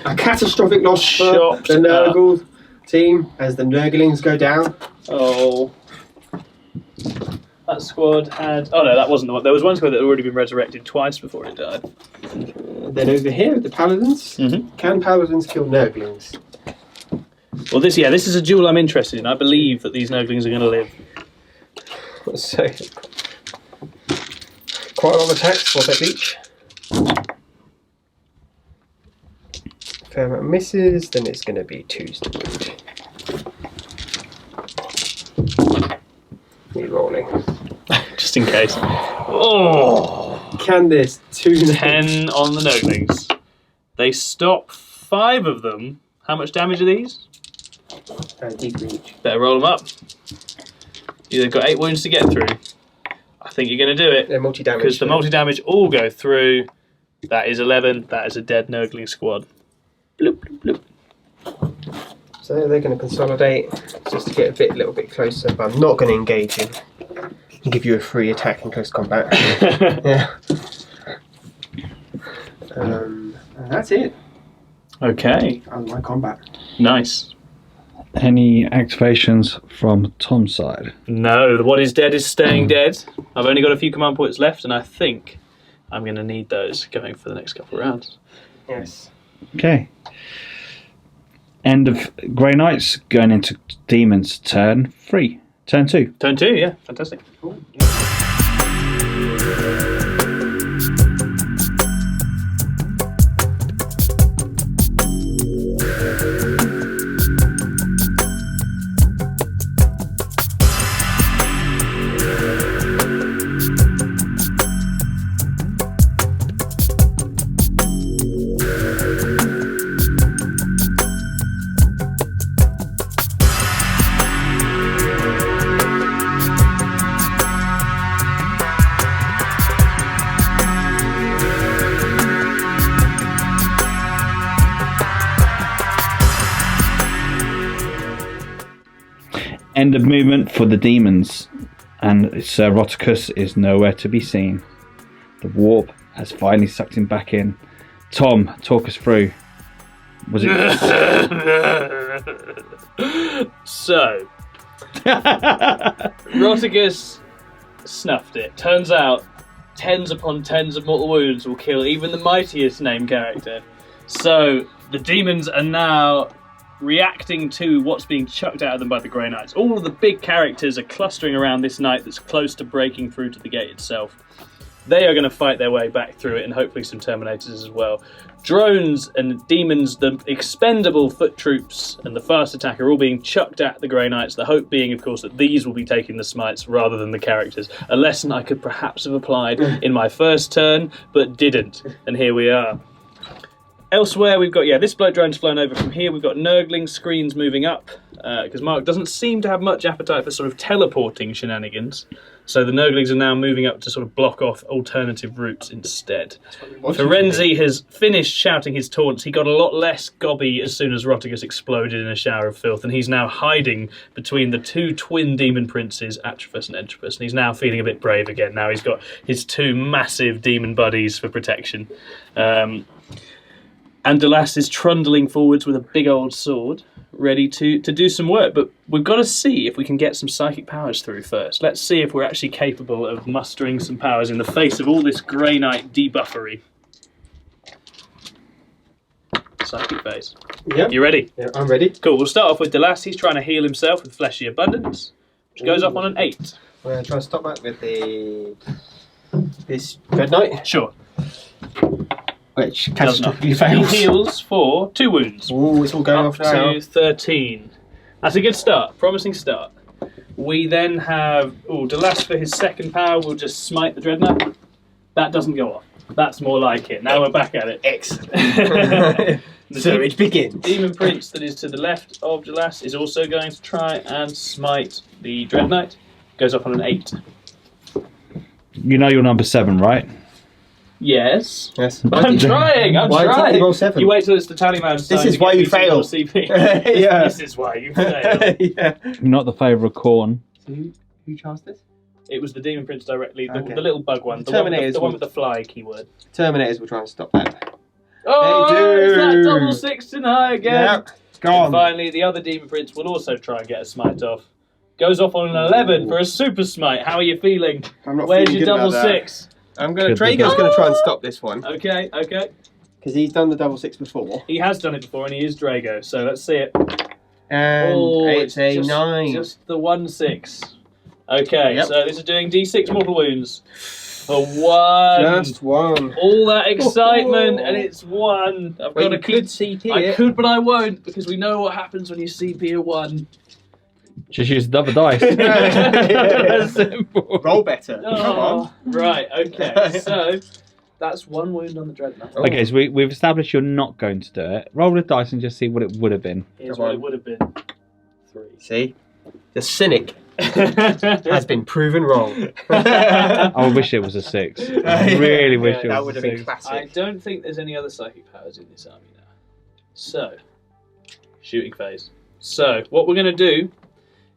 A catastrophic loss for Chopped the Nurgle team as the Nurglings go down. Oh. That squad had... Oh no, that wasn't the one. There was one squad that had already been resurrected twice before it died. Then over here, the Paladins. Mhm. Can Paladins kill Nurglings? Well, this is a duel I'm interested in. I believe that these Nurglings are going to live. So, quite a lot of attacks, 4 attacks each. Fair amount of misses, then it's going to be 2s to wound. Re-rolling. Just in case. Oh! Can this 2 10 on the Nurglings. They stop 5 of them. How much damage are these? D3 each. Better roll them up. You've got 8 wounds to get through. I think you're going to do it. They're multi-damage. Because the multi-damage all go through. That is 11. That is a dead Nurgling squad. Bloop, bloop, bloop. So they're going to consolidate just to get a little bit closer, but I'm not going to engage him and give you a free attack in close combat. Yeah. And that's it. Okay. On my combat. Nice. Any activations from Tom's side? No, what is dead is staying dead. I've only got a few command points left, and I think I'm going to need those going for the next couple of rounds. Yes. Okay. End of Grey Knights, going into Demons, turn 3. Turn 2. Turn 2, yeah, fantastic. Cool. End of movement for the demons, and Sir Roticus is nowhere to be seen. The warp has finally sucked him back in. Tom, talk us through. Was it? So, Roticus snuffed it. Turns out, tens upon tens of mortal wounds will kill even the mightiest named character. So, the demons are now reacting to what's being chucked out of them by the Grey Knights. All of the big characters are clustering around this knight that's close to breaking through to the gate itself. They are going to fight their way back through it, and hopefully some Terminators as well. Drones and demons, the expendable foot troops and the fast attack are all being chucked at the Grey Knights, the hope being, of course, that these will be taking the smites rather than the characters. A lesson I could perhaps have applied in my first turn, but didn't, and here we are. Elsewhere, we've got, this blood drone's flown over from here. We've got Nurgling screens moving up, because Mark doesn't seem to have much appetite for sort of teleporting shenanigans. So the Nurglings are now moving up to sort of block off alternative routes instead. Ferenzi has finished shouting his taunts. He got a lot less gobby as soon as Roticus exploded in a shower of filth, and he's now hiding between the two twin demon princes, Atropus and Entropus, and he's now feeling a bit brave again. Now he's got his two massive demon buddies for protection. And Delas is trundling forwards with a big old sword, ready to do some work. But we've got to see if we can get some psychic powers through first. Let's see if we're actually capable of mustering some powers in the face of all this Grey Knight debuffery. Psychic phase. Yep. You ready? Yeah, I'm ready. Cool, we'll start off with Delas. He's trying to heal himself with Fleshy Abundance, which goes up on an 8. We're going to try and stop that with this Red Knight. Sure. Which catastrophically fails. He heals for 2 wounds. Ooh, it's all going up off now. to 13. That's a good start. Promising start. We then have Delas for his second power. We'll just smite the Dreadnought. That doesn't go off. That's more like it. Now we're back at it. Excellent. The So it begins. Demon Prince that is to the left of Delas is also going to try and smite the Dreadnought. Goes up on an 8. You know you're number 7, right? Yes. Yes. I'm trying. Why trying. you roll 7? You wait till it's the tallyman's This time is to why get you me some fail. more CP. Yeah. This is why you fail. Yeah. You're not the favourite corn. So who charged this? It was the Demon Prince directly, the Okay. little bug one, the Terminators one with the fly keyword. Terminators will try and stop that. Oh, They do. is that double 6 tonight again? Yep. It's And gone. finally, the other Demon Prince will also try and get a smite off. Goes off on an 11 for a super smite. How are you feeling? I'm not Where's feeling your good double about that. 6? I'm gonna. Good Drago's with going to try and stop this one Okay. because he's done the double 6 before. He has done it before and he is Drago, so let's see it. And it's a just, 9. Just the 1/6. Okay, Yep. so this is doing D6 mortal wounds for 1. Just 1. All that excitement, and it's 1. I've Well, got to you keep. could CP I it. could, but I won't, because we know what happens when you CP a 1. Just use double dice. Simple. Roll better. Come on. Oh, right, okay. So that's 1 wound on the Dreadnought. Okay, so we've established you're not going to do it. Roll the dice and just see what it would have been. Here's Come what on. it would have been. 3. See, the cynic has been proven wrong. I wish it was a 6. I really wish it was That would a have been 6. I classic. don't think there's any other psychic powers in this army now. So, shooting phase. So, what we're going to do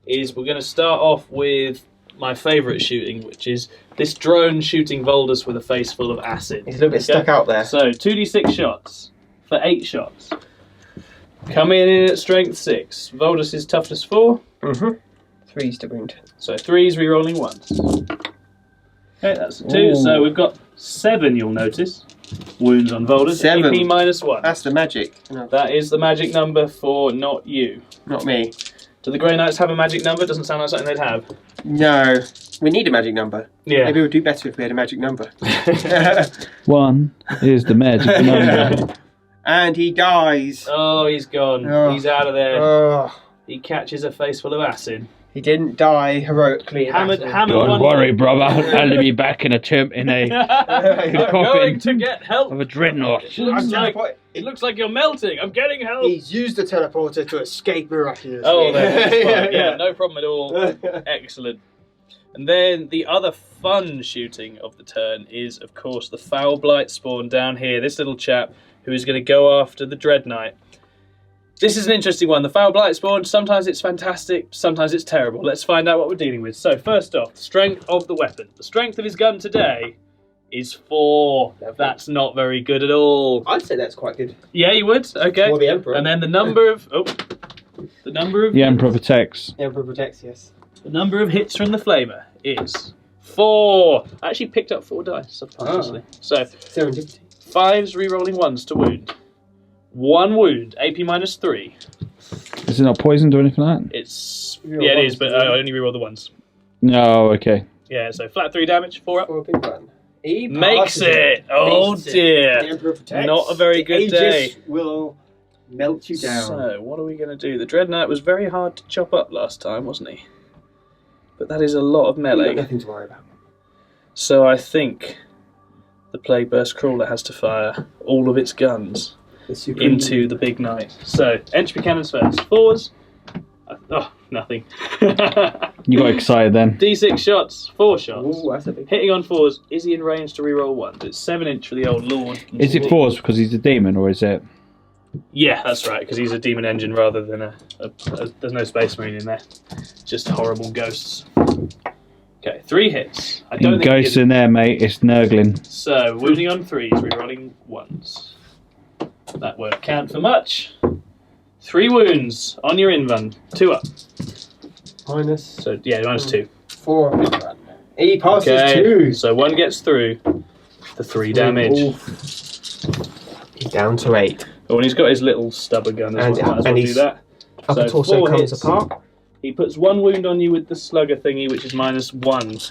is we're going to start off with my favourite shooting, which is this drone shooting Voldus with a face full of acid. He's a little bit stuck out there. So, 2d6 shots for 8 shots. Coming in at strength 6. Voldus is toughness 4. Mm-hmm. 3's to wound. So 3's re-rolling once. Okay, that's a 2. Ooh. So we've got 7, you'll notice. Wounds on Voldus. 7. AP -1. That's the magic. No, That is the magic number for not you. not me. Do the Grey Knights have a magic number? Doesn't sound like something they'd have. No, we need a magic number. Yeah. Maybe we'd do better if we had a magic number. 1 is the magic number. And he dies. Oh, he's gone. Oh. He's out of there. Oh, He catches a face full of acid. he didn't die heroically. Hammered Don't one. worry, brother. I'll be back in a I'm coffin. going to get help. of a dreadnought. It looks like you're melting. I'm getting help. He's used the teleporter to escape miraculously. Oh, that's fine. Yeah, no problem at all. Excellent. And then the other fun shooting of the turn is, of course, the Foul Blight spawn down here. This little chap who is going to go after the Dread Knight. This is an interesting one. The Foul Blight Spawn, sometimes it's fantastic, sometimes it's terrible. Let's find out what we're dealing with. So, first off, the strength of the weapon. The strength of his gun today is 4. That's not very good at all. I'd say that's quite good. Yeah, you would? Okay. For the Emperor. And then the number of... The Emperor protects. The Emperor protects, yes. The number of hits from the Flamer is 4. I actually picked up 4 dice subconsciously. So, Serendipity. 5s re-rolling 1s to wound. 1 wound, AP -3. Is it not poisoned or anything like that? It's... Yeah, it is, but I only re-roll the 1s. No, okay. Yeah, so flat 3 damage, 4 up. For a big one. He Makes passes it! Oh Makes it. dear. The Emperor protects. Not a very good Aegis day. will melt you down. So, what are we going to do? The Dread Knight was very hard to chop up last time, wasn't he? But that is a lot of You've got melee. nothing to worry about. So I think the Plague Burst Crawler has to fire all of its guns into the big knight. So, entropy cannons first. 4s. Oh, nothing. You got excited then. D6 shots, 4 shots. Ooh, that's a big Hitting on 4s. Is he in range to reroll 1s? It's 7-inch for the old Lord. Is it 4s because he's a demon, or is it... Yeah, that's right, because he's a demon engine rather than a there's no space marine in there. Just horrible ghosts. Okay, 3 hits. I don't think Ghosts in there, mate. It's Nurgling. So, wounding on 3s, rerolling 1s. That won't count for much. 3 wounds on your invuln. 2 up. minus. So, yeah, -2. 4 big one. He passes Okay, 2. so 1 gets through for 3 damage. Oof. He's down to 8. Oh, and he's got his little stubber gun as well. Might as well do that. Upper So torso 4 comes hits. apart. He puts 1 wound on you with the slugger thingy, which is -1.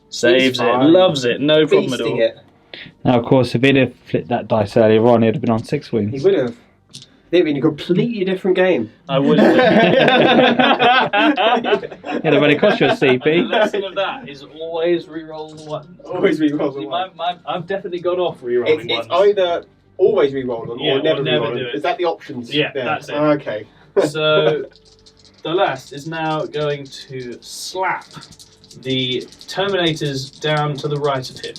Saves it, fine. loves it, no problem at Feasting all. it. Now, of course, if he'd have flipped that dice earlier on, he'd have been on 6 He wounds. would have. It'd been a completely different game. I would. It'd have only cost you a And the CP. lesson of that is always reroll 1. Always re-roll See, one. I've definitely gone off rerolling It's 1s. either always re-roll them Yeah, or never or never re-roll do them. it. Is that the options? Yeah, there? that's it. Okay. So, the last is now going to slap the Terminators down to the right of him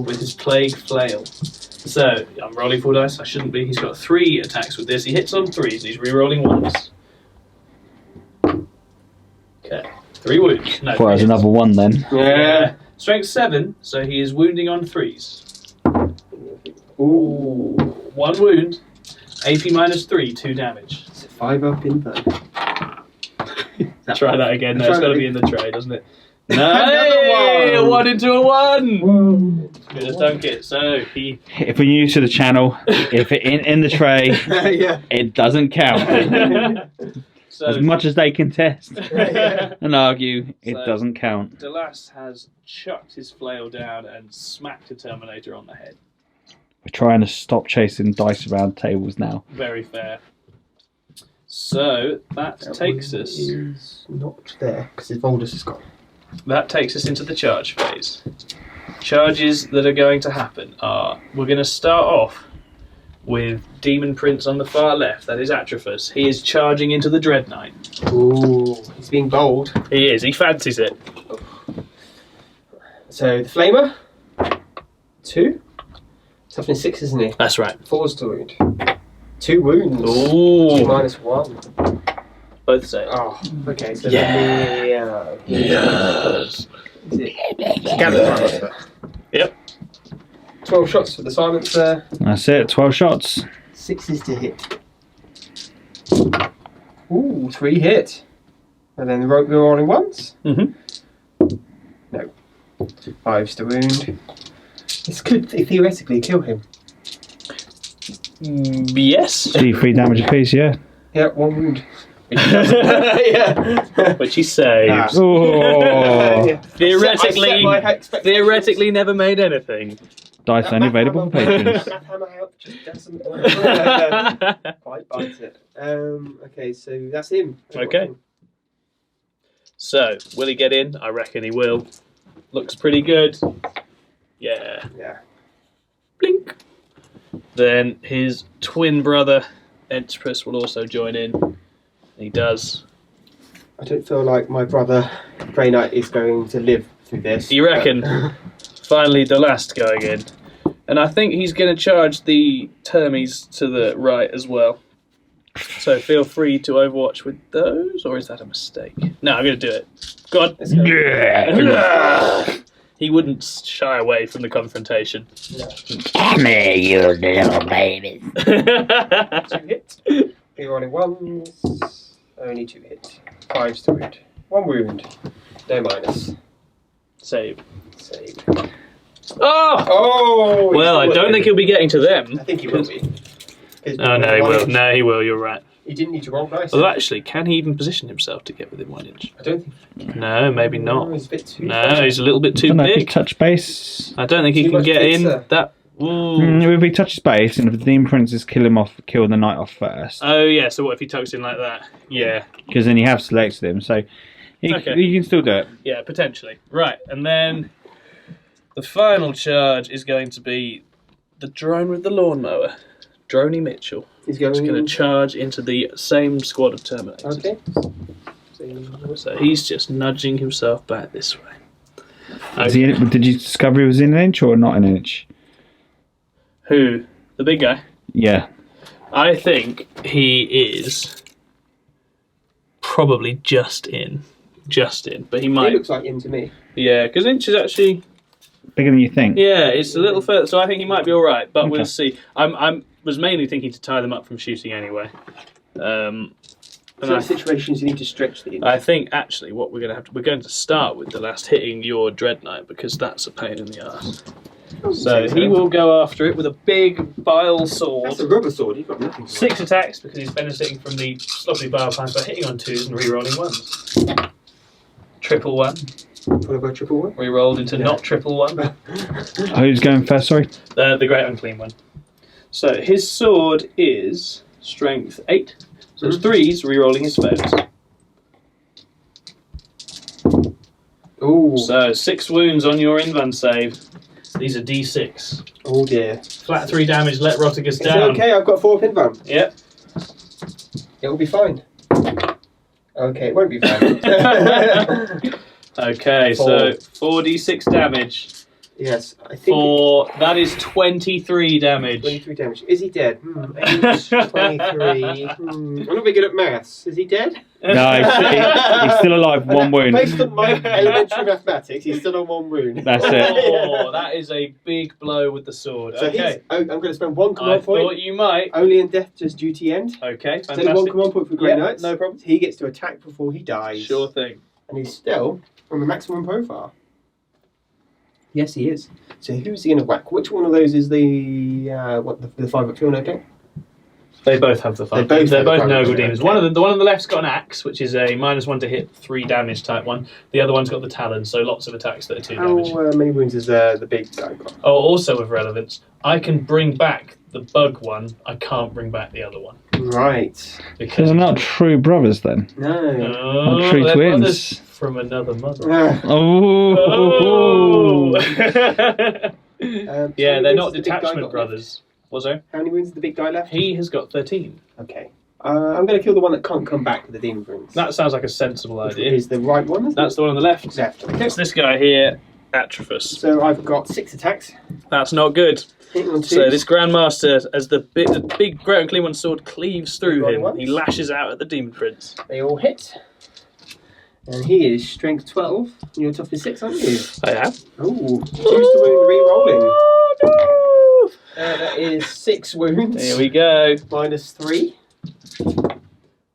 with his Plague Flail. So, I'm rolling 4 dice, I shouldn't be. He's got 3 attacks with this. He hits on 3s, he's re-rolling 1s. Okay, 3 wounds. No, Well, 3 there's hits. another one then. Yeah. Strength 7, so he is wounding on 3s. Ooh. 1 wound, AP -3, 2 damage. It's a 5 up in there. Try that again. No, Try it's got to that be in the tray, doesn't it? No, Another one. 1 into a 1. Just dunk it. So he. If we're new to the channel, if it in the tray, Yeah. it doesn't count. So As much as they contest Yeah. and argue, it So- doesn't count. Delas has chucked his flail down and smacked a Terminator on the head. We're trying to stop chasing dice around tables now. Very fair. So that takes us. Is not there because his Voldus is gone. That takes us into the charge phase. Charges that are going to happen are, we're going to start off with Demon Prince on the far left, that is Atrophus. He is charging into the Dread Knight. Ooh, he's being bold. He is, he fancies it. So the Flamer, 2. Toughness 6, isn't he? That's right. 4's to wound. 2 wounds. Ooh. -1. Both save. Oh, okay. So Yeah. Yes. Yep. 12 shots for the silencer. That's it, 12 shots. 6s to hit. Ooh, 3 hit. And then the rope we're rolling once. Mm-hmm. No. 5s to wound. This could theoretically kill him. Yes. 3 damage apiece, yeah. Yeah, 1 wound. Yeah. Which he saves. Oh, Theoretically never made anything. dice only available for patrons. Hammer out just doesn't quite bite it. Okay, so that's him. Okay. So, will he get in? I reckon he will. Looks pretty good. Yeah. Yeah. Blink. Then his twin brother, Entpress, will also join in. He does. I don't feel like my brother Grey Knight is going to live through this. You reckon? Finally, the last going in. And I think he's going to charge the termies to the right as well. So feel free to overwatch with those, or is that a mistake? No, I'm going to do it. Go on. He wouldn't shy away from the confrontation. Come here, you little babies. 2 hits. You're rolling 1s. Only 2 hits. 5's to wound. 1 wound. No minus. Save. Oh! Oh! Well, I don't think he'll be getting to them. I think he will be. Oh, no, he will. No, he will. You're right. He didn't need to roll dice. Well, actually, can he even position himself to get within 1 inch? I don't think. No, maybe not. He's a bit too No, he's a little bit too I don't know if he big. touch base. I don't think he Too can much get in pizza. that. Ooh. If he touches base and if the Demon Princes kill the knight off first, Oh, yeah, so what if he tucks in like that? Yeah. because then you have selected him, so you can still do it. Yeah, potentially. Right, and then the final charge is going to be the drone with the lawnmower. Droney Mitchell. He's He's going going to charge into the same squad of Terminators. Okay. So he's just nudging himself back this way. Did you discover he was in an inch or not in an inch? Who? The big guy? Yeah. I think he is probably just in. But he might. He looks like him to me. Yeah, because inch is actually. Bigger than you think. Yeah, it's a little further, so I think he might be all right. But Okay. we'll see. I was mainly thinking to tie them up from shooting anyway. And Certain situations you need to stretch the inch. I think actually what we're going to start with the last hitting your Dread Knight because that's a pain in the arse. So he will go after it with a big bile sword. That's a rubber sword. You've got nothing. 6 attacks because he's benefiting from the sloppy bar plans by hitting on 2s and re-rolling 1s. Triple 1. What about triple 1? Re-rolled into not triple 1. Who's going first? Sorry. The Great Unclean one. So his sword is strength 8. So it's 3s re-rolling his foes. Oh. So 6 wounds on your Invan save. These are D6. Oh dear. Flat 3 damage, let Rotigus It's down. okay, I've got 4 pinvan. Yep. It'll be fine. Okay, it won't be fine. Okay, so 4d6 damage. Yes, I think. That is 23 damage. 23 damage. Is he dead? 23. I'm not very good at maths. Is he dead? No, he's still alive. 1 wound. Based on my elementary mathematics, he's still on 1 wound. That's it. Oh, that is a big blow with the sword. So Okay. I'm going to spend 1 I command point. thought you might. Only in death does duty end. Okay, So only 1 fantastic. command point for Grey Yeah, Knights. no problem. He gets to attack before he dies. Sure thing. And he's still on the maximum profile. Yes, he is. So who's he going to whack? Which one of those is the 5-up field? Okay. They both have the 5. They both They're have the both 5. noble demons. Okay. The one on the left's got an axe, which is a -1 to hit, 3 damage type one. The other one's got the talons, so lots of attacks that are 2 damage. How many wounds is the big guy got? Oh, also of relevance, I can bring back the bug one. I can't bring back the other one Right. Because they're not true brothers then. No. Oh, true they're twins. brothers from another mother. Oh. Yeah, they're not detachment brothers. Was there? How many wounds has the big guy left? He has got 13. Okay. I'm going to kill the one that can't come back with the demon prince. That sounds like a sensible Which idea. is the right one, isn't That's the one on the left. it? Left. Okay. It's this guy here, Atrophus. So I've got 6 attacks. That's not good. Hitting on 2. So this Grandmaster, as the big Great Unclean One sword cleaves through Rolling him, ones. he lashes out at the Demon Prince. They all hit. And he is strength 12. And you're toughness 6, aren't you? I have. Oh, use the wound re-rolling. Oh, That is 6 wounds. Here we go. Minus 3.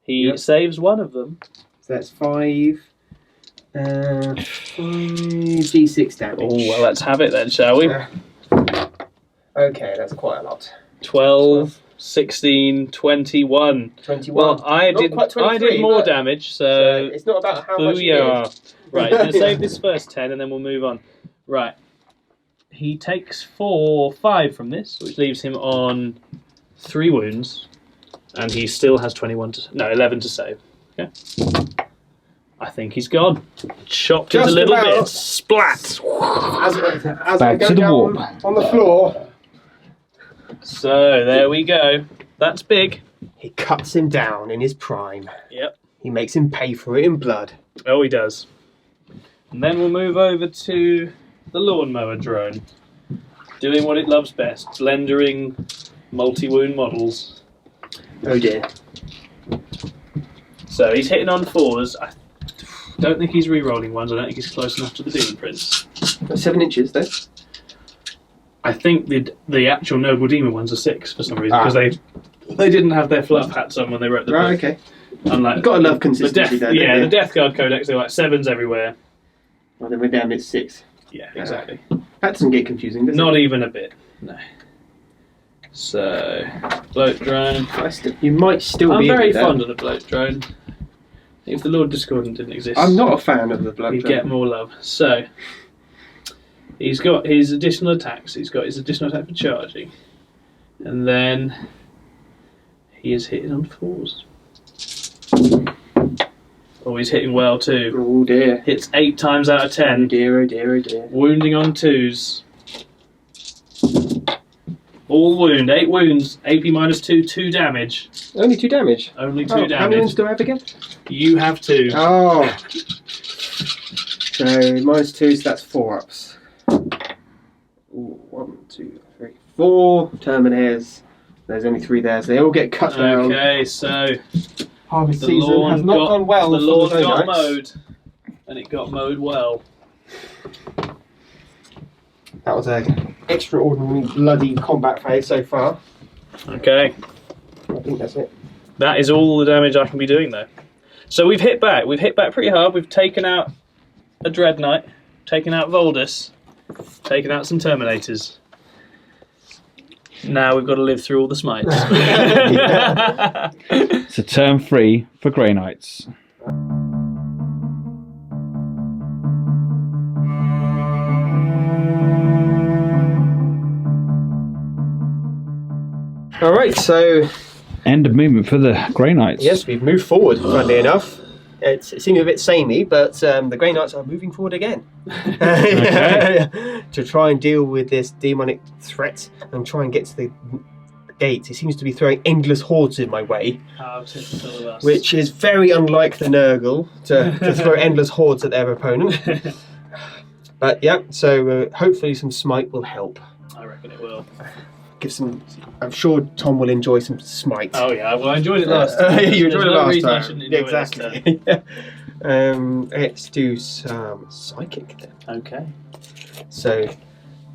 He Yep. saves one of them. So that's 5. 5d6 damage. Oh, well, let's have it then, shall we? Okay, that's quite a lot. 12, 16, 21. 21. Well, I Not did quite 23, more but- damage, So so it's not about how much you booyah. did. Right, going to save this first 10 and then we'll move on. Right. He takes 5 from this, which leaves him on 3 wounds. And he still has 11 to save. Okay. I think he's gone. Chopped Just into little about. bits. Splat! As Back I go to the down warp. on the floor, So, there we go. That's big. he cuts him down in his prime. Yep. He makes him pay for it in blood. Oh, he does. And then we'll move over to the lawnmower drone. Doing what it loves best, blendering multi-wound models. Oh dear. So he's hitting on 4s. I don't think he's re-rolling ones. I don't think he's close enough to the Demon Prince. 7 inches though. I think the actual Noble Demon ones are 6 for some reason, because they didn't have their fluff hats on when they wrote the book. Right, okay. Unlike You've got to love consistency though. the Death Guard Codex, they're like 7s everywhere. Well, then we're down at 6. Yeah, exactly. That doesn't get confusing, does it? Not even a bit, no. So, bloat drone. You might still I'm be very able to fond of the bloat drone. If the Lord Discordant didn't exist, I'm not a fan of the blood he'd drone. get more love. So, he's got his additional attacks. He's got his additional attack for charging. And then he is hitting on 4s. Oh, he's hitting well too. Oh dear. Hits 8 times out of 10. Oh dear, oh dear, oh dear. Wounding on 2s. All wound, 8 wounds, AP -2, 2 damage. Only 2 damage. Only 2 How many damage. ones do I have again? You have 2. Oh. So -2, so that's 4 ups. Ooh, 1, 2, 3, 4 Terminators. There's only 3 there, so they all get cut down. Okay, so Harvest the season lawn has not gone well. The for lawn Grey got Knights. mowed, and it got mowed well. That was an extraordinary bloody combat phase so far. Okay, I think that's it. that is all the damage I can be doing though. So we've hit back. We've hit back pretty hard. We've taken out a Dread Knight, taken out Voldus, taken out some Terminators. Now we've got to live through all the smites. So turn 3 for Grey Knights. All right, so End of movement for the Grey Knights. yes, we've moved forward. Funnily enough, it seemed a bit samey, but the Grey Knights are moving forward again to try and deal with this demonic threat and try and get to the gates. He seems to be throwing endless hordes in my way, How typical of us. which is very unlike the Nurgle to throw endless hordes at their opponent. But yeah, so hopefully some smite will help. I reckon it will. Give some. I'm sure Tom will enjoy some smite. Oh yeah, well I enjoyed it last time. You There's enjoyed it no last reason I time. shouldn't enjoy it this Exactly. Let's do some psychic then. time. Okay. So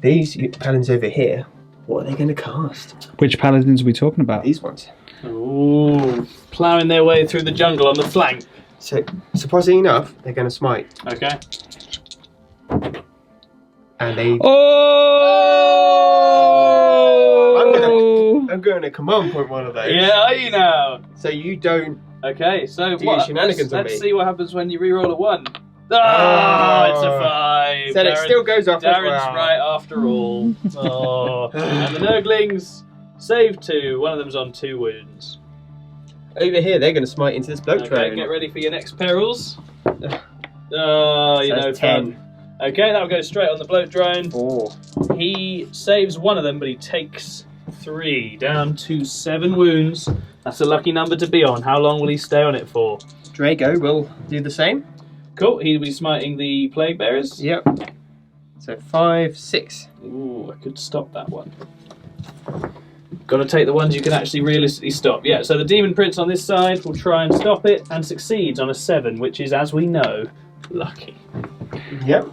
these paladins over here, what are they going to cast? Which paladins are we talking about? These ones. Ooh, ploughing their way through the jungle on the flank. So surprisingly enough, they're going to smite, Okay. and they. Oh! I'm going to command point one of those. Yeah, you know. So you don't. Okay, so Do your what? shenanigans on Let's me. see what happens when you re-roll a 1. Ah, it's a 5. So it still goes off as Darren's well. right after all. Oh, and the Nurglings save 2. One of them's on 2 wounds. Over here, they're going to smite into this bloat Okay, train. get ready for your next perils. Oh, you So know, that's 10. fun. Okay, that'll go straight on the bloat drone. 4. He saves one of them, but he takes 3, down to 7 wounds. That's a lucky number to be on. How long will he stay on it for? Drago will do the same. Cool, he'll be smiting the Plague Bearers. Yep. So 5, 6. Ooh, I could stop that one. Got to take the ones you can actually realistically stop. Yeah, so the Demon Prince on this side will try and stop it and succeeds on a 7, which is, as we know, lucky. Yep.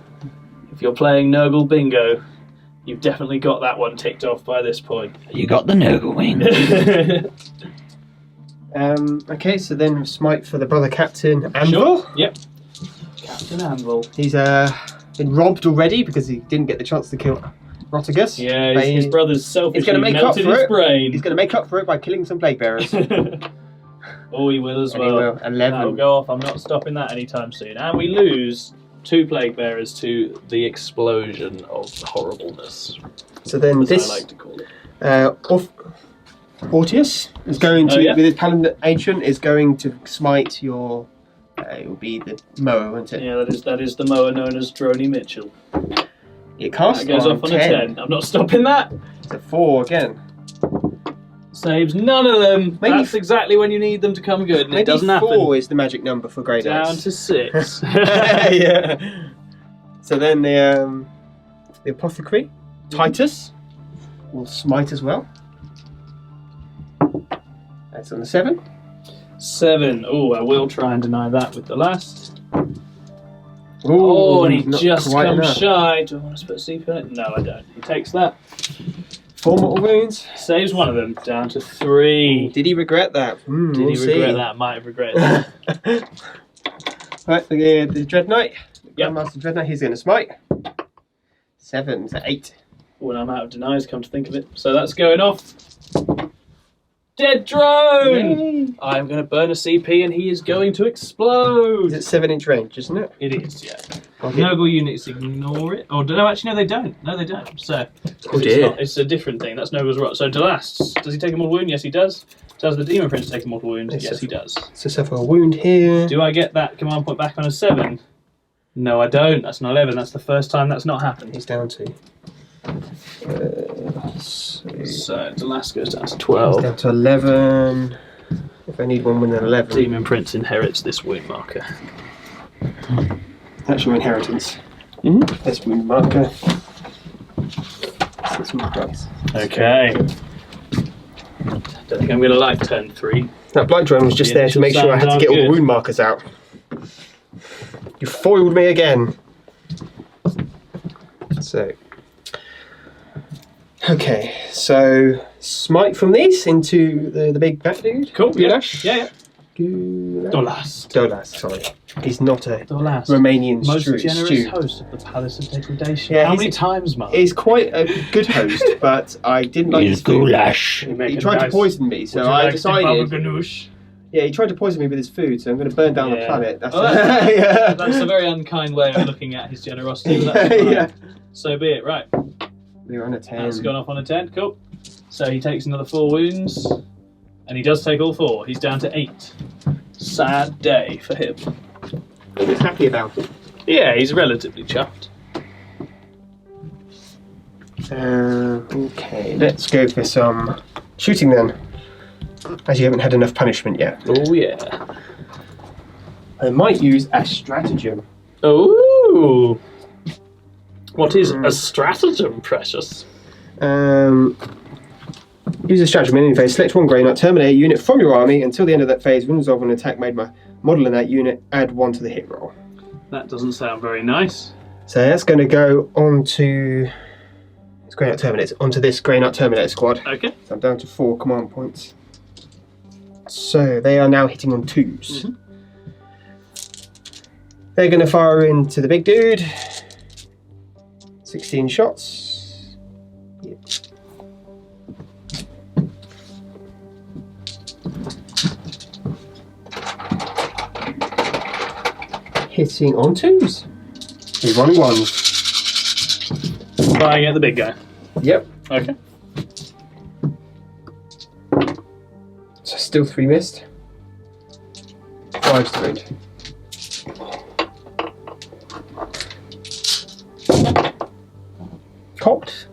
If you're playing Nurgle Bingo, you've definitely got that one ticked off by this point. You got the Nurgle wing. Okay, so then smite for the brother captain Anvil. Sure. Yep. Captain Anvil. He's been robbed already because he didn't get the chance to kill Rotigus. Yeah, But his brother's selfishly gonna make up melted for his it. brain. He's going to make up for it by killing some plague bearers. Oh, he will as And he well. will. 11. That'll go off. I'm not stopping that anytime soon. And we lose 2 Plague Bearers to the explosion of horribleness, So then as this I like to call it. Ortius is going to, yeah? with his Paladin Ancient, is going to smite your. It will be the mower, won't it? Yeah, that is the mower known as Droney Mitchell. It casts That goes off on a 10. I'm not stopping that. It's a 4 again. Saves none of them. Maybe That's exactly when you need them to come good, and Maybe it doesn't 4 happen. is the magic number for Grey Down Knights. to 6. Yeah. So then the apothecary, Titus, will smite as well. That's on the 7. 7. Oh, I will try and deny that with the last. Ooh, Oh, and he not just quite comes enough. shy. Do I want to put CP on it? No, I don't. He takes that. 4 mortal wounds. Saves one of them down to 3. Did he regret that? Did we'll he see. regret that? Might have regretted that. Right, the Dread Knight. Yep. Grandmaster Dread Knight, he's going to smite. 7 to 8. When I'm out of denies, come to think of it. So that's going off. Dead drone! Yay. I'm going to burn a CP and he is going to explode. It's at 7-inch range, isn't it? It is, yeah. Okay. Noble units ignore it. Oh, no, actually, no, they don't. No, they don't. So, Oh dear. it's a different thing. That's Noble's rot. So, Delast, does he take a mortal wound? Yes, he does. Does the Demon Prince take a mortal wound? Yes, Yes, he does. So suffer a wound here. Do I get that command point back on a 7? No, I don't. That's an 11. That's the first time that's not happened. He's down to. So, Delast goes down to He's 12. down to 11. If I need one with an 11. Demon Prince inherits this wound marker. That's your inheritance. Mm-hmm. This wound marker. This wound dice. Okay. Don't think I'm going to like turn 3. That blight drone was just The there to make sure I had to initial get all sounds the are wound markers out. You foiled me again. So. Okay, so smite from these into the big fat dude. Cool. Gulash. Yeah. Gulash. Dolast. Dolas, sorry. He's not a Dolast. Romanian Most stew. generous host of the Palace of Degradation. Yeah, How he's many a- times, Mark? He's quite a good host, but I didn't like his He's food. goulash. He tried to poison me, so I decided. Yeah, he tried to poison me with his food, so I'm going to burn down the Yeah. planet. That's, Oh, that's- yeah. That's a very unkind way of looking at his generosity. But that's fine. Yeah. So be it. Right. We're on a 10. That's gone off on a 10. Cool. So he takes another 4 wounds. And he does take all 4. He's down to 8. Sad day for him. He's happy about it. Yeah, he's relatively chuffed. Okay, let's go for some shooting then. As you haven't had enough punishment yet. Oh, yeah. I might use a stratagem. Oh. What is a stratagem, Precious? Use a stratagem in any phase. Select one Grey Knight, terminate a unit from your army. Until the end of that phase, when resolve an attack made by model in that unit, add 1 to the hit roll. That doesn't sound very nice. So that's going to go on to this Grey Knight Terminator, onto this Grey Knight Terminator squad. Okay. So I'm down to 4 command points. So they are now hitting on 2s. Mhm. They're going to fire into the big dude. 16 shots. Yep. Hitting on 2s. We're running 1s. Firing at the big guy. Yep. Okay. So still 3 missed. 5 straight. Cocked.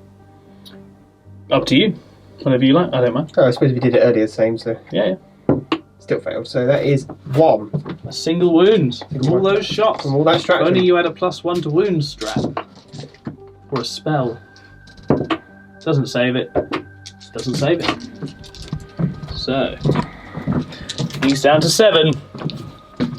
Up to you. Whatever you like. I don't mind. Oh, I suppose we did it earlier, the same, so Yeah. still failed. So that is 1 A single wound from all wound. those shots. from all that If stratagem. only you had a +1 to wound strap. Or a spell. Doesn't save it. Doesn't save it. So. He's down to 7.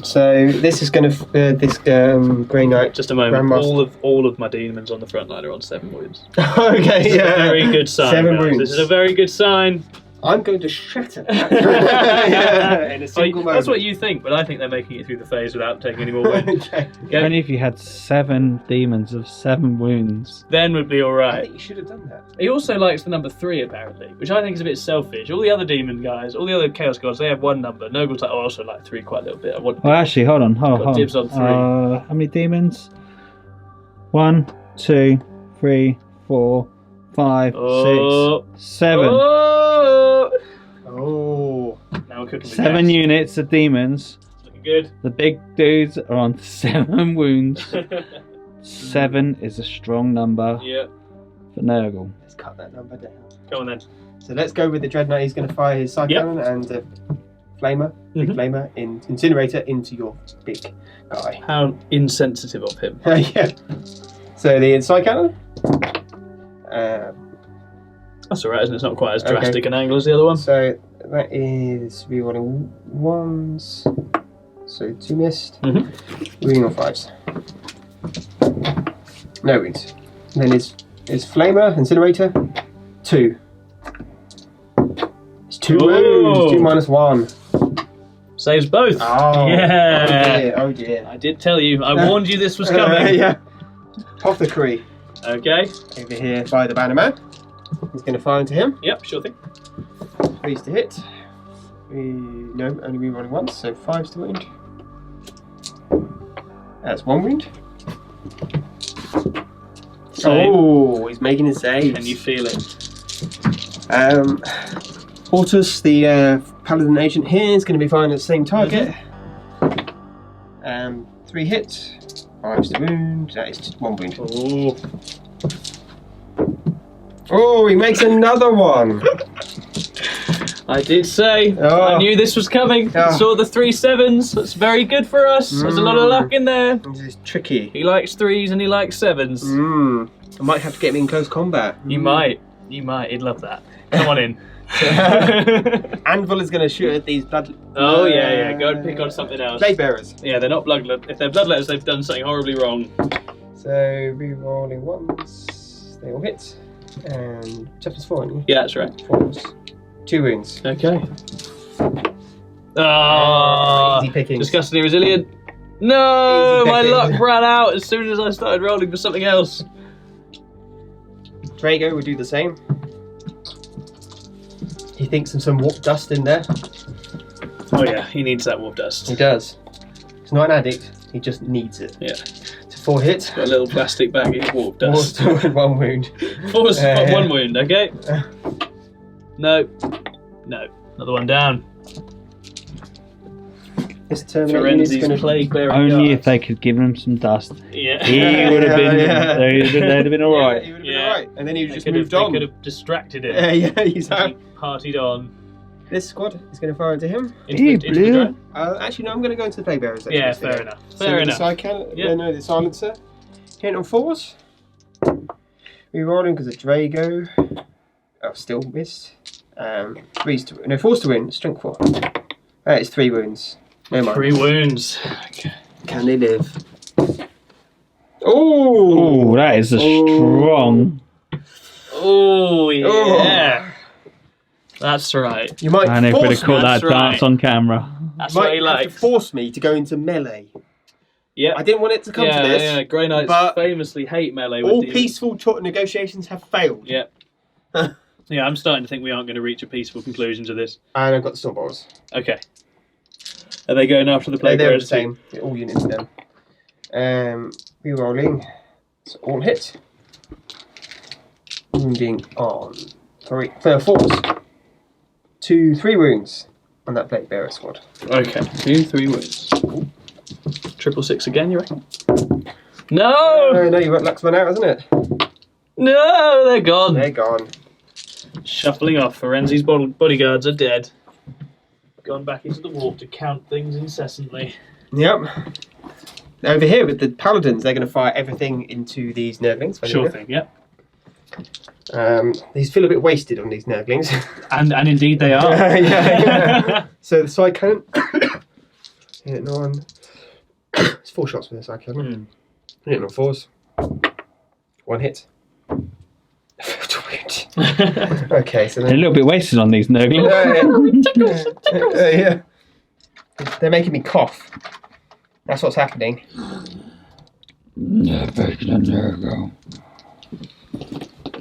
So this is going to this Grey Knight. Just a moment. Grandmaster. All of my demons on the front line are on 7 wounds. Okay, This is yeah. a very good sign. 7 guys. wounds. This is a very good sign. I'm going to shatter that. Yeah, in a single moment. That's what you think, but I think they're making it through the phase without taking any more wounds. Okay. Okay. Only if you had 7 demons of 7 wounds. Then would be I alright. think you should have done that. He also likes the number 3 apparently, which I think is a bit selfish. All the other demon guys, all the other chaos gods, they have 1 number. Nobles also like 3 quite a little bit. I want Well, actually, hold on. Got dibs on 3. How many demons? 1, 2, 3, 4, 5, Oh. 6, 7. Oh! Oh. Now we're cooking with 7 gas. units of demons. Looking good. The big dudes are on 7 wounds. 7 is a strong number Yeah. for Nurgle. Let's cut that number down. Come on then. So let's go with the Dread Knight. He's going to fire his side Yep. cannon and flamer, big Mhm. flamer, incinerator into your big guy. How insensitive of him. Yeah. So the side cannon. That's alright, isn't it? It's not quite as drastic an angle as the other one. So that is rerolling 1s. So 2 missed. Reading on 5s. No wounds. And then is Flamer, Incinerator, 2. It's 2 wounds, 2 minus 1. Saves both. Oh, yeah. Oh dear. I did tell you. I warned you this was coming. Yeah. Apothecary. Okay. Over here by the Bannerman. He's going to fire into him. Yep, sure thing. 3's to hit. No, only rerolling once, so 5's to wound. That's 1 wound. Save. Oh, he's making his save. Can you feel it? Hortus, the Paladin agent here, is going to be firing at the same target. 3 hits, 5's to wound. That is just 1 wound. Oh. Oh, he makes another one. I did say. Oh. I knew this was coming. Oh. Saw the 3 7s. That's very good for us. There's a lot of luck in there. This is tricky. He likes 3s and he likes 7s. I might have to get him in close combat. You might. You might. He'd love that. Come on in. Anvil is going to shoot at these blood. Oh yeah. Go and pick on something else. Blade bearers. Yeah, they're not bloodlet. If they're bloodletters, they've done something horribly wrong. So re-rolling 1s, they all hit, and toughness 4, aren't you? Yeah, that's right. 4s, 2 wounds. Okay. Ah, Easy pickings. disgustingly resilient. No, Easy my picking. luck ran out as soon as I started rolling for something else. Drago would do the same. He thinks there's some warp dust in there. Oh yeah, he needs that warp dust. He does. He's not an addict. He just needs it. Yeah. It's 4 hits. Got a little plastic bag of warp dust. 1 wound. 4's got Yeah. 1 wound, okay? No. No. Another one down. This Terminator is Ferenzi's going to plague bearing Only if guards. they could give him some dust. Yeah. He would have been. Yeah. They'd have been all right. He would have Yeah. been alright. And then he They just could have- moved on. They could have distracted him. Yeah, he's He out. partied on. This squad is going to fire into him. Into He the, into the blew. drone. Actually, no, I'm going to go into the plague bearers. Actually, Yeah, instead. fair enough. So Fair the enough. Yeah. No, the silencer. Hitting on 4s. Rerolling because of Drago. Oh, still missed. 4's to win. Strength 4. That is 3 wounds. No mind. 3 wounds. Okay. Can they live? Oh, that is a strong. Oh yeah. That's right. You might And if we'd have force caught me. that That's right. dance on camera. That's You what might he have to likes. force me to go into melee. Yeah. I didn't want it to come to Yeah, this. yeah. Grey Knights but famously hate melee. All with the- peaceful negotiations have failed. Yeah. Yeah, I'm starting to think we aren't going to reach a peaceful conclusion to this. And I've got the Stormbolts. Okay. Are they going after the They're plague the bearers too? same. All units them. Rerolling. So all hit. Wounding on 4s. 2, 3 wounds on that plague bearer squad. Okay. 2, 3 wounds. 666 again, you reckon? No! No, you've got Luxman out, hasn't it? No, they're gone. They're gone. Shuffling off. Ferenzi's bodyguards are dead. Gone back into the warp to count things incessantly. Yep. Over here with the paladins, they're going to fire everything into these Nurglings. Sure thing, yeah. These feel a bit wasted on these Nurglings. And indeed they are. Yeah. So the side cannon. Hitting on. It's 4 shots with the side cannon. Hitting on 4s. 1 hit. Okay, so They're a then. little bit wasted on these Nurglings. Yeah. They're making me cough. That's what's happening. Never gonna go.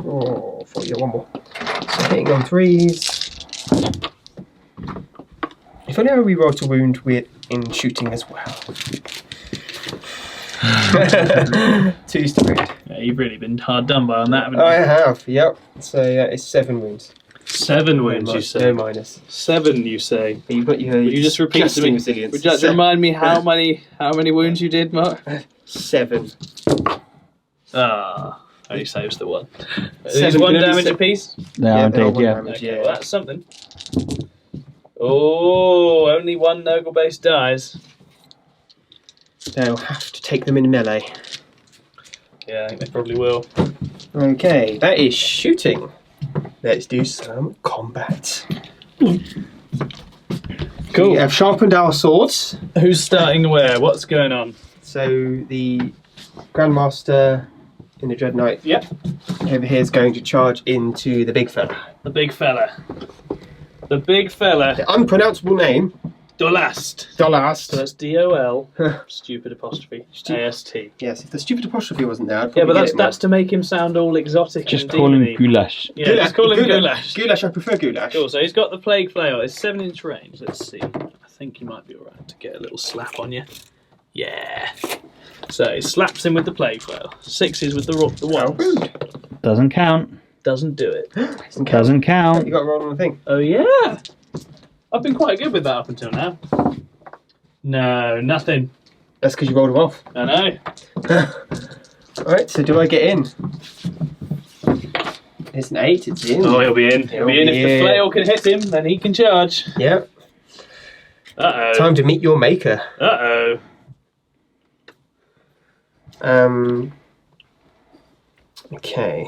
Oh, 40, 1 more. So hitting on 3s. If only I reroll to wound with in shooting as well. 2's to wound. Yeah, you've really been hard done by on that, haven't you? I have, yep. So it's 7 wounds. 7 wounds, No you mi- say? No minus. 7, you say? But you've got your. Would you just repeat to me? Resilience. Would you like to remind me how many wounds you did, Mark? 7. Ah, only saves the 1. Is 7 1 can only damage sa- apiece? Yeah, they're all indeed, 1 yeah. damage, Okay, yeah. well that's something. Oh, only 1 Nurgle base dies. They'll have to take them in melee. Yeah, I think they probably will. Okay, that is shooting. let's do some combat. Cool. We have sharpened our swords. Who's starting where? What's going on? So the Grandmaster in the Dread Knight over here is going to charge into the big fella. The big fella. The big fella. The unpronounceable name. Dolast. Dolast. So that's D-O-L, stupid apostrophe, A-S-T. Yes, if the stupid apostrophe wasn't there, I'd Yeah, probably but that's to make him sound all exotic. Just and call him demony. Goulash. Yeah, just call him Goulash. Goulash, I prefer Goulash. Cool, so he's got the Plague Flail. It's 7-inch range. Let's see. I think you might be alright to get a little slap on you. Yeah. So he slaps him with the Plague Flail. 6s with the one. Doesn't count. Doesn't do it. Doesn't count. You got to roll on the thing. Oh yeah. I've been quite good with that up until now. No, nothing. That's because you rolled him off. I know. Alright, so do I get in? It's an 8, it's in. Oh, he'll be in. He'll be in. If the flail can hit him, then he can charge. Yep. Uh-oh. Time to meet your maker. Uh-oh. Okay.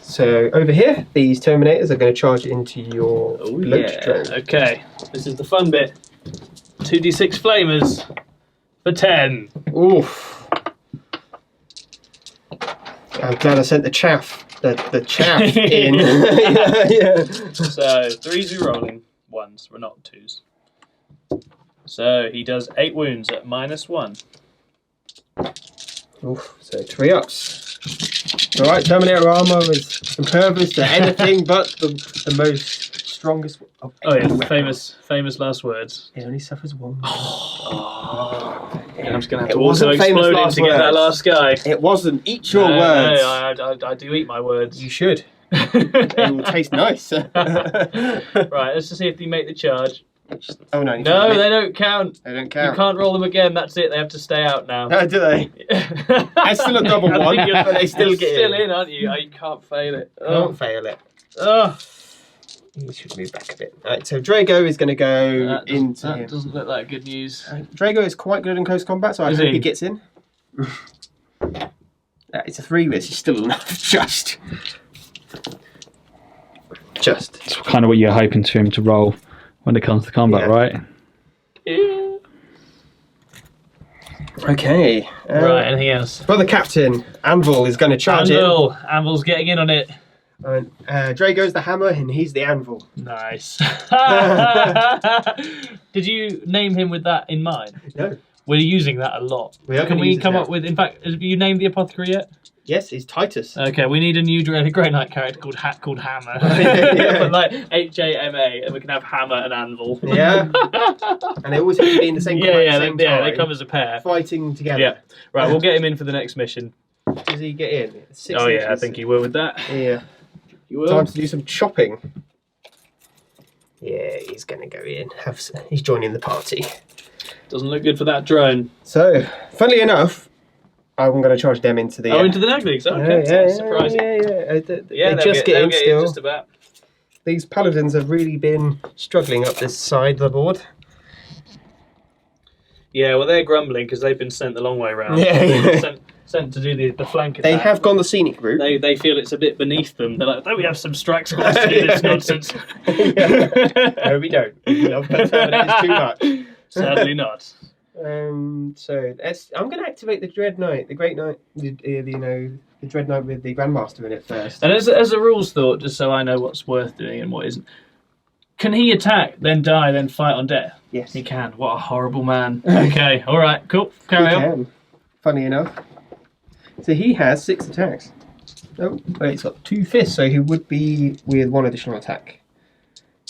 So over here, these Terminators are going to charge into your bloat drone. Okay. This is the fun bit. 2d6 flamers for 10. Oof. I'm glad I sent the chaff. The chaff in. yeah. So 3s are rolling. 1s. We're not 2s. So he does 8 wounds at -1. Oof. So 3 ups. Alright, Terminator armor is impervious to anything but the most strongest. Oh yeah, famous last words. It only suffers 1. Yeah, I'm just gonna have It to also wasn't famous explode him last to get that words. last guy. It wasn't. Eat your words. No, I do eat my words. You should. They will taste nice. Right, let's just see if they make the charge. Oh no! No, they don't count. They don't You count. can't roll them again. That's it. They have to stay out now. Do they? It's still a double I one, think you're but they still get still in. in, aren't you? Oh, you can't fail it. Can't fail it. Oh. You should move back a bit. Right, so Drago is going to go into him. That doesn't look like good news. Drago is quite good in close combat, so I Is hope he? he gets in. It's a 3, which is still enough. Just. It's kind of what you're hoping to him to roll when it comes to combat, Yeah. right? Yeah. Okay. Right, anything else? Brother Captain, Anvil is going to charge in. Anvil's getting in on it. Drago's the hammer, and he's the anvil. Nice. Did you name him with that in mind? No. We're using that a lot. We are Can gonna we use it come now. up with? In fact, have you named the apothecary yet? Yes, he's Titus. Okay, we need a new Grey Knight character called Hammer. Yeah. But like H-A-M-A, and we can have Hammer and Anvil. Yeah. And they always have to be in the same combat at the same time, they come as a pair. fighting together. Yeah, right. We'll get him in for the next mission. Does he get in? 6 Oh yeah, I inches. think he will with that. Yeah. He will. Time to do some chopping. Yeah, he's going to go in. He's joining the party. Doesn't look good for that drone. So, funnily enough, I'm going to charge them into the... Into the Nagligs. Okay, surprising. They just get in still. Just about. These paladins have really been struggling up this side of the board. Yeah, well, they're grumbling because they've been sent the long way round. Yeah, They've been yeah. sent to do the flank attack. They have gone the scenic route. They feel it's a bit beneath them. They're like, don't we have some strike squads to do this nonsense? No, we don't. We love Terminators too much. Sadly not. So I'm going to activate the Dread Knight, the Great Knight, the Dread Knight with the Grandmaster in it first. And as a rules thought, just so I know what's worth doing and what isn't, can he attack, then die, then fight on death? Yes. He can. What a horrible man. Okay, all right, cool. Carry He on. can, funny enough. So he has 6 attacks. Oh, wait, he's got 2 fists, so he would be with 1 additional attack.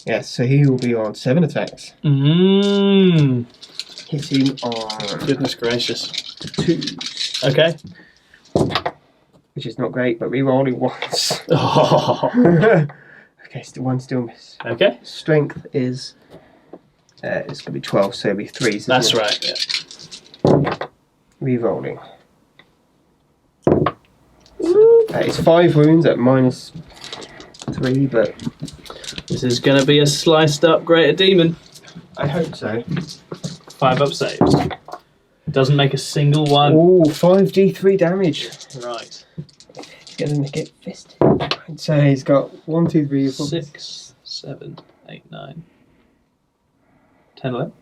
Yes, so he will be on 7 attacks. Mmm. Hitting on Goodness gracious. 2, Okay. which is not great, but re-rolling once. Oh. Okay, one still miss. Okay. Strength is it's going to be 12, so it'll be 3. That's right. Yeah. Re-rolling. It's 5 wounds at -3, but This is going to be a sliced up greater demon. I hope so. 5 up saves. Doesn't make a single one. Oh, 5d3 damage. Right. He's going to get fisted. Right, so he's got 1, 2, 3, 4, 6, 7, 8, 9, 10, 11.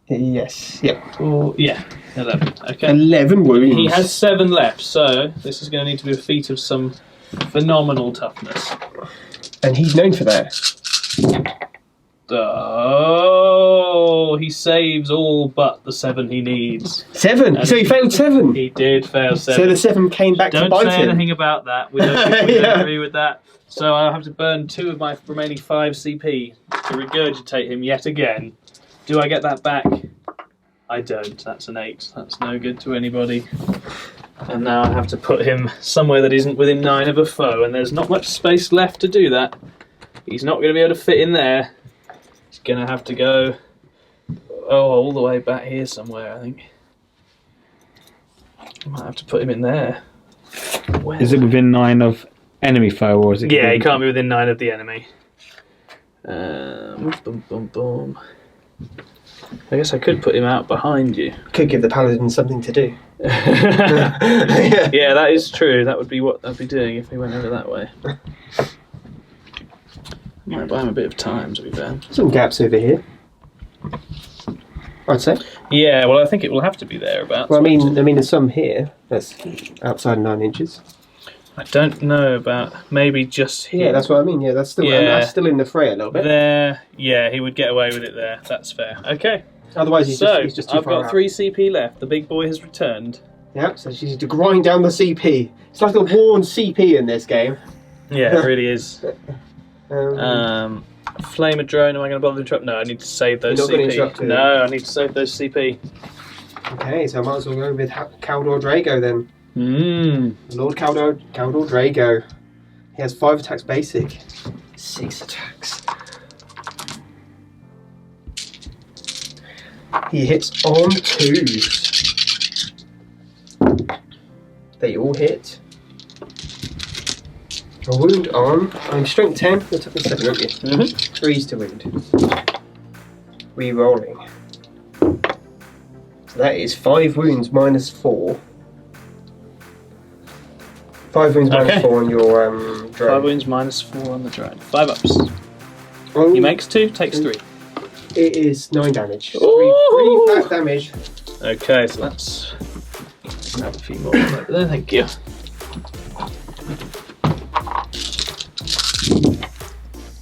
Yes. Yep. 4, yeah, 11. Okay. 11 wounds. He has 7 left, so this is going to need to be a feat of some phenomenal toughness. And he's known for that. Oh, he saves all but the 7 he needs. 7. And so he failed 7. He did fail 7. So the 7 came back to bite Don't say him. anything about that. We don't agree with that. So I'll have to burn 2 of my remaining 5 CP to regurgitate him yet again. Do I get that back? I don't. That's an 8. That's no good to anybody. And now I have to put him somewhere that isn't within 9 of a foe, and there's not much space left to do that. He's not going to be able to fit in there. He's going to have to go all the way back here somewhere, I think. I might have to put him in there. Where? Is it within 9 of enemy foe, or is it? Yeah, he can't be within 9 of the enemy. Boom, boom, boom. I guess I could put him out behind you. Could give the paladin something to do. Yeah, that is true. That would be what I'd be doing if he went over that way. Might buy him a bit of time, to be fair. Some gaps over here, I'd say. Yeah, well, I think it will have to be thereabouts. Well, I mean, there's some here. That's outside 9 inches. I don't know about maybe just here. Yeah, that's what I mean. Yeah, that's still that's still in the fray a little bit. There, yeah, he would get away with it there. That's fair. Okay. Otherwise, he's just too I've far got 3 CP left. The big boy has returned. Yeah, so you need to grind down the CP. It's like a worn CP in this game. Yeah, it really is. Flame a drone. Am I going to bother to interrupt? No, I need to save those You're not gonna interrupt CP. him. No, I need to save those CP. Okay, so I might as well go with Caldor Drago then. Mmm. Lord Caldor Drago. He has 5 attacks basic. 6 attacks. He hits on 2s. They all hit. A wound on. I'm strength 10. You're toughness 7, aren't you? 3s to wound. Re-rolling. So that is 5 wounds minus 4. 5 wounds minus 4 on your drone. 5 wounds minus 4 on the drone. 5 ups. Oh, He makes 2, takes 3. it is 9 damage. 3 Ooh. flat damage. Okay, so let's grab a few more over there. Thank you.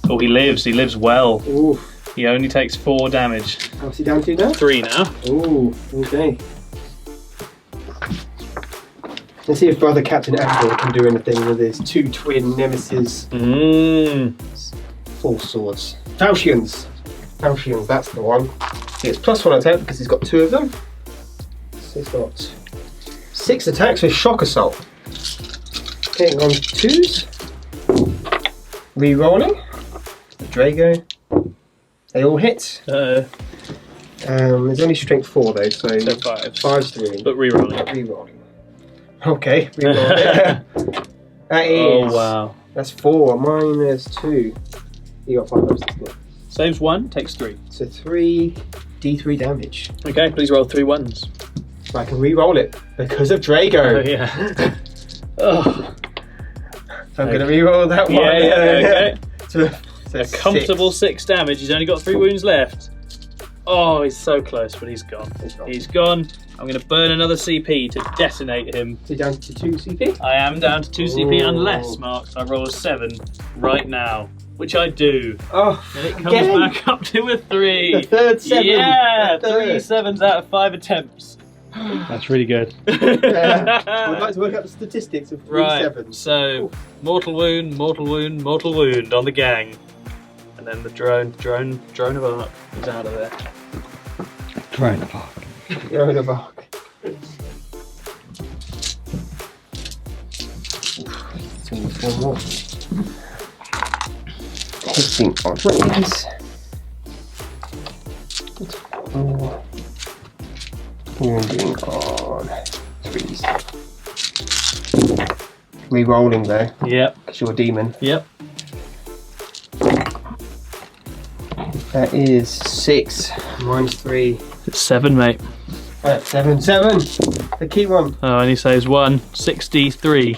Oh, he lives. He lives well. Ooh. He only takes 4 damage. How's he down to now? 3 now. Ooh, okay. Let's see if Brother Captain Apple can do anything with his 2 twin nemesis. Mmm. 4 swords. Falchions, that's the one. He gets +1 attack because he's got 2 of them. So he's got 6 attacks with shock assault. Hitting on 2s. Re-rolling. The Drago. They all hit. There's only strength 4 though, so 5. 5's to wound. But re-rolling. Re-rolling. Okay, re-rolling. That is. Oh, wow. That's 4 minus 2. You got 5 ups. Saves 1, takes 3. So 3 D3 damage. Okay, please roll 3 1s. So I can re-roll it because of Drago. Oh, yeah. Oh. So I'm going to re-roll that one. Yeah, okay. So A comfortable 6 damage. He's only got 3 wounds left. Oh, he's so close, but he's gone. He's gone. I'm going to burn another CP to detonate him. So down to 2 CP? I am down to 2 CP Ooh. unless, Mark, I roll a 7 right now. Which I do. Oh, And it comes again? back up to a 3. The third 7. Yeah, The 3 third. 7s out of 5 attempts. That's really good. I'd like to work out the statistics of 3 Right, 7s. so mortal wound, mortal wound, mortal wound on the gang. And then the drone of arc is out of there. Drone of arc. You're in a bark. It's only 4 more. Hitting on 20s. 4. Wounding on 3s. Re-rolling though, Yep, because you're a demon. yep. That is 6 minus 3. It's 7, mate. 7. The key one. Oh, and he says 1, 63.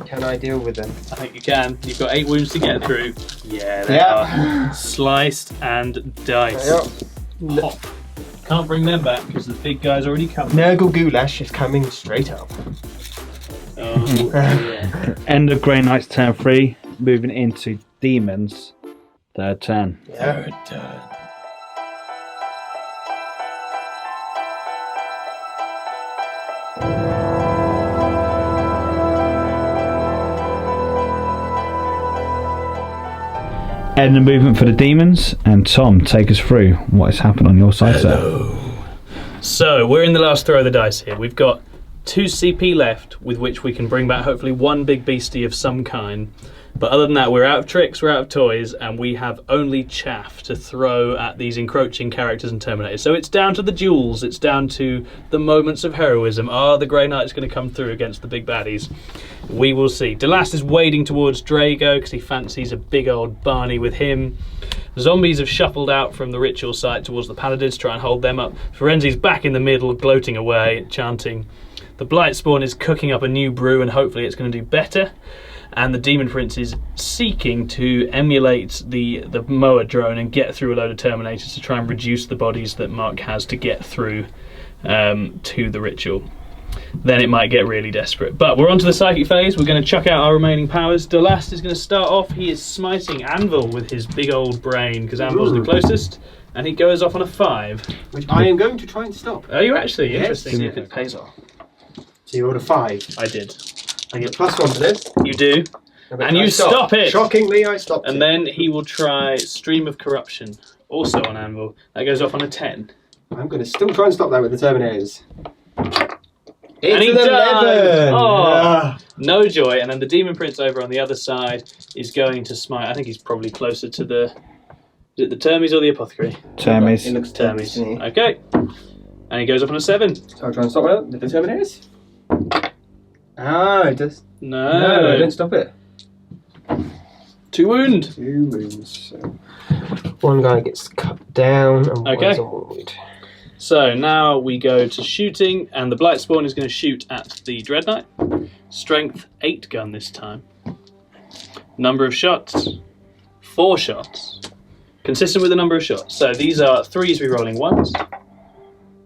Can I deal with them? I think you can. You've got 8 wounds to get through. Yeah, they Yeah. are. Sliced and diced. Pop. Can't bring them back because the big guy's already come. Nurgle Goulash is coming straight up. Oh, yeah. End of Grey Knight's turn 3, moving into Demons' third turn. Third turn. End of movement for the Demons, and Tom, take us through what has happened on your side, sir. So, we're in the last throw of the dice here. We've got 2 CP left with which we can bring back hopefully 1 big beastie of some kind. But other than that, we're out of tricks, we're out of toys, and we have only chaff to throw at these encroaching characters and Terminators. So it's down to the duels, it's down to the moments of heroism. Are the Grey Knights going to come through against the big baddies? We will see. Delast is wading towards Drago because he fancies a big old Barney with him. Zombies have shuffled out from the ritual site towards the Paladins to try and hold them up. Ferenzi's back in the middle, gloating away, chanting. The Blightspawn is cooking up a new brew and hopefully it's going to do better. And the Demon Prince is seeking to emulate the Moa drone and get through a load of Terminators to try and reduce the bodies that Mark has to get through to the ritual. Then it might get really desperate. But we're on to the psychic phase. We're going to chuck out our remaining powers. Delast is going to start off. He is smiting Anvil with his big old brain because Anvil's the closest. And he goes off on a 5. Which I am going to try and stop. Oh, you actually? Yes. Interesting. See if it pays off. So you rolled a 5. I did. I get +1 for this. You do. And you stop it! Shockingly, I stopped it. And then he will try Stream of Corruption, also on Anvil. That goes off on a 10. I'm going to still try and stop that with the Terminators. And he It's an does! 11! Oh, no joy. And then the Demon Prince over on the other side is going to smite. I think he's probably closer to the... Is it the Termies or the Apothecary? It Termies. looks Termies to me. Okay. And he goes up on a 7. So I'll try and stop that with the Terminators. Ah, it does. No. No, I didn't stop it. 2 wound. 2 wounds. So one guy gets cut down and Okay. one's on wound. So now we go to shooting, and the Blightspawn is going to shoot at the Dread Knight. Strength 8 gun this time. Number of shots, 4 shots. Consistent with the number of shots. So these are 3s rerolling 1s.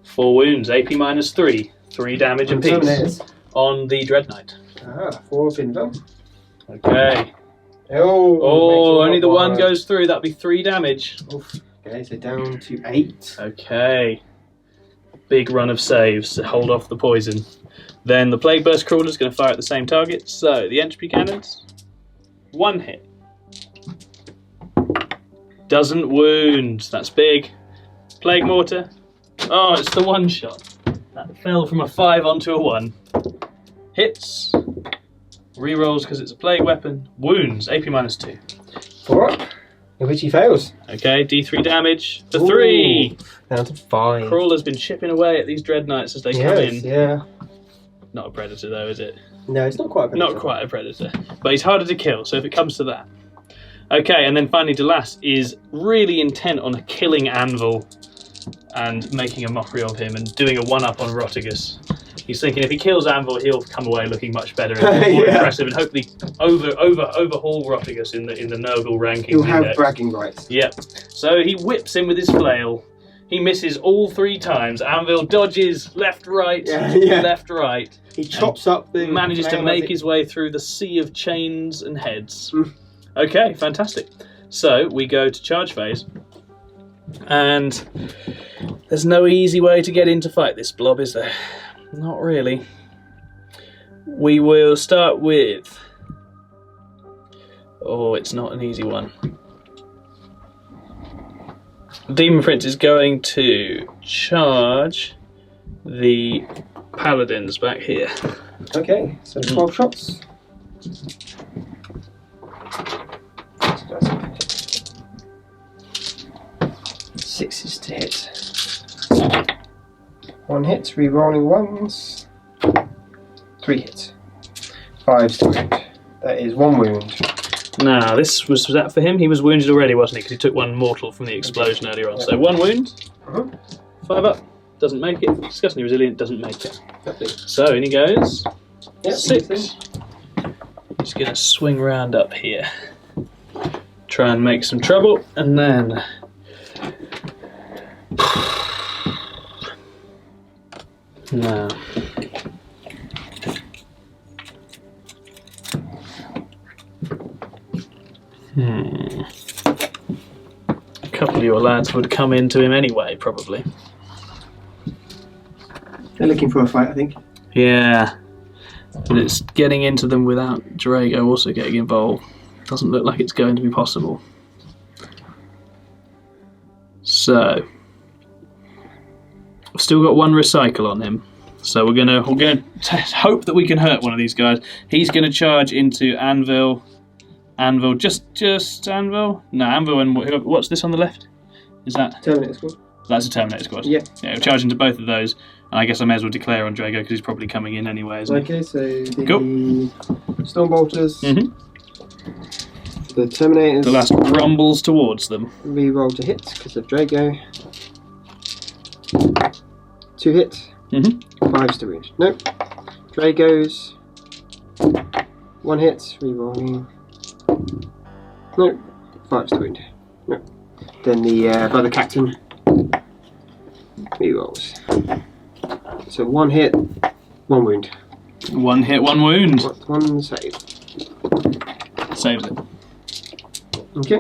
4 wounds, AP -3. 3 damage apiece Terminators. on the Dread Knight. Ah, 4 pin them. Okay. Oh, Oh, only the 1 goes. goes through. That'll be 3 damage. Okay, so down to 8. Okay. Big run of saves to hold off the poison. Then the Plague Burst Crawler is going to fire at the same target. So the entropy cannons. 1 hit. Doesn't wound. That's big. Plague Mortar. Oh, it's the 1 shot. That fell from a 5 onto a 1. Hits. Rerolls because it's a plague weapon. Wounds. AP -2. 4 up. In which he fails. Okay, D3 damage for Ooh. 3. Down to 5. Crawler's been chipping away at these Dread Knights as they come in. Yeah. Not a predator though, is it? No, it's not quite a predator. Not quite a predator. But he's harder to kill, so if it comes to that. Okay, and then finally Delast is really intent on killing Anvil and making a mockery of him and doing a 1-up on Rotigus. He's thinking if he kills Anvil, he'll come away looking much better and more Yeah. impressive and hopefully overhaul Rotigus in the Nurgle rankings. He'll have index. bragging rights. Yep. So he whips him with his flail. He misses all 3 times. Anvil dodges left, right, Yeah. left, right. He chops up the... Manages to flail make as it- his way through the sea of chains and heads. Mm. Okay, fantastic. So we go to charge phase. And there's no easy way to get in to fight this blob, is there? Not really. We will start with... Oh, it's not an easy one. Demon Prince is going to charge the Paladins back here. Okay, so 12 shots. 6 to hit. 1 hit, re-rolling 1s. 3 hits. 5 to wound. That is 1 wound. Now, this was that for him? He was wounded already, wasn't he? Because he took 1 mortal from the explosion earlier on. So 1 wound. 5 up. Doesn't make it. Disgustingly resilient. Doesn't make it. Lovely. So in he goes. Yep, 6. Just gonna swing round up here. Try and make some trouble, and then no. A couple of your lads would come into him anyway, probably. They're looking for a fight, I think. Yeah, but it's getting into them without Drago also getting involved. Doesn't look like it's going to be possible. So, we've still got one recycle on him. So we're gonna hope that we can hurt one of these guys. He's gonna charge into Anvil. Anvil, just Anvil? No, Anvil and what's this on the left? Is that Terminator squad? That's a Terminator squad. Yeah. Yeah, we're charging to both of those. And I guess I may as well declare on Drago because he's probably coming in anyway, isn't he? Okay, so the Cool. Stormbolters, Mhm. the Terminators, The last rumbles towards them. re-roll to hit because of Drago. 2 hit, Mhm. 5's to wound. Nope. Dragos, 1 hit, re-rolling. Nope. 5's to wound. Nope. Then the brother captain re-rolls. So 1 hit, 1 wound. 1 hit, 1 wound. 1 save. Saves it. Okay.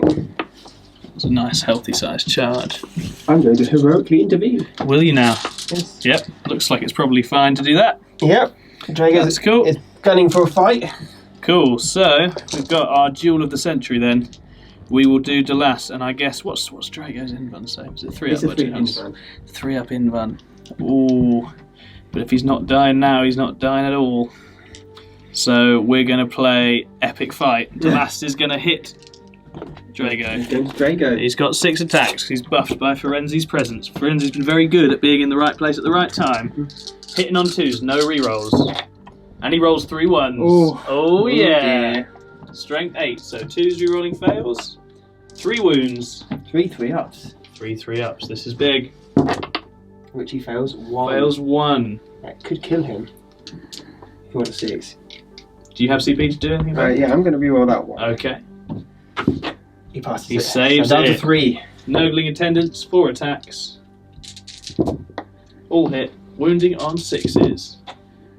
It's a nice, healthy sized charge. I'm going to heroically intervene. Will you now? Yes. Yep. Looks like it's probably fine to do that. Yep. Drago That's cool. is gunning for a fight. Cool. So we've got our duel of the century then. We will do Delas, and I guess what's Drago's invuln save? Is it 3 It's up? a by 3 chance? invuln. 3 up invuln. Ooh. But if he's not dying now, he's not dying at all. So we're gonna play epic fight. Delas is gonna hit Drago. Going to Drago. He's got 6 attacks. He's buffed by Ferenzi's presence. Ferenzi's been very good at being in the right place at the right time. Hitting on 2s, no rerolls. And he rolls 3 1s. Ooh. Oh yeah. dear. Strength 8, so 2s rerolling fails. 3 wounds. 3 ups. 3 3-ups. This is big. Which he fails 1. Fails 1. That could kill him. If you want a 6. Do you have CP to do anything about it? Yeah, I'm going to reroll that one. Okay. He passes He it. saves so down to it. 3. Nobling attendants, 4 attacks. All hit. Wounding on 6s.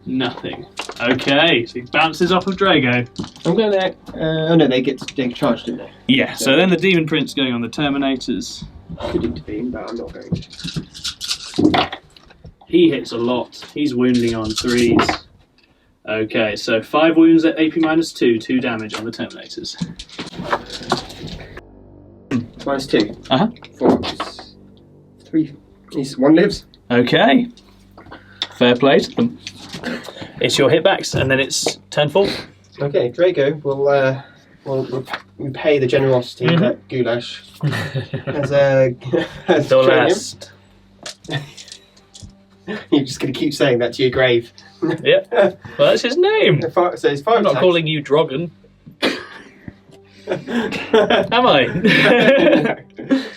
Nothing. Okay, so he bounces off of Drago. I'm going to... oh no, they get charged, didn't they? Yeah, so then the Demon Prince going on the Terminators. Could intervene, but I'm not going to. He hits a lot. He's wounding on 3s. Okay, so 5 wounds at AP -2, 2 damage on the Terminators. -2. Uh-huh. 4 ups. 3. 1 lives. Okay. Fair play to them. It's your hitbacks, and then it's turn 4. Okay, Drago will repay the generosity that Goulash has shown him. Dolast. You're just going to keep saying that to your grave. Yep. Well, that's his name. So it's 5 I'm not attacks. calling you Drogon. Am I?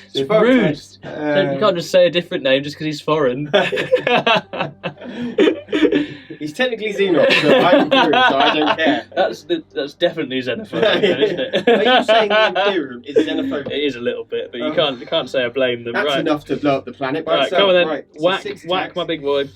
So It's 5 rude. attacks. You can't just say a different name just because he's foreign. He's technically Xenos, but I'm Imperium, so I don't care. That's definitely xenophobic, then, isn't it? Are you saying the Imperium is xenophobic? It is a little bit, but you can't say I blame them. That's right. enough to blow up the planet by Right, itself. come on then. Right, so Whack, 6 whack, attacks. my big boy.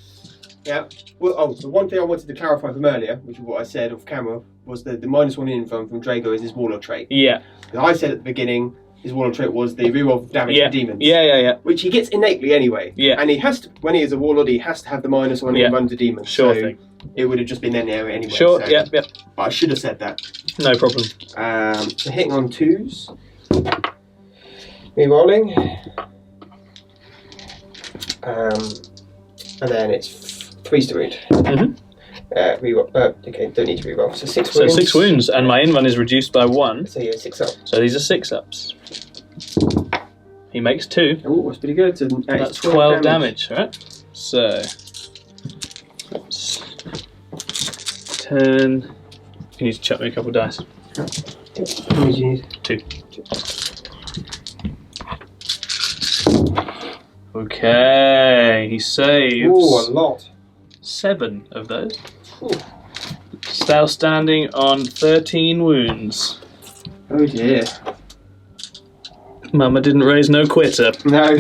Yeah. Well, so one thing I wanted to clarify from earlier, which is what I said off camera, was that the -1 info from Drago is his Warlord trait. Yeah. I said at the beginning his Warlord trait was the reroll damage Yeah. to demons. Yeah. Which he gets innately anyway. Yeah. And he has to, when he is a Warlord, he has to have the -1 Yeah. and run to demons. Sure so thing. it would have just been in there anyway. Sure. So, Yeah. But I should have said that. No problem. So hitting on 2s. Rerolling. And then it's 3's to wound. Mhm. Reroll. Okay, don't need to reroll. So 6 So wounds. 6 wounds, and my invuln is reduced by 1. So yeah, 6 up. So these are 6-ups. He makes 2. Oh, that's pretty good. So That's 12 damage, right? So that's 10. You need to chuck me a couple of dice. How many do you need? 2. Okay, he saves Oh, a lot. 7 of those. Ooh. Still standing on 13 wounds. Oh dear. Mama didn't raise no quitter. No.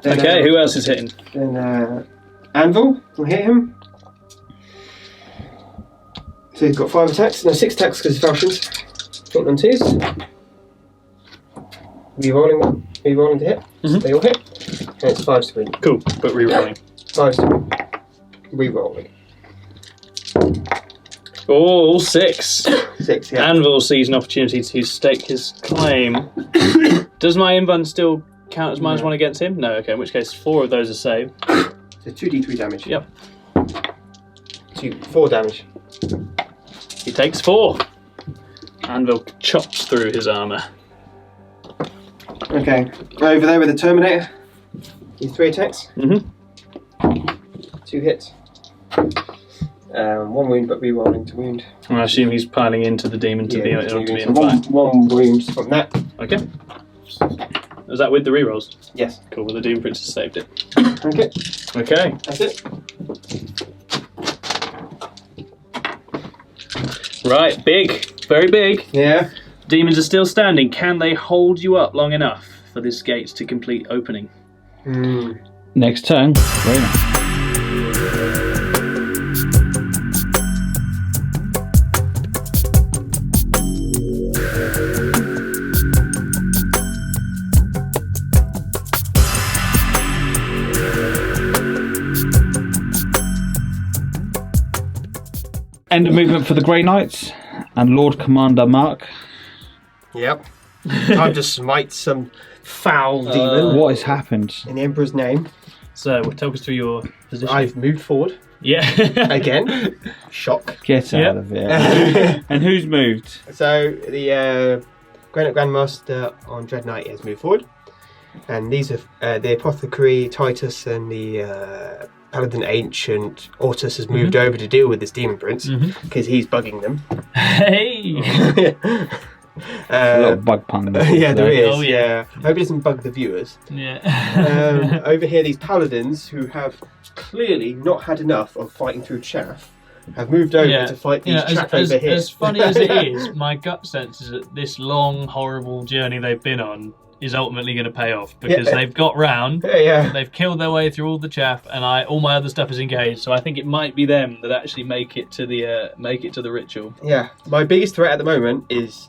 Then, Okay, who else is hitting? Then Anvil will hit him. So he's got 5 attacks. No, 6 attacks because he's falchions. Got on 2s. Rerolling to hit. They all hit. And it's 5 to win. Cool, but rerolling. 5 to win. Rerolling. Oh, all 6. 6, yeah. Anvil sees an opportunity to stake his claim. Does my invuln still count as -1 against him? No, okay, in which case 4 of those are saved. So 2d3 damage. Yep. 4 damage. He takes 4. Anvil chops through his armour. Okay. Over there with the Terminator. He's 3 attacks. 2 hits. 1 wound, but rerolling to wound. I assume he's piling into the demon to be able to be in so fight. one wound from that. Okay. Is that with the rerolls? Yes. Cool, well the Demon Prince has saved it. Okay. Okay. That's it. Right, big. Very big. Yeah. Demons are still standing. Can they hold you up long enough for this gate to complete opening? Next turn. Very nice. End of movement for the Grey Knights and Lord Commander Mark. Yep. Time to smite some foul demon What has happened? in the Emperor's name. So, talk us through your position. I've moved forward Yeah. again. Shock. Get Yep. out of here. And who's moved? So the Grey Knight Grandmaster on Dread Knight has moved forward, and these are the Apothecary Titus and the Paladin Ancient Ortus has moved over to deal with this Demon Prince because he's bugging them. Hey! A lot of bug pun. Yeah, there is. Oh, yeah. I hope it doesn't bug the viewers. Yeah. Over here, these paladins who have clearly not had enough of fighting through chaff have moved over to fight these chaff over here. As funny as it is, my gut sense is that this long, horrible journey they've been on is ultimately going to pay off because they've got round, Yeah. they've killed their way through all the chaff, and all my other stuff is engaged. So I think it might be them that actually make it to the ritual. Yeah. My biggest threat at the moment is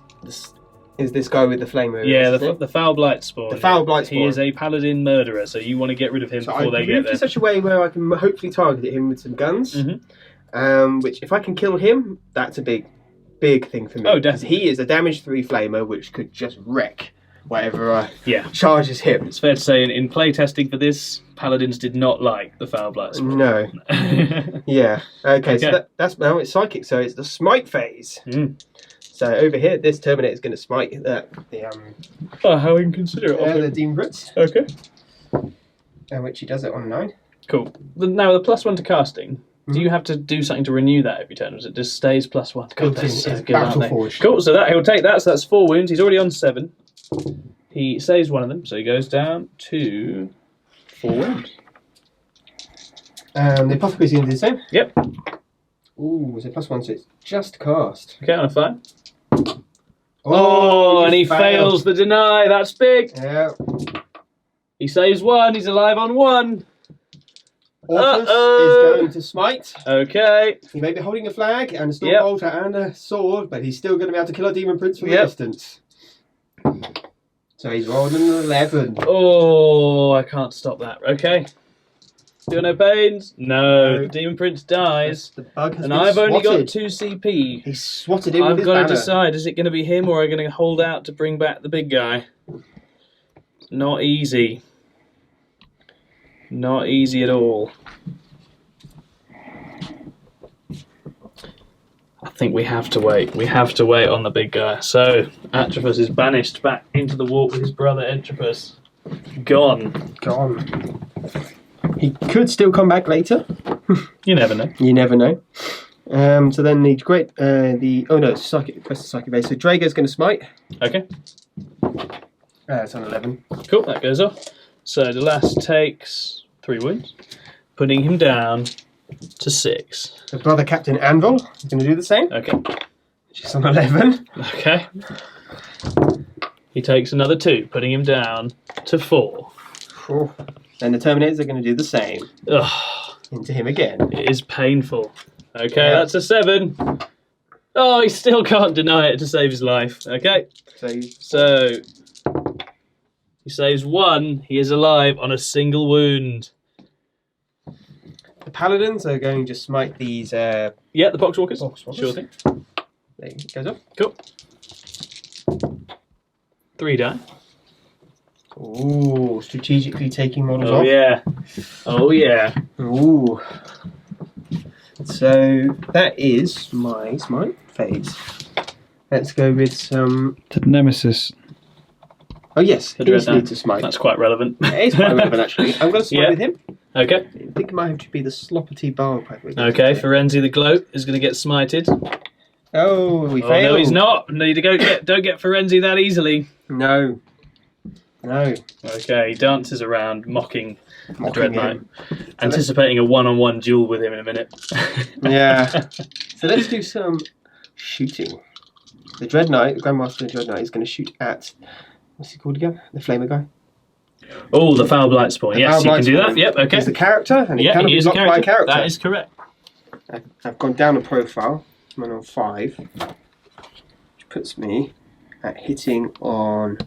this guy with the flamer. Yeah, the foul blight spawn. The foul blight spawn. He is a paladin murderer, so you want to get rid of him before they get moved there. in such a way where I can hopefully target him with some guns. Which, if I can kill him, that's a big thing for me. Oh, definitely. He is a damage 3 flamer, which could just wreck whatever Yeah. charges him. It's fair to say in play testing for this, paladins did not like the foul blight spawn. No. Yeah. Okay. So that's now it's psychic. So it's the smite phase. So over here, this Terminator is going to smite Oh, how inconsiderate of the him. Demon Prince, Okay. which he does it on 9. Cool. Now, the +1 to casting, do you have to do something to renew that every turn, or is it just stays +1? God, they're so It's good, aren't they? Battle Forge. Cool, so he'll take that, so that's 4 wounds. He's already on 7. He saves one of them, so he goes down to 4 wounds. The Apothecary is going to do the same. Yep. Ooh, is it +1? So it's just cast. Okay, on a 5. Oh, and he fails the deny. That's big. Yeah. He saves 1. He's alive on 1. Ortus is going to smite. Okay. He may be holding a flag and a storm bolter and a sword, but he's still going to be able to kill a Demon Prince from a distance. So he's rolled an 11. Oh, I can't stop that. Okay. Feel no pains? No. The Demon Prince dies. The bug has And been I've only got swatted. 2 CP. He's swatted in with I've his got to banner. decide, is it going to be him or am I going to hold out to bring back the big guy? Not easy. Not easy at all. I think we have to wait. We have to wait on the big guy. So, Atropus is banished back into the walk with his brother Entropus. Gone. He could still come back later. You never know. You never know. So then it's psychic. Press the psychic base. So Drago's going to smite. Okay. It's on 11. Cool, that goes off. So the last takes 3 wounds, putting him down to to 6. The brother Captain Anvil is going to do the same. Okay. She's on 11. Okay. He takes another 2, putting him down to 4. Cool. Then the Terminators are going to do the same. Ugh, Into him again. it is painful. Okay, Yeah. that's a 7. Oh, he still can't deny it to save his life. Okay, so he saves 1. He is alive on a single wound. The Paladins are going to smite these. Yeah, the Poxwalkers. Sure thing. There it goes up. Cool. 3 die. Ooh, strategically taking models off. Oh yeah. Oh yeah. Ooh. So that is my smite phase. Let's go with some. The Nemesis. Oh yes, The he needs Dread to smite. That's quite relevant. Yeah, it's quite relevant actually. I'm going to smite Yeah. with him. Okay. I think it might have to be the Sloppity Barrel Pipe. Okay, Ferenzi the Gloat is going to get smited. Oh, we Oh failed. no, he's not. No, don't get Ferenzi that easily. No. No. Okay, he dances around mocking the Dread Knight, him. anticipating a one-on-one duel with him in a minute. Yeah. So let's do some shooting. The Dread Knight, the Grandmaster of the Dread Knight, is going to shoot at. What's he called again? The Flamer guy? Oh, the Foul Blight Spawn. The Yes, Foul you can Blight do Spawn. that. Yep, okay. He's the character, and he Yeah, cannot he be is a blocked by a character. That is correct. I've gone down a profile. I'm on 5. Which puts me at hitting on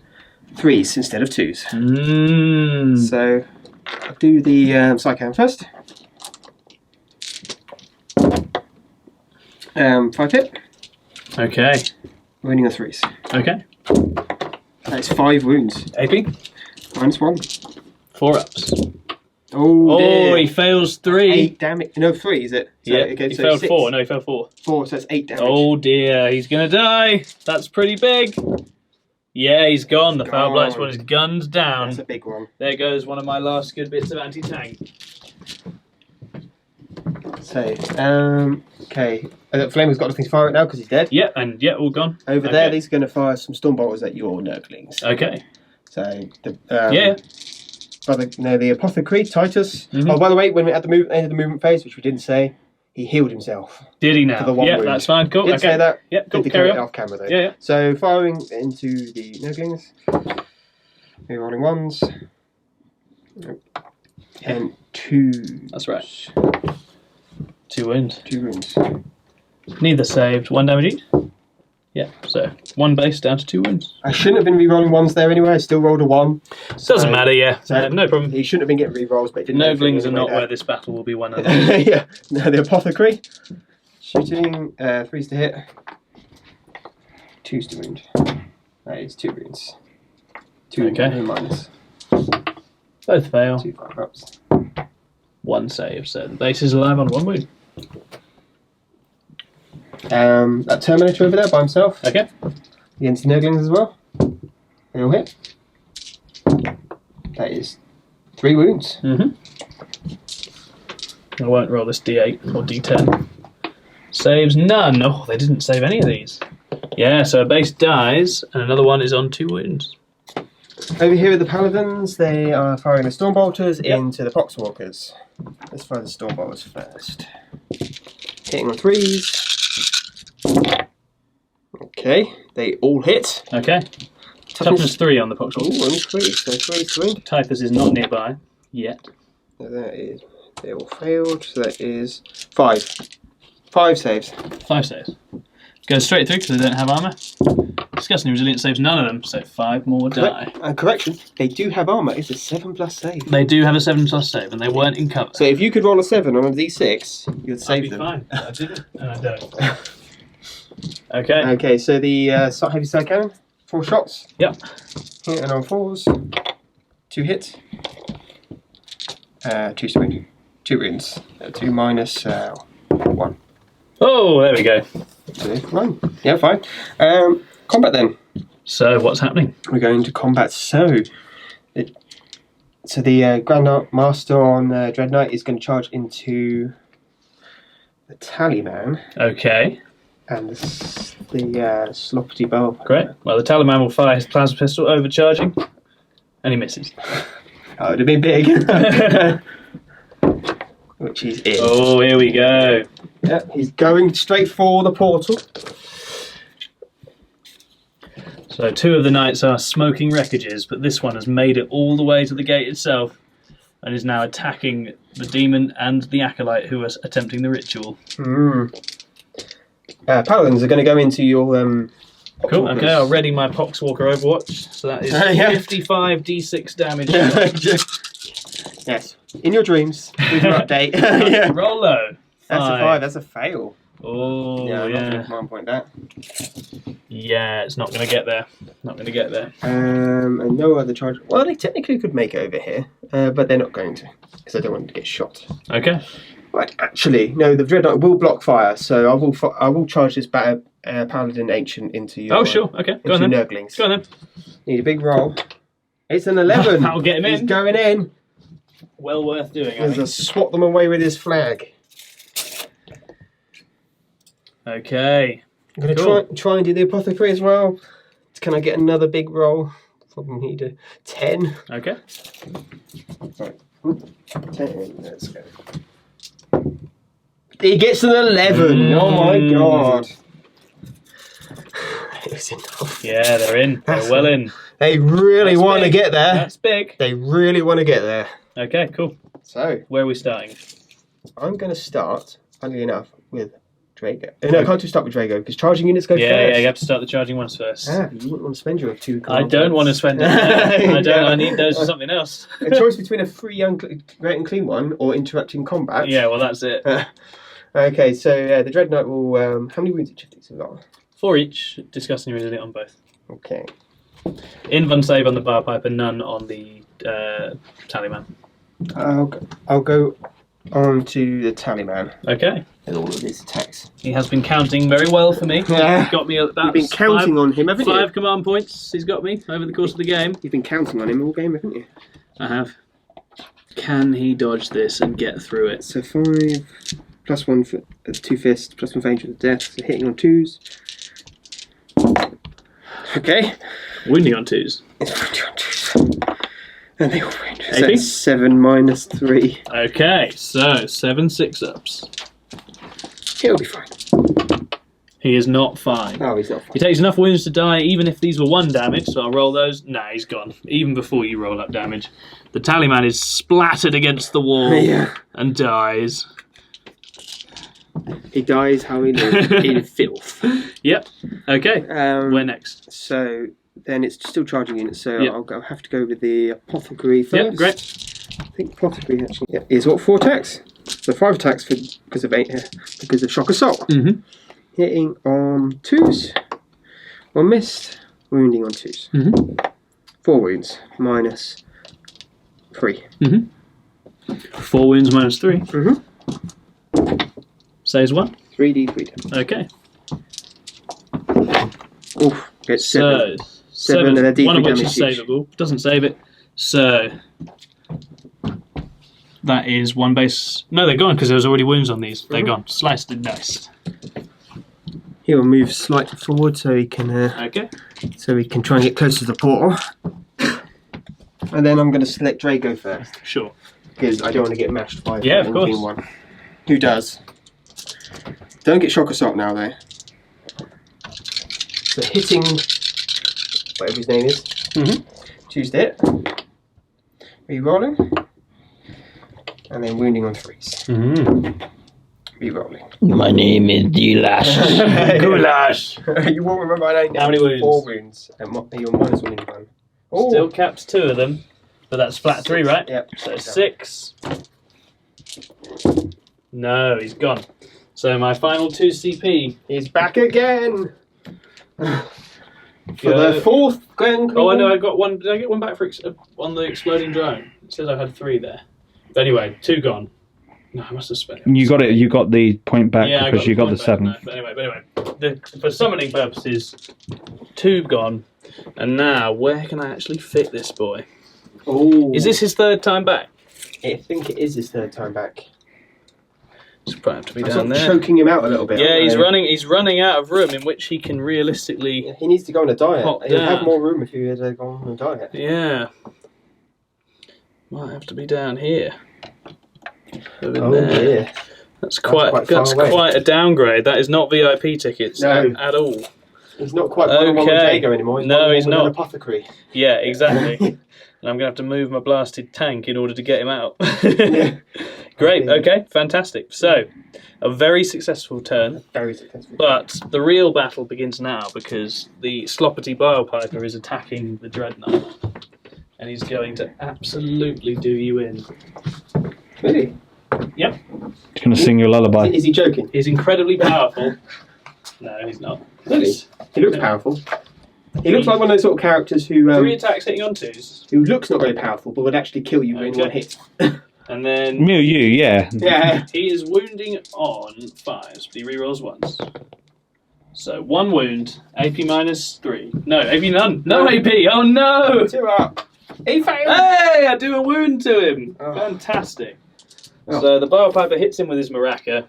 3s instead of 2s. So I'll do the Psycam first. 5 hit. Okay. Winning on 3s. Okay. That's 5 wounds. AP. -1. 4 ups. Oh, Oh, dear. he fails 3. 8 damage. No, 3 is it? So, Yeah, okay, he so failed 6. 4. No, he failed 4. 4, so that's 8 damage. Oh dear, he's gonna die. That's pretty big. Yeah, he's gone. The Foul Blight Spawn is gunned down. That's a big one. There goes one of my last good bits of anti-tank. So, okay. Flamer's got nothing to fire at now because he's dead. Yeah, and yeah, all gone. Over there, these are going to fire some Stormbolters at your Nurglings. Okay. So, the, Yeah. the Apothecary, Titus. Mhm. Oh, by the way, when we at the end of the movement phase, which we didn't say, he healed himself. Did he For now? the one Yeah, wound. that's fine. Cool. Didn't Okay. say that. Yeah, cool. Did Carry it on. off camera though. Yeah, yeah. So, firing into the Nurglings. Rolling 1s. And 2. That's right. 2 wounds. 2 wounds. Neither saved. 1 damage each. Yeah, so 1 base down to 2 wounds. I shouldn't have been re-rolling 1s there anyway. I still rolled a 1. Doesn't matter, yeah. So No problem. He shouldn't have been getting re-rolls, but he didn't. Nurglings are not where this battle will be won. Are they? Yeah. No, the Apothecary. Shooting. 3s to hit. 2s to wound. That is 2 wounds. 2 Okay. minus. Both fail. 2 5-ups. 1 save, so the base is alive on 1 wound. That Terminator over there by himself. Okay. Against the Nurglings as well. They all hit. That is 3 wounds. I won't roll this D8 or D10. Saves none. Oh, they didn't save any of these. Yeah, so a base dies, and another one is on 2 wounds. Over here with the Paladins, they are firing the Stormbolters into the Poxwalkers. Let's fire the Stormbolters first. Hitting on 3s. Okay, they all hit. Okay. Toughness 3 on the Oh, Poxwalker. only 3, so 3 to wound. Typhus is not nearby yet. So that is, they all failed, so that is 5. 5 saves. 5 saves. Goes straight through because they don't have armour. Disgustingly resilient saves none of them, so 5 more die. Correction, they do have armour, it's a 7+ save. They do have a 7+ save, and they weren't in cover. So if you could roll a 7 on a d6, you'd I'd save be them. fine. I didn't, and I don't. Okay. Okay, so the heavy side cannon, 4 shots. Yep. Hitting on 4s. 2 hits. 2 to wound. 2 wounds. 2 minus 1. Oh, there we go. 2, 9. Yeah, fine. Combat then. So, what's happening? We're going to combat. So the Grand Master on Dread Knight is going to charge into the Tallyman Okay. and the Sloppity Bow. Great. Well, the Taliban will fire his plasma pistol, overcharging, and he misses. Oh, it would have been big. which he's in. Oh, here we go. Yep, he's going straight for the portal. So 2 of the knights are smoking wreckages, but this one has made it all the way to the gate itself and is now attacking the demon and the acolyte who are attempting the ritual. Paladins are going to go into your... Cool, okay, I'll ready my Poxwalker Overwatch. So that is 55 d6 damage. Yes, in your dreams, with your update. Roll low. That's a 5, that's a fail. Oh, yeah. I'm not going to command point that. Yeah, it's not going to get there. Not going to get there. And no other charge. Well, they technically could make it over here, but they're not going to, because I don't want them to get shot. Okay. Right, actually, no, the Dread Knight will block fire, so I will charge this Paladin Ancient into your... Oh, sure, okay, go on then. Nurglings. Go on then. Need a big roll. It's an 11. That'll get him in. He's going in. Well worth doing, I He's going to swat them away with his flag. Okay. I'm going to try and do the Apothecary as well. Can I get another big roll? Probably need a 10. Okay. Right. 10, let's go. He gets an 11. Oh my god. It's enough. Yeah, they're in. They're well in. They really want to get there. That's big. They really want to get there. Okay, cool. So, where are we starting? I'm going to start, funnily enough, with Drago. No, I can't just start with Drago because charging units go first. Yeah, you have to start the charging ones first. You wouldn't want to spend your 2 I don't want to spend it. I don't. I need those for something else. A choice between a free great and clean one or interrupting combat. Yeah, well, that's it. Okay, so the Dread Knight will... how many wounds each of these have got? 4 each, disgusting resilient on both. Okay. Invuln save on the bar piper, none on the Tallyman. I'll go on to the Tallyman. Okay. And all of his attacks. He has been counting very well for me. Yeah. He's got me about You've been counting on him, haven't you? 5 command points he's got me over the course of the game. You've been counting on him all game, haven't you? I have. Can he dodge this and get through it? So 5 plus 1 for 2 fists, plus 1 for Angel of Death, so hitting on 2s. Okay. Wounding on 2s. It's wounding on 2s. And they all wound. So that's 7 minus 3. Okay, so 7 6-ups. He'll be fine. He is not fine. Oh, he's not fine. He takes enough wounds to die, even if these were 1 damage, so I'll roll those. Nah, he's gone. Even before you roll up damage. The Tallyman is splattered against the wall and dies. He dies how he lives, in filth. Yep. Okay. Where next? So then it's still charging units, so I'll have to go with the Apothecary first. Yep, great. I think Apothecary actually is what, 4 attacks? So 5 attacks because of Shock Assault. Mm-hmm. Hitting on 2s. 1 missed. Wounding on 2s. Mm-hmm. 4 wounds minus 3. Mm-hmm. 4 wounds minus 3. Mm-hmm. Saves 1. 3d3 damage. Okay. Oof, gets 7. So, 7 and a d3 one of which damage is savable. Doesn't save it. So that is 1 base. No, they're gone because there was already wounds on these. They're gone. Sliced and diced. He'll move slightly forward so he can. So he can try and get closer to the portal. And then I'm going to select Drago first. Sure. Because I don't want to get mashed by of course. one. Who does? Don't get Shock Assault now, though. So hitting, whatever his name is. Choose it. Rerolling. And then wounding on 3s. Rerolling. My name is Goulash. Goulash. You won't remember my name now. How many wounds? 4 wounds. And you're minus 1 in one. Oh. Still capped 2 of them. But that's flat 3, right? Yep. So 6. No, he's gone. So my final 2 CP. He's back again. For the 4th Grand. Oh, I know. I got 1. Did I get 1 back for on the exploding drone? It says I had 3 there. But anyway, 2 gone. No, I must have spent it. You got it. You got the point back because you got the point 7. back, no. But anyway, for summoning purposes, 2 gone. And now, where can I actually fit this boy? Oh. Is this his 3rd time back? I think it is his 3rd time back. It's probably have to be I'm down sort of there. choking him out a little bit. Yeah, he's running. He's running out of room in which he can realistically. Yeah, he needs to go on a diet. Pop He'll have down. more room if he had gone on a diet. Yeah. Might have to be down here. Oh dear. That's quite a downgrade. That is not VIP tickets at all. He's not quite one Jaeger anymore. He's not. An apothecary. Yeah, exactly. And I'm going to have to move my blasted tank in order to get him out. Great, okay, fantastic. So, a very successful turn. Very successful. But the real battle begins now because the Sloppity Bilepiper is attacking the Dreadnought. And he's going to absolutely do you in. Really? Yep. He's going to sing you a lullaby. Is he joking? He's incredibly powerful. No, he's not. Really? He looks powerful. He looks like one of those sort of characters who... 3 attacks hitting on 2s. Who looks not very powerful, but would actually kill you in one hit. And then... Yeah. Yeah. He is wounding on 5s, but he rerolls once. So, 1 wound, AP -3. No, AP none. No AP! Oh no! 2 up. He failed! Hey! I do a wound to him! Oh. Fantastic. Oh. So, the Bilepiper hits him with his Maraca.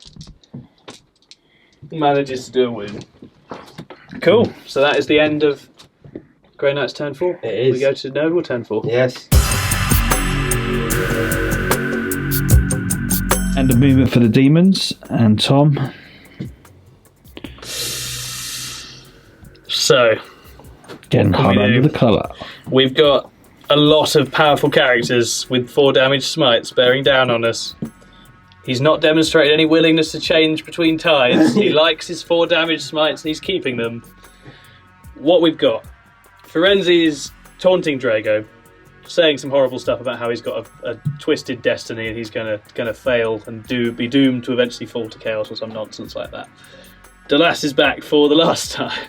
Manages to do a wound. Cool. So that is the end of Grey Knight's turn 4. It is. We go to Noble turn 4. Yes. End of movement for the demons. And Tom. So, Getting hot under the collar. we've got a lot of powerful characters with 4 damage smites bearing down on us. He's not demonstrated any willingness to change between ties. He likes his 4 damage smites and he's keeping them. What we've got. Firenze is taunting Drago, saying some horrible stuff about how he's got a twisted destiny and he's gonna fail and be doomed to eventually fall to chaos or some nonsense like that. Delas is back for the last time.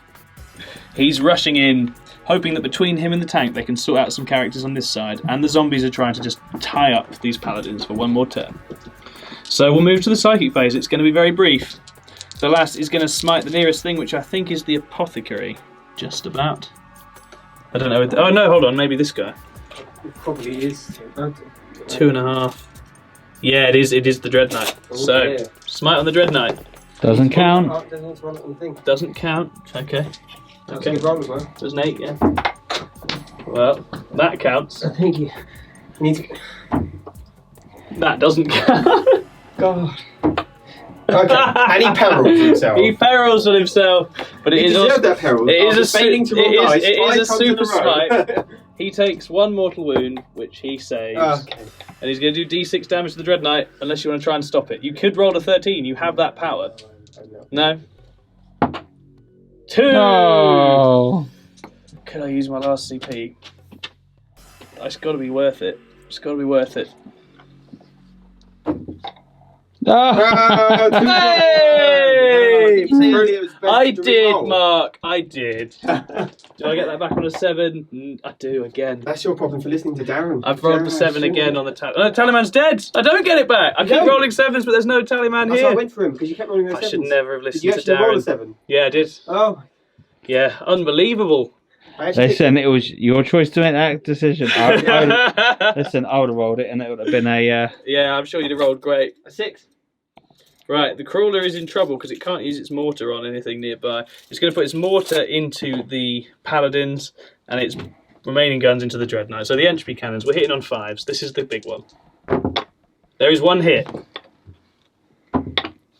He's rushing in, hoping that between him and the tank they can sort out some characters on this side, and the zombies are trying to just tie up these paladins for one more turn. So we'll move to the psychic phase. It's going to be very brief. The last is going to smite the nearest thing, which I think is the apothecary. Just about. I don't know. Oh no, hold on. Maybe this guy. It probably is. 2.5. Yeah, it is. It is the Dread Knight. So dear. smite on the Dread Knight. Doesn't count. Doesn't count. Okay. That's a good roll as well. There's an 8. Yeah. Well, that counts. I think you need to. That doesn't count. God. Okay, and he perils himself. He perils on himself, but it he is deserved also that peril. it is a failing to roll dice it is a 5 times in super row. smite. He takes 1 mortal wound, which he saves, Okay. and he's going to do D6 damage to the Dread Knight. Unless you want to try and stop it, you could roll a 13. You have that power. No. 2. No. Could I use my last CP? It's got to be worth it. It's got to be worth it. Hey! I did, Mark. I did. Do I get that back on a 7? I do again. That's your problem for listening to Darren. I've rolled the 7 again on the tally. Oh, Tallyman's dead. I don't get it back. I keep rolling 7s, but there's no Tallyman That's here. why I went for him because you kept rolling those 7s. I should never have Did you listened to actually roll a Darren. 7? Yeah, I did. Oh. Yeah, unbelievable. Listen, it was your choice to make that decision. Listen, I would have rolled it and it would have been a... Yeah, I'm sure you'd have rolled great. A 6. Right, the crawler is in trouble because it can't use its mortar on anything nearby. It's going to put its mortar into the paladins and its remaining guns into the Dread Knight. So the entropy cannons, we're hitting on 5s. This is the big one. There is 1 hit.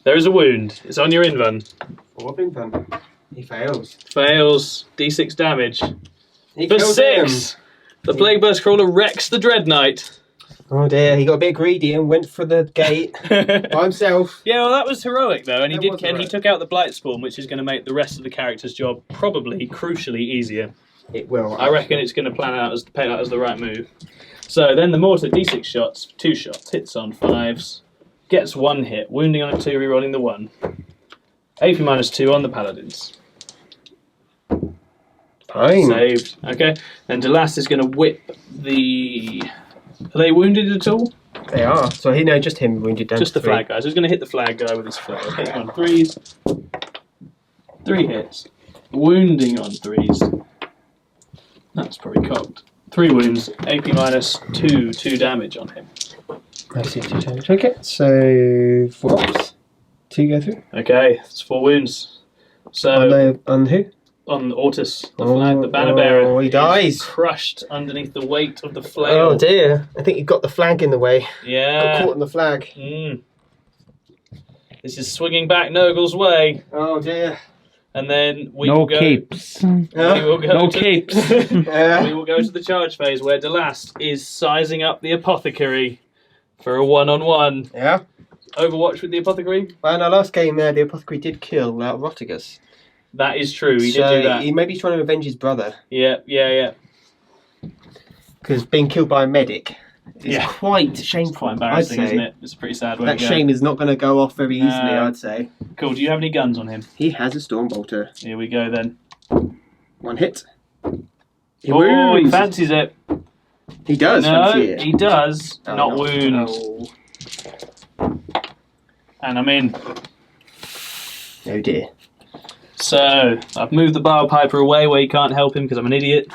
There is a wound. It's on your invuln. What invuln? He fails. Fails. D6 damage. He For kills 6! him. The Plague Burst Crawler wrecks the Dread Knight. Oh dear, he got a bit greedy and went for the gate by himself. Yeah, well, that was heroic though, and he That was he heroic. took out the Blightspawn, which is going to make the rest of the character's job probably, crucially, easier. It will. I reckon it's going to pan out as the right move. So then the mortar, D6 shots, 2 shots, hits on 5s, gets 1 hit, wounding on a 2, rerolling the 1. AP -2 on the paladins. Fine. Saved. Okay, and Delas is going to whip the. Are they wounded at all? They are. So he just him wounded down. Just to the 3. flag guy. So he's going to hit the flag guy with his flag. Hitting on 3s. 3 hits. Wounding on 3s. That's probably cocked. 3 wounds. AP -2. 2 damage on him. I see 2 damage. Okay, so 4 ups. 2 go through. Okay, it's 4 wounds. So On who? on Ortus, the flag, the banner bearer. Oh, he dies. Crushed underneath the weight of the flail. Oh dear! I think you've got the flag in the way. Yeah. Got caught in the flag. This is swinging back Nurgle's way. Oh dear! And then we No will go. keeps. We will go No to, keeps. we will go to the charge phase where Delast is sizing up the apothecary for a one-on-one. Yeah. Overwatch with the apothecary. Well, in our last game, the apothecary did kill Rotigus. That is true. He so did do that. He may be trying to avenge his brother. Yeah. Because being killed by a medic is quite shameful. It's quite embarrassing, I'd say. isn't it? It's a pretty sad way That to go. shame is not going to go off very easily, I'd say. Cool. Do you have any guns on him? He has a Stormbolter. Here we go then. One hit. He wounds. fancies it. He does No, fancy it. he does. Oh, not no. wound. Oh. And I'm in. Oh dear. So, I've moved the Bile Piper away where you can't help him because I'm an idiot.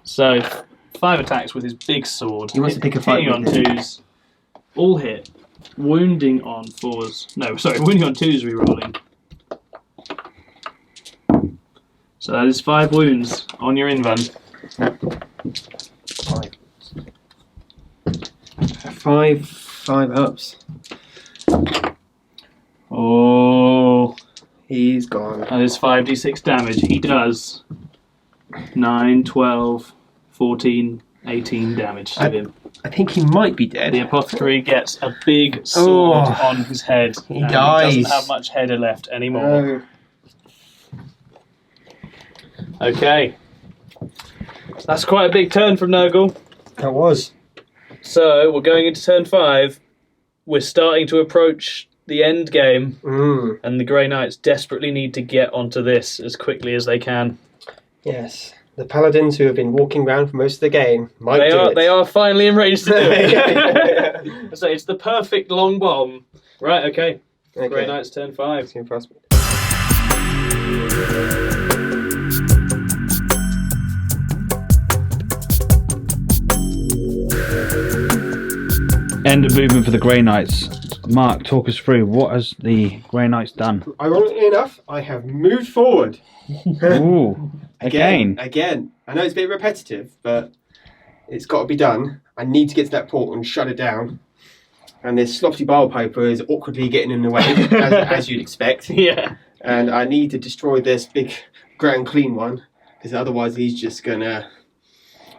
So, 5 attacks with his big sword. He wants to pick a fight Hitting on with him. 2s. All hit. Wounding on 4s. No, sorry, wounding on 2s rerolling. So that is 5 wounds on your Invan. Five ups. Oh, He's gone. that is 5d6 damage. He does 9, 12, 14, 18 damage to him. I think he might be dead. The apothecary gets a big sword on his head. He and dies. He doesn't have much header left anymore. Okay. That's quite a big turn from Nurgle. That was. So, we're going into turn 5. We're starting to approach the end game, and the Grey Knights desperately need to get onto this as quickly as they can. Yes. The paladins who have been walking around for most of the game might do it. They are finally in range to do it. So it's the perfect long bomb. Right, okay. Grey Knights turn 5. End of movement for the Grey Knights. Mark, talk us through. What has the Grey Knights done? Ironically enough, I have moved forward. Ooh, again. I know it's a bit repetitive, but it's got to be done. I need to get to that portal and shut it down. And this sloppy Bile Piper is awkwardly getting in the way, as you'd expect. Yeah. And I need to destroy this big ground clean one, because otherwise he's just going to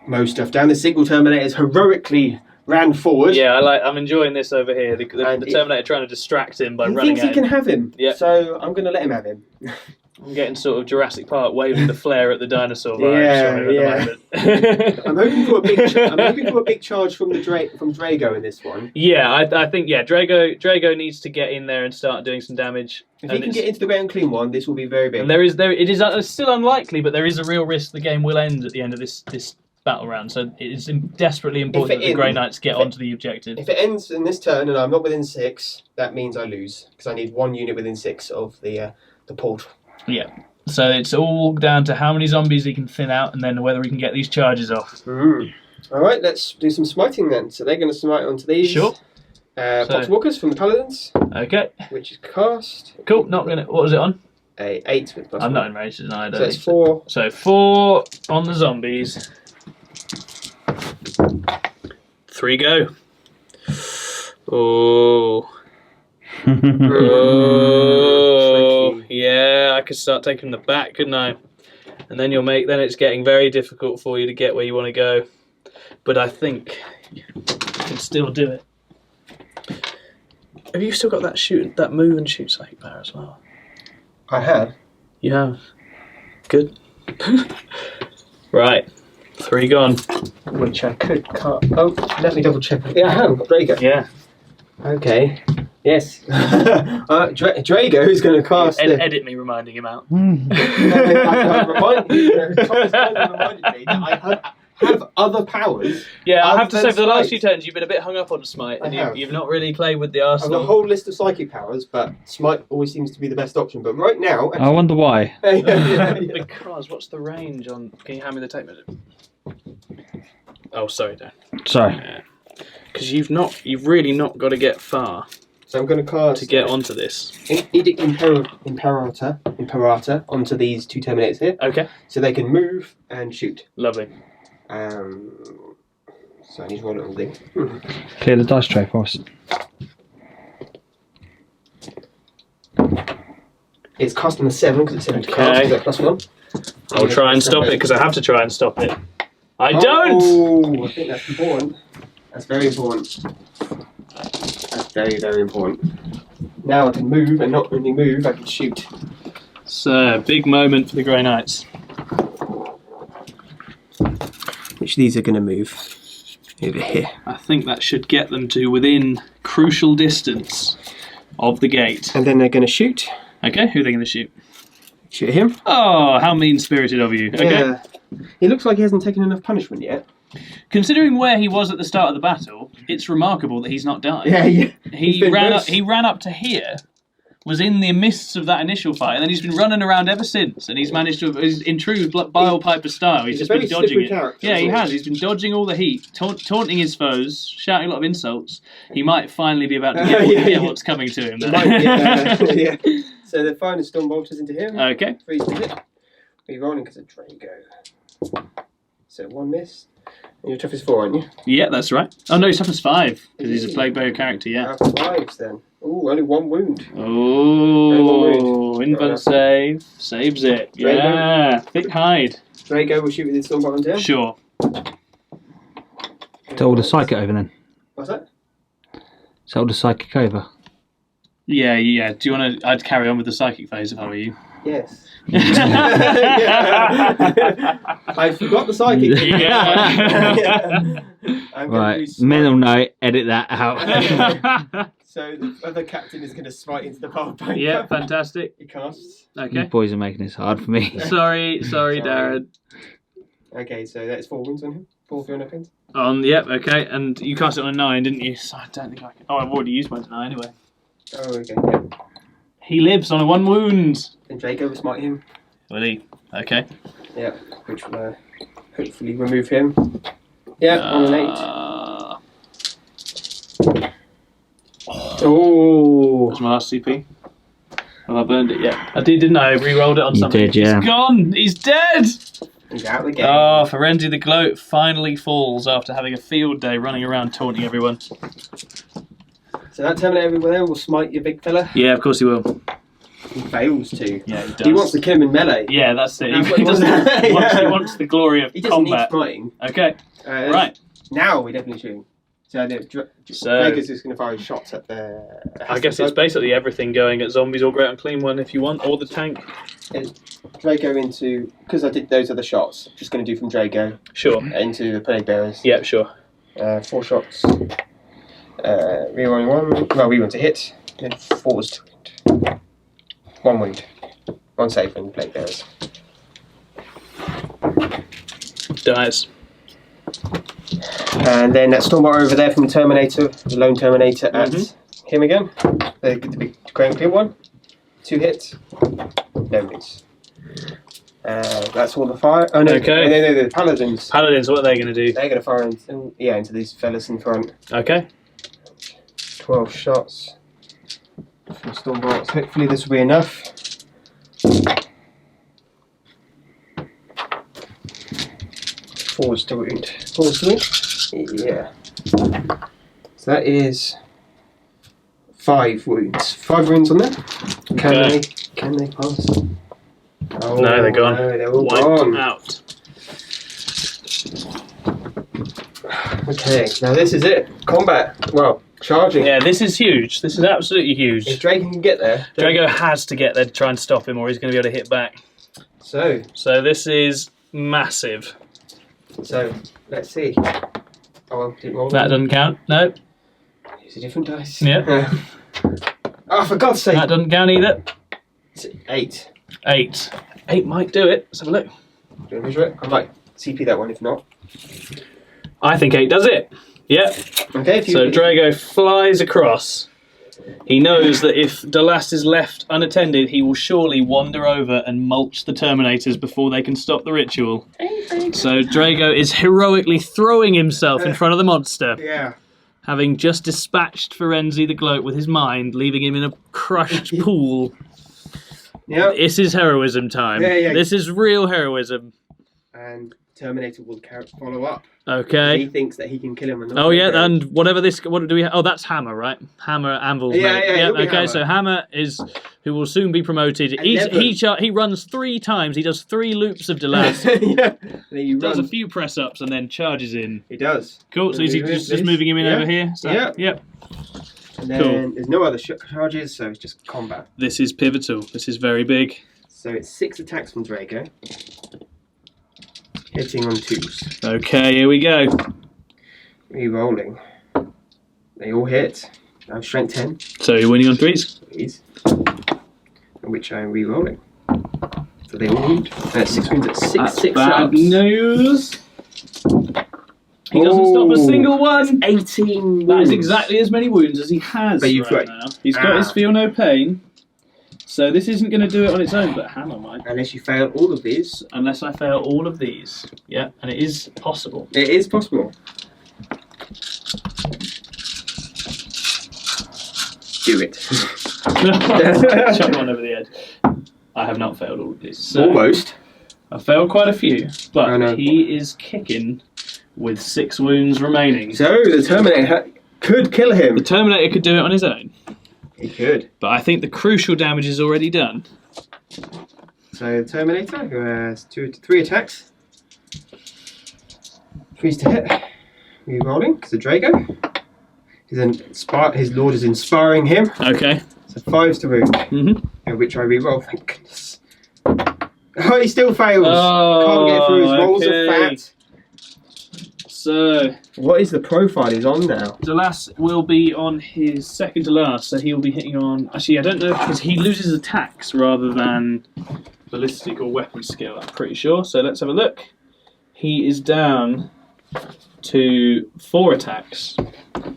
mow stuff down. The single Terminator's heroically ran forward. Yeah, I'm enjoying this over here. The Terminator trying to distract him by He running thinks at he can him. have him, Yeah. so I'm going to let him have him. I'm getting sort of Jurassic Park waving the flare at the dinosaur vibes at the moment. I'm hoping for a big charge from Drago in this one. Yeah, I think Drago needs to get in there and start doing some damage. If he can get into the ground clean one, this will be very big. And it is still unlikely, but there is a real risk the game will end at the end of this battle round. So it is desperately important that the Grey Knights get onto the objective. If it ends in this turn and I'm not within 6, that means I lose because I need 1 unit within 6 of the portal. Yeah. So it's all down to how many zombies he can thin out, and then whether he can get these charges off. All right, let's do some smiting then. So they're going to smite onto these. Sure. Poxwalkers from the Paladins. Okay. Which is cast. Cool. Not gonna. What was it on? A 8 with plus I'm 1. not in range, I don't. So it's 4. So 4 on the zombies. 3 go. Oh. Oh. Yeah, I could start taking them back, couldn't I? And then then it's getting very difficult for you to get where you want to go. But I think you can still do it. Have you still got that move and shoot psychic power as well? I have. You have. Good. Right. 3 gone. Which I could cut. Oh, let me double check. Yeah, I have. Drago. Yeah. Okay. Yes. Drago is going to cast. Edit me reminding him out. Reminded me that I have other powers. Yeah, I have to other say, for the than last smite. few turns, you've been a bit hung up on Smite, and you've not really played with the I've got a arsenal. whole list of psychic powers, but Smite always seems to be the best option. But right now, I wonder why. Because what's the range on? Can you hand me the tape measure? Oh, sorry, Dan. Sorry. Because you've really not got to get far. So I'm going to cast to get onto this. Edict Imperator onto these 2 Terminators here. Okay. So they can move and shoot. Lovely. So I need to roll a little thing. Clear the dice tray for us. It's cast on a 7 because it's 7 to cast. Okay. Is that +1? I'll try and stop it because I have to try and stop it. I don't! Oh, I think that's important. That's very important. That's very, very important. Now I can move, and not only move, I can shoot. So, big moment for the Grey Knights. Which these are going to move over here. I think that should get them to within crucial distance of the gate. And then they're going to shoot. Okay, who are they going to shoot? Shoot him. Oh, how mean-spirited of you. Okay. Yeah. He looks like he hasn't taken enough punishment yet. Considering where he was at the start of the battle, it's remarkable that he's not died. Yeah. He ran up to here, was in the midst of that initial fight, and then he's been running around ever since, and he's managed to, in true Bile Piper style, he's just been dodging it. Yeah, he has. He's been dodging all the heat, taunting his foes, shouting a lot of insults. He might finally be about to get what's coming to him. Yeah. So they're firing Storm Bolters into him. Okay. 3 to hit. We're rolling because of Drago. So 1 miss. And your toughest 4, aren't you? Yeah, that's right. Oh no, his toughest 5, because he's a Plague Bearer character, yeah. 5s then. Ooh, only 1 wound. Oh, invent save. Saves it. Drago. Yeah, thick hide. Drago will shoot with his Storm Bolter down. Sure. So the psychic over then. What's that? So the psychic over. Yeah. Do you want to... I'd carry on with the psychic phase if I were you. Yes. I forgot the psychic. Right, mental note, edit that out. So the other captain is going to smite into the power bank. Yeah, fantastic. He casts. You Okay. boys are making this hard for me. Sorry, Darren. Okay, so that's 4 wounds on him. 4 for enough hits. Yep, okay, and you cast it on a 9, didn't you? So I don't think I can... Oh, I've already used mine tonight anyway. Oh, okay. Yeah. He lives on a 1 wound. And Draco will smite him. Will he? Okay. Yeah, which will hopefully remove him. Yeah, on an 8. Oh. What's my last CP? Have I burned it yet? I did, didn't I? I re-rolled it on something. did, yeah. He's gone! He's dead! He's out of the game. Oh, Ferenzi the Gloat finally falls after having a field day running around taunting everyone. So that Terminator over there will smite your big fella. Yeah, of course he will. He fails to. Yeah, he does. He wants to kill him in melee. Yeah, that's it. That's what He, he wants. doesn't, he Yeah. wants the glory of He doesn't need combat. smiting. Okay, right. Now we definitely shoot. So Draco's just going to fire shots at the... I guess it's basically everything going at zombies or Great Unclean One if you want, or the tank. Draco into... Because I did those other shots, just going to do from Draco Sure. into the Plague Bearers. Yeah, sure. 4 shots. Rerolling 1. Well, we want to hit. Then 4s to wound. 1 wound. 1 save from the Plague Bearers. Dies. And then that Stormbar over there from the Terminator, the lone Terminator at him again. The big grey and clear one. 2 hits. No miss. That's all the fire. Oh no, Okay. no, the Paladins. Paladins, what are they going to do? They're going to fire into these fellas in front. Okay. 12 shots. From Stormbolts. Hopefully this will be enough. Fours to wound. 4 to wound? Yeah. So that is 5 wounds. 5 wounds on there. Can they pass? Oh, No, they're gone. No, they're all Wiped gone. out. Okay, now this is it. Combat. Well, charging. Yeah, this is huge. This is absolutely huge. If Dragon can get there. Drago has to get there to try and stop him, or he's going to be able to hit back. So this is massive. Let's see. Oh, well, didn't roll. That doesn't count. No, Use a different dice. Yeah. Oh, for God's sake. that doesn't count either. It's 8. 8. 8 might do it. Let's have a look. Do you want to measure it? I might CP that one if not. I think 8 does it. Yep. Okay, if you... So Drago flies across. He knows that if Dalast is left unattended, he will surely wander over and mulch the Terminators before they can stop the ritual. So Drago is heroically throwing himself in front of the monster. Yeah. having just dispatched Firenze the Gloat with his mind, leaving him in a crushed pool. Yep. This is heroism time. Yeah. This is real heroism. And Terminator will follow up. Okay. He thinks that he can kill him. Oh yeah, and whatever this. What do we? Oh, that's Hammer, right? Hammer, Anvil's mate. Yeah. Okay, Hammer. so Hammer is who will soon be promoted. He runs 3 times. He does 3 loops of Delas. Yeah. And he Does a few press ups and then charges in. He does. Cool. So is he just moving him in over here? So, Yep. And then there's no other charges, so it's just combat. This is pivotal. This is very big. So it's 6 attacks from Drago. Hitting on 2s. Okay, here we go. Re-rolling. They all hit. I'm strength 10. So you're winning on 3s? Please. Which I'm re-rolling. So they all wound. 6 wounds at 6 bad ups. news. He doesn't stop a single one. 18 wounds. That is exactly as many wounds as he has right now. He's got his feel no pain. So this isn't going to do it on its own, but Hammer might. Unless you fail all of these. Unless I fail all of these. Yeah, and it is possible. It is possible. Do it. Chuck one over the edge. I have not failed all of these. So Almost. I failed quite a few, but Oh, no. he is kicking with 6 wounds remaining. So the Terminator could kill him. The Terminator could do it on his own. He could. But I think the crucial damage is already done. So the Terminator, who has 3 attacks. 3's to hit. Re-rolling, because of Drago. His lord is inspiring him. Okay. So 5's to wound. Which I re-roll, thank goodness. Oh, he still fails. Can't get through his rolls of fat. So What is the profile he's on now? Delas will be on his second to last, so he will be hitting on... Actually, I don't know, because he loses attacks rather than ballistic or weapon skill, I'm pretty sure. So let's have a look. He is down to 4 attacks,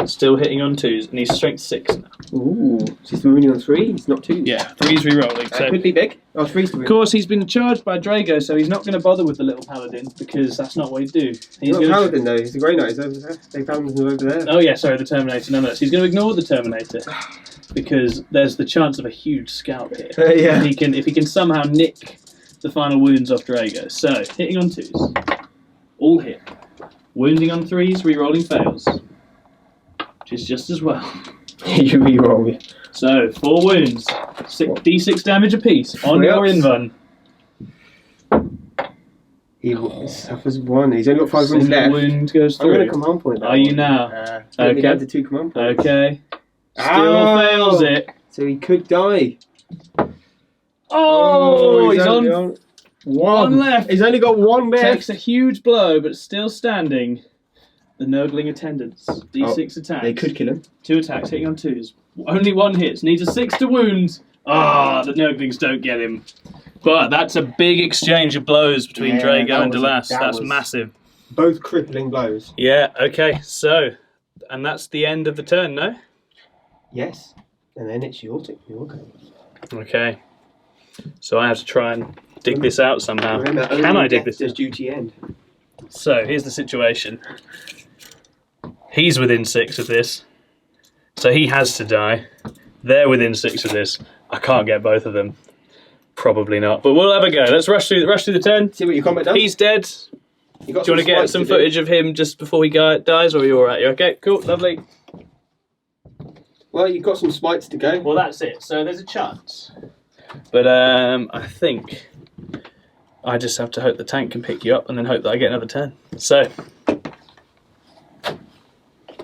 still hitting on 2s, and he's strength 6 now. Ooh, so he's winning on 3, he's not 2. Yeah, 3's re-rolling. That could be big. Oh, 3's to win. Of course, he's been charged by Drago, so he's not going to bother with the little paladin, because that's not what he'd do. He's not a paladin though, he's the Grey Knight, he's over there. They found him over there. Oh yeah, sorry, the Terminator, nonetheless. He's going to ignore the Terminator, because there's the chance of a huge scalp here. Yeah. If he can somehow nick the final wounds off Drago. So, hitting on 2s. All hit. Wounding on 3s, re-rolling fails. Which is just as well. You re-roll it. So, 4 wounds. D6 damage apiece on your invuln. He suffers 1. He's only got 5 wounds Single left. wound goes I'm going through. to command point that Are you one. now? Okay. Okay. To 2 command points. Okay. Still fails it. So he could die. Oh, he's on 1 left. He's only got 1 left. Takes a huge blow, but still standing. The Nurgling attendants. D6 attacks. They could kill him. 2 attacks, hitting on 2s. Only 1 hits. Needs a 6 to wound. The Nurglings don't get him. But that's a big exchange of blows between Drago and Delas. That's massive. Both crippling blows. Yeah, okay. So, and that's the end of the turn, no? Yes. And then it's your turn. Okay. So I have to try and dig this out somehow. Remember, Can I dig this does out? duty end? So, here's the situation. He's within 6 of this. So he has to die. They're within 6 of this. I can't get both of them. Probably not. But we'll have a go. Let's rush through the turn. See what your combat does? He's dead. Do you want to get some footage of him just before he dies, or are you alright? You okay? Cool, lovely. Well, you've got some smites to go. Well, that's it. So there's a chance. But I think I just have to hope the tank can pick you up and then hope that I get another turn. So,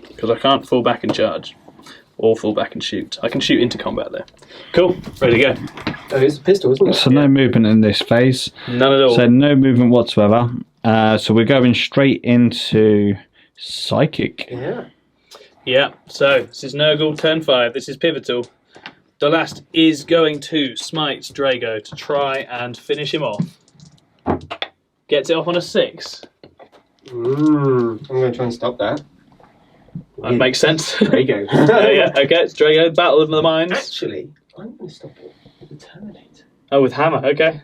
because I can't fall back and charge. Or fall back and shoot. I can shoot into combat though. Cool, ready to go. Oh, it's a pistol, isn't it? So no movement in this phase. None at all. So no movement whatsoever. So we're going straight into Psychic. Yeah. Yeah, so this is Nurgle, turn 5. This is pivotal. Delas is going to smite Drago to try and finish him off. Gets it off on a 6. I'm going to try and stop that. That makes sense. Drago. Yeah, okay, it's Drago, Battle of the Minds. Actually, I'm going to stop it with the Terminator. Oh, with Hammer, okay.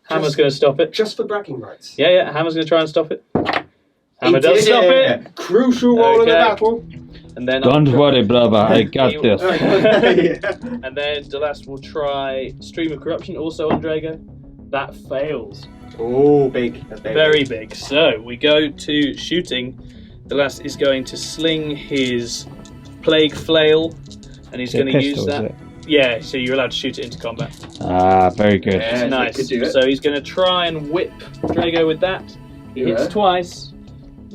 Hammer's going to stop it. Just for bragging rights. Yeah, Hammer's going to try and stop it. Hammer He does did stop it. it. Crucial role in the Okay. battle. And And then Don't worry, brother, I got this. And then the last will try Stream of Corruption, also on Drago. That fails. Oh, big. That's Very big. So we go to shooting. The last is going to sling his Plague Flail, and he's going to use that. Yeah, so you're allowed to shoot it into combat. Ah, very good. Yeah, Nice. So, So he's going to try and whip Drago with that. He hits twice.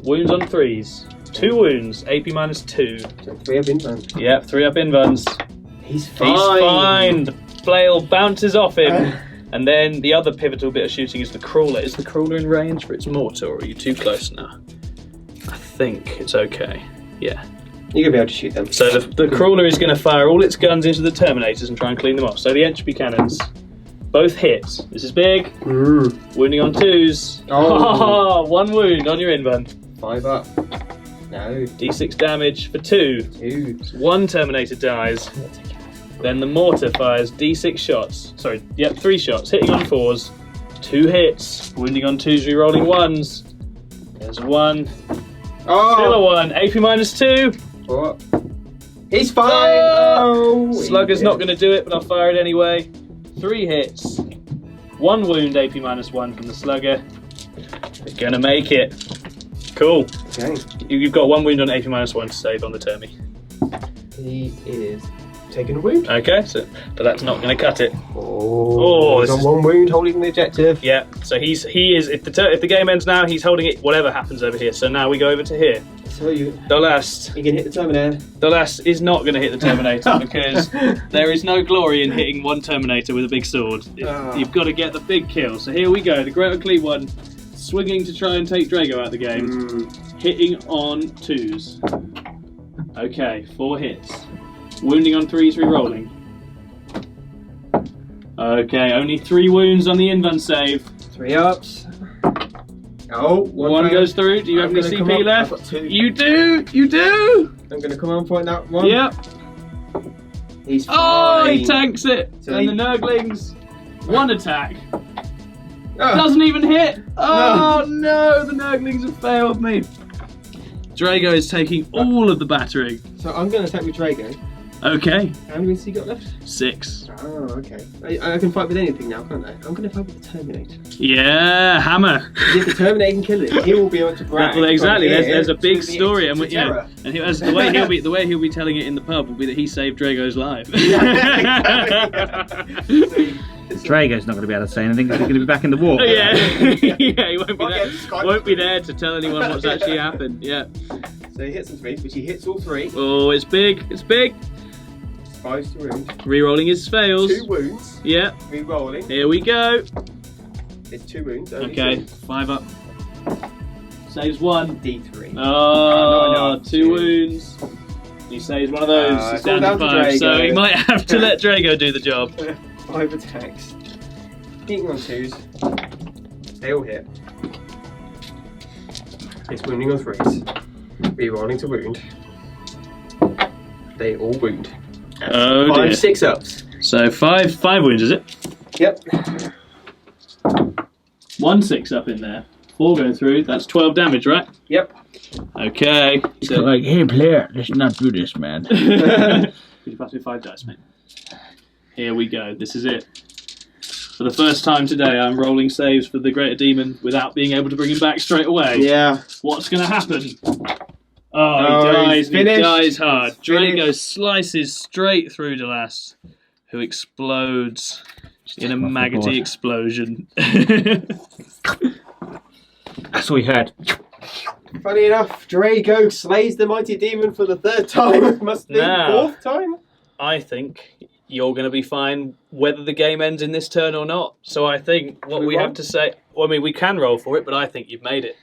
Wounds on 3s. 2 wounds. AP -2. So 3 up inbound. Yep, 3 up invuns. He's fine. He's fine. The flail bounces off him. And then the other pivotal bit of shooting is the crawler. Is the crawler in range for its mortar, or are you too close now? I think it's okay. Yeah. You're going to be able to shoot them. So the crawler is going to fire all its guns into the Terminators and try and clean them off. So the entropy cannons, both hit. This is big. Wounding on 2s. Oh. 1 wound on your invuln. 5 up. No. D6 damage for 2. 2. 1 Terminator dies. Then the mortar fires D6 shots. Sorry, yep, 3 shots. Hitting on 4s. 2 hits. Wounding on 2s, rerolling 1s. There's 1. Oh. Still a 1. AP -2. What? He's fine! Oh. Slugger's not going to do it, but I'll fire it anyway. 3 hits. 1 wound, AP -1 from the Slugger. They're going to make it. Cool. Okay. You've got 1 wound on AP -1 to save on the Termi. He is taking a wound. Okay, but that's not going to cut it. Oh, he's this on is- 1 wound, holding the objective. Yeah, so he is. If the game ends now, he's holding it. Whatever happens over here. So now we go over to here. So you The can hit the Terminator. last is not going to hit the Terminator because there is no glory in hitting 1 Terminator with a big sword. You've got to get the big kill. So here we go. The Great Unclean One swinging to try and take Drago out of the game. Hitting on 2s. Okay, 4 hits. Wounding on 3s, re-rolling. Okay, only 3 wounds on the invuln save. 3 ups. Oh, 1 goes through. Do you have any CP left? I've got 2. You do! You do! I'm going to come on point that 1. Yep. He's fine. Oh, he tanks it. So and he- the Nurglings, 1 attack. Oh. Doesn't even hit. Oh no, the Nurglings have failed me. Drago is taking all of the battering. So I'm going to attack with Drago. Okay, How many wins he got left? 6. Oh, okay. I can fight with anything now, can't I? I'm going to fight with the Terminator. Yeah, hammer. If the Terminator can kill it, he will be able to brag. Well, exactly. from here There's a big to the story, end and to you know, terror. and the way he'll be telling it in the pub will be that he saved Drago's life. Drago's not going to be able to say anything because he's going to be back in the war. Yeah, yeah, he won't be Might there. get Skype. Won't be there to tell anyone what's actually happened. Yeah. So he hits some 3s, which he hits all 3. Oh, it's big. It's big. 5 to wound. Rerolling his fails. 2 wounds. Yeah. Re-rolling. Here we go. It's 2 wounds. Only Okay, 2. 5 up. Saves 1. D3. Oh, not enough. 2 wounds. He saves one of those. He's it's all down to down to 5. So Drago. he might have to let Drago do the job. 5 attacks. Hitting on 2s. They all hit. It's wounding on 3s. Re-rolling to wound. They all wound. Oh 5 dear. 6 ups. So 5 wounds, is it? Yep. 1 6 up in there. 4 going through. That's 12 damage, right? Yep. Okay. So Like, hey player, let's not do this, man. you pass me 5 dice, mate. Here we go. This is it. For the first time today, I'm rolling saves for the Greater Demon without being able to bring him back straight away. Yeah. What's going to happen? Oh, Oh, he dies. he's He finished. dies hard. He's Drago finished. slices straight through Delas, who explodes in a off the maggoty board. explosion. That's all we heard. Funny enough, Drago slays the mighty demon for the 3rd time. Must be Now. 4th time. I think you're going to be fine whether the game ends in this turn or not. So I think what Should we we have roll? to say... Well, I mean, we can roll for it, but I think you've made it.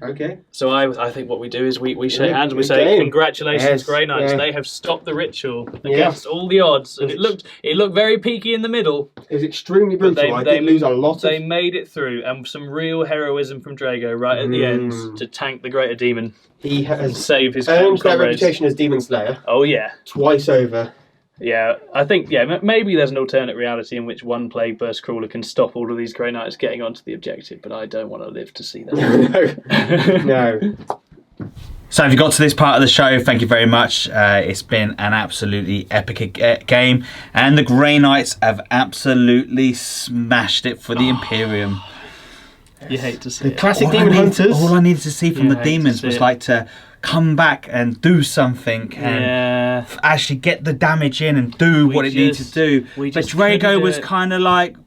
Okay. So I think what we do is we shake hands and we Good say, game. congratulations, Yes, Grey Knights. yeah. They have stopped the ritual Yeah. against all the odds. And it looked very peaky in the middle. It was extremely But brutal. I did lose a lot They of... made it through, and some real heroism from Drago right at the end to tank the Greater Demon He and has save his earned that comrades. reputation as Demon Slayer Oh yeah, twice over. yeah. I think maybe there's an alternate reality in which one Plague Burst Crawler can stop all of these Grey Knights getting onto the objective, but I don't want to live to see that. No. No. So if you got to this part of the show, thank you very much. It's been an absolutely epic game, and the Grey Knights have absolutely smashed it for the Imperium. You hate to see The classic Demon Hunters. All I needed to see from You the hate to demons see was it. like to come back and do something and actually get the damage in and do what it needs to do. But Drago was kind of like,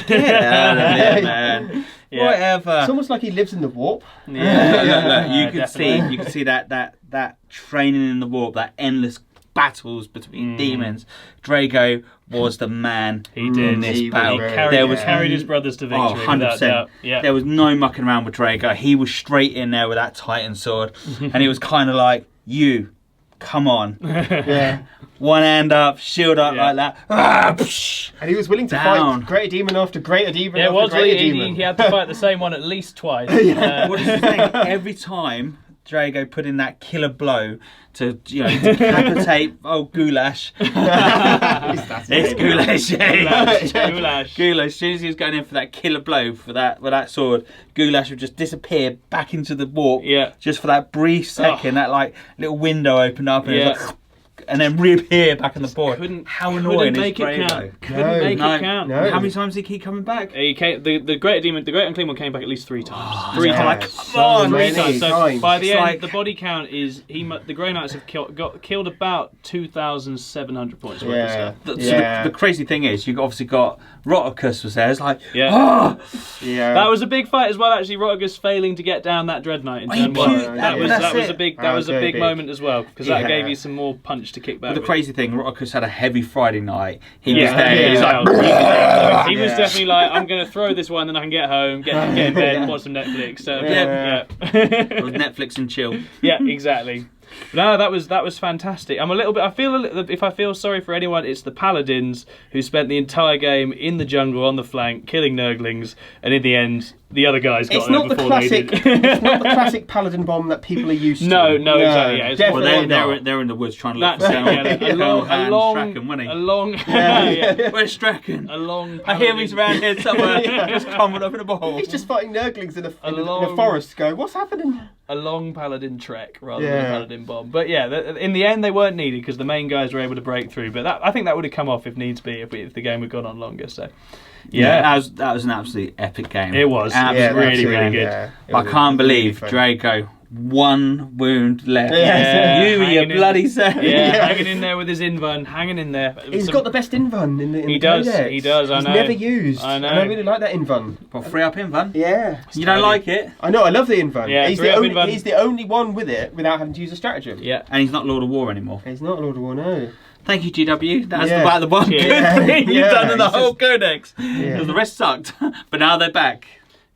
get out of here, man. Yeah. Whatever. It's almost like he lives in the warp. Look, Yeah, you can see that training in the warp, that endless battles between demons. Drago was the man in this He battle. was carried his brothers to victory. 100%. Yeah. There was no mucking around with Drago. He was straight in there with that Titan sword, and he was kind of like, "You, come on." Yeah. One hand up, shield up like that. Ah, psh. And he was willing to Down. fight greater demon after greater demon Yeah, it after was greater really, demon. he had to fight the same one at least twice. What is the thing? Every time Drago put in that killer blow to decapitate Goulash. It's Goulash, yeah. Goulash. As soon as he was going in for that killer blow with that sword, Goulash would just disappear back into the warp. Yeah. Just for that brief second, that like little window opened up and it was like, and then reappear back on the board. How annoying is Drago? Couldn't make it count. No. How many times did he keep coming back? He came, the Great Demon, the Great Unclean One came back at least 3 times. Three times. Come on, many Three times. So times. by the It's end, like- the body count is the Grey Knights have killed about 2,700 points worth of stuff. The crazy thing is, you've obviously got Roticus was there. It's like, Yeah. That was a big fight as well. Actually, Rotigus failing to get down that Dread Knight in turn one. That was a big moment as well, because that gave you some more punch to kick back. But the with. crazy thing, Roticus had a heavy Friday night. He was Yeah, there. he He was was like, he was definitely like, I'm going to throw this one, then I can get home, get in bed, and watch some Netflix. So it was Netflix and chill. yeah, exactly. No, that was fantastic. If I feel sorry for anyone, it's the Paladins who spent the entire game in the jungle on the flank, killing Nurglings, and in the end, the other guys got It's there not the before classic. they did. It's not the classic paladin bomb that people are used to. No, exactly. Yeah, it's Well, definitely they're in the woods trying to look That's for it. Yeah, Strachan, wasn't he? Where's Strachan? a long. I hear he's around here somewhere, just crumbled up in a ball. He's just fighting Nurglings in a long- forest. Going, what's happening? A long paladin trek rather than a paladin bomb. But yeah, in the end they weren't needed because the main guys were able to break through. But I think that would have come off if needs be if the game had gone on longer. So that was an absolutely epic game. it was. It was really good. Yeah. I can't believe Drago, 1 wound left. Yeah. You and your Hanging in- bloody self. Yeah, hanging in there with his invuln, hanging in there. He's got the best invuln in the He does, codex. he does, I He's know. never used. I know. And I really like that invuln. Well, free up him, Van. Yeah. You don't like it? I know, I love the invuln. Yeah, he's, free the up only, invuln. he's the only one with it without having to use a stratagem. Yeah. And he's not Lord of War anymore. He's not Lord of War, no. Thank you, GW. That's Yeah. about the one good Yeah. thing you've done in the He's whole just- codex. Because the rest sucked. But now they're back.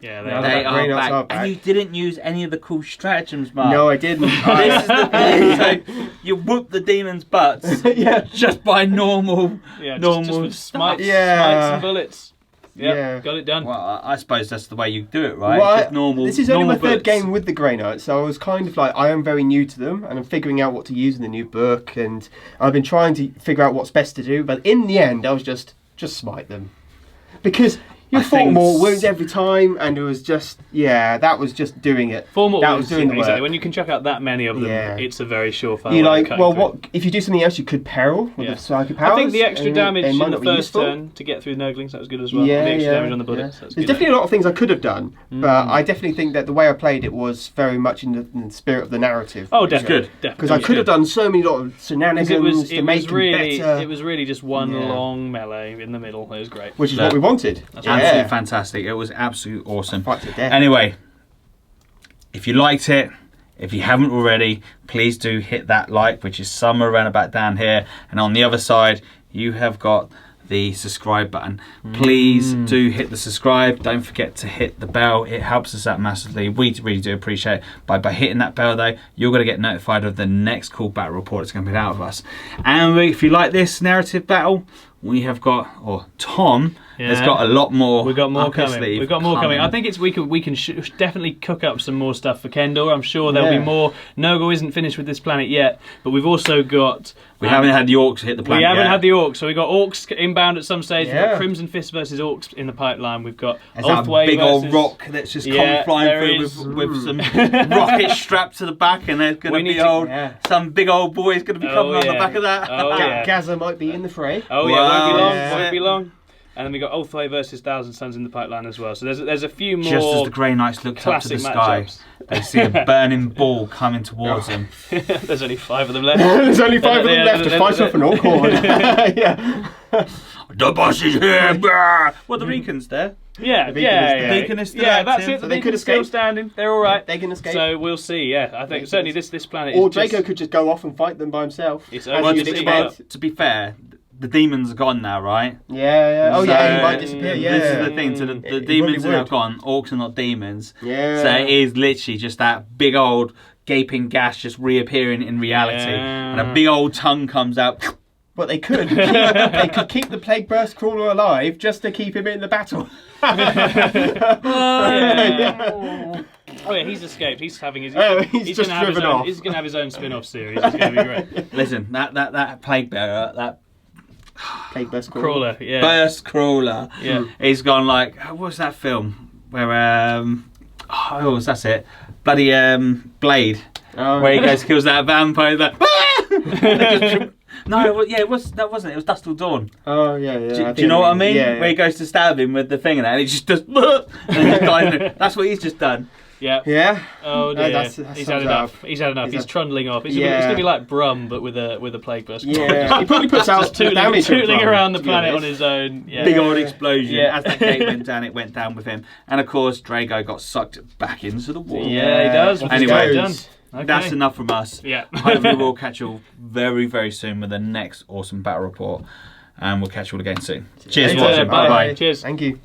Yeah, No, they They the are Grey Knights back. are back. And you didn't use any of the cool stratagems, Mark. No, I didn't. This is the thing. So you whoop the demons' butts Yeah. just by normal just with stuff. smites, Yeah. smites and bullets. Yep, Yeah. got it done. Well, I suppose that's the way you do it, right? Well, Just normal. this is only my normal third bullets. game with the Grey Knights, so I was kind of like, I am very new to them, and I'm figuring out what to use in the new book, and I've been trying to figure out what's best to do, but in the end, I was just smite them. Because you I fought think more wounds every time, and it was just, that was just doing it. Four more that wounds, was doing the exactly. work. When you can chuck out that many of them, Yeah. it's a very surefire You way like, of cutting well, through. what if you do something else? You could peril with Yeah. the psychic powers. I think the extra and damage they in might the not be first useful. turn to get through Nurglings, that was good as well. Yeah, the extra yeah, damage on the bullets, yeah. that's There's good. definitely a lot of things I could have done, but I definitely think that the way I played it was very much in the spirit of the narrative. Oh, definitely. good. Definitely. Because I could have done so many lot of shenanigans to make them better, it was really just one Yeah. long melee in the middle. It was great. which is what we wanted. Absolutely fantastic. It was absolutely awesome. Fight to death. Anyway, if you liked it, if you haven't already, please do hit that like, which is somewhere around about down here. And on the other side, you have got the subscribe button. Please do hit the subscribe. Don't forget to hit the bell. It helps us out massively. We really do appreciate it. By hitting that bell though, you're going to get notified of the next cool battle report that's going to be out of us. And if you like this narrative battle, we have got, or Tom It's got a lot more. We've got more up its coming. sleeve We've got more coming. I think we can definitely cook up some more stuff for Kendor. I'm sure there'll be more. Nogel isn't finished with this planet yet, but we've also got. We haven't had the orcs hit the planet. We haven't yet. had the orcs, so we've got orcs inbound at some stage. Yeah. We've got Crimson Fist versus orcs in the pipeline. We've got There's that Ulthway big versus... old rock that's just Yeah, come flying there through is. with some rockets strapped to the back, and there's going to We be need to- some big old boy's going to be coming on the yeah. back of that. Oh, yeah. Gaza might be in the fray. Oh yeah, Wow. won't be long. Yeah. Won't be long. And then we got Ulthway versus Thousand Suns in the pipeline as well. So there's a few more. Just as the Grey Knights looked up to the classic sky, matchups. they see a burning ball coming towards them. There's only 5 of them left. There's only 5 of them Yeah, left to fight off an orc horde. Yeah. The boss is here! Brah! Well, the Beacon's there. Yeah, The yeah, Beacon The Beacon is is still yeah. active. That's it. So The they could Beacon's still escape. standing. They're all right. They can escape. So we'll see. Yeah, I think can certainly escape. this planet Or is just. Draco could just go off and fight them by himself. It's as only you'd just expect. To be fair, the demons are gone now, right? Yeah. Oh yeah, So, he might disappear. Yeah. This is the thing. So the It demons probably are now would. gone. Orcs are not demons. Yeah. So it is literally just that big old gaping gash just reappearing in reality, Yeah. and a big old tongue comes out. But they could. They could keep the Plague Burst Crawler alive just to keep him in the battle. Oh yeah, he's escaped. He's having his. Oh, he's just gonna have his driven own, off. He's gonna have his own spin-off series. It's gonna be great. Listen, that plague bearer, that Plague Burst Crawler. Crawler. Yeah. burst crawler, Yeah. he's gone like, what's that film where that's it, bloody Blade, Oh, where he goes kills that vampire. That no, it was that wasn't it? It was Dust Till Dawn. Oh yeah. Do you know what I mean? Yeah. Where he goes to stab him with the thing and that, and he just does, and he just dies in it. That's what he's just done. Yeah. Yeah. Oh No, dear. that's He's sums had it enough. up. He's had enough. He's He's had- trundling off. It's Yeah. gonna be like Brum, but with a plague burst. Yeah. He probably puts out Just tooling, damage. tooling from around the to be planet on honest. his own. Yeah. Big old explosion. Yeah. As that gate went down, it went down with him. And of course, Drago got sucked back into the wall. Yeah, he does. Off he Anyway, goes. done. Okay. That's enough from us. Yeah. Hopefully, we'll catch you all very, very soon with the next awesome battle report. And we'll catch you all again soon. Cheers for Later. watching. Bye. Bye bye. Cheers. Thank you.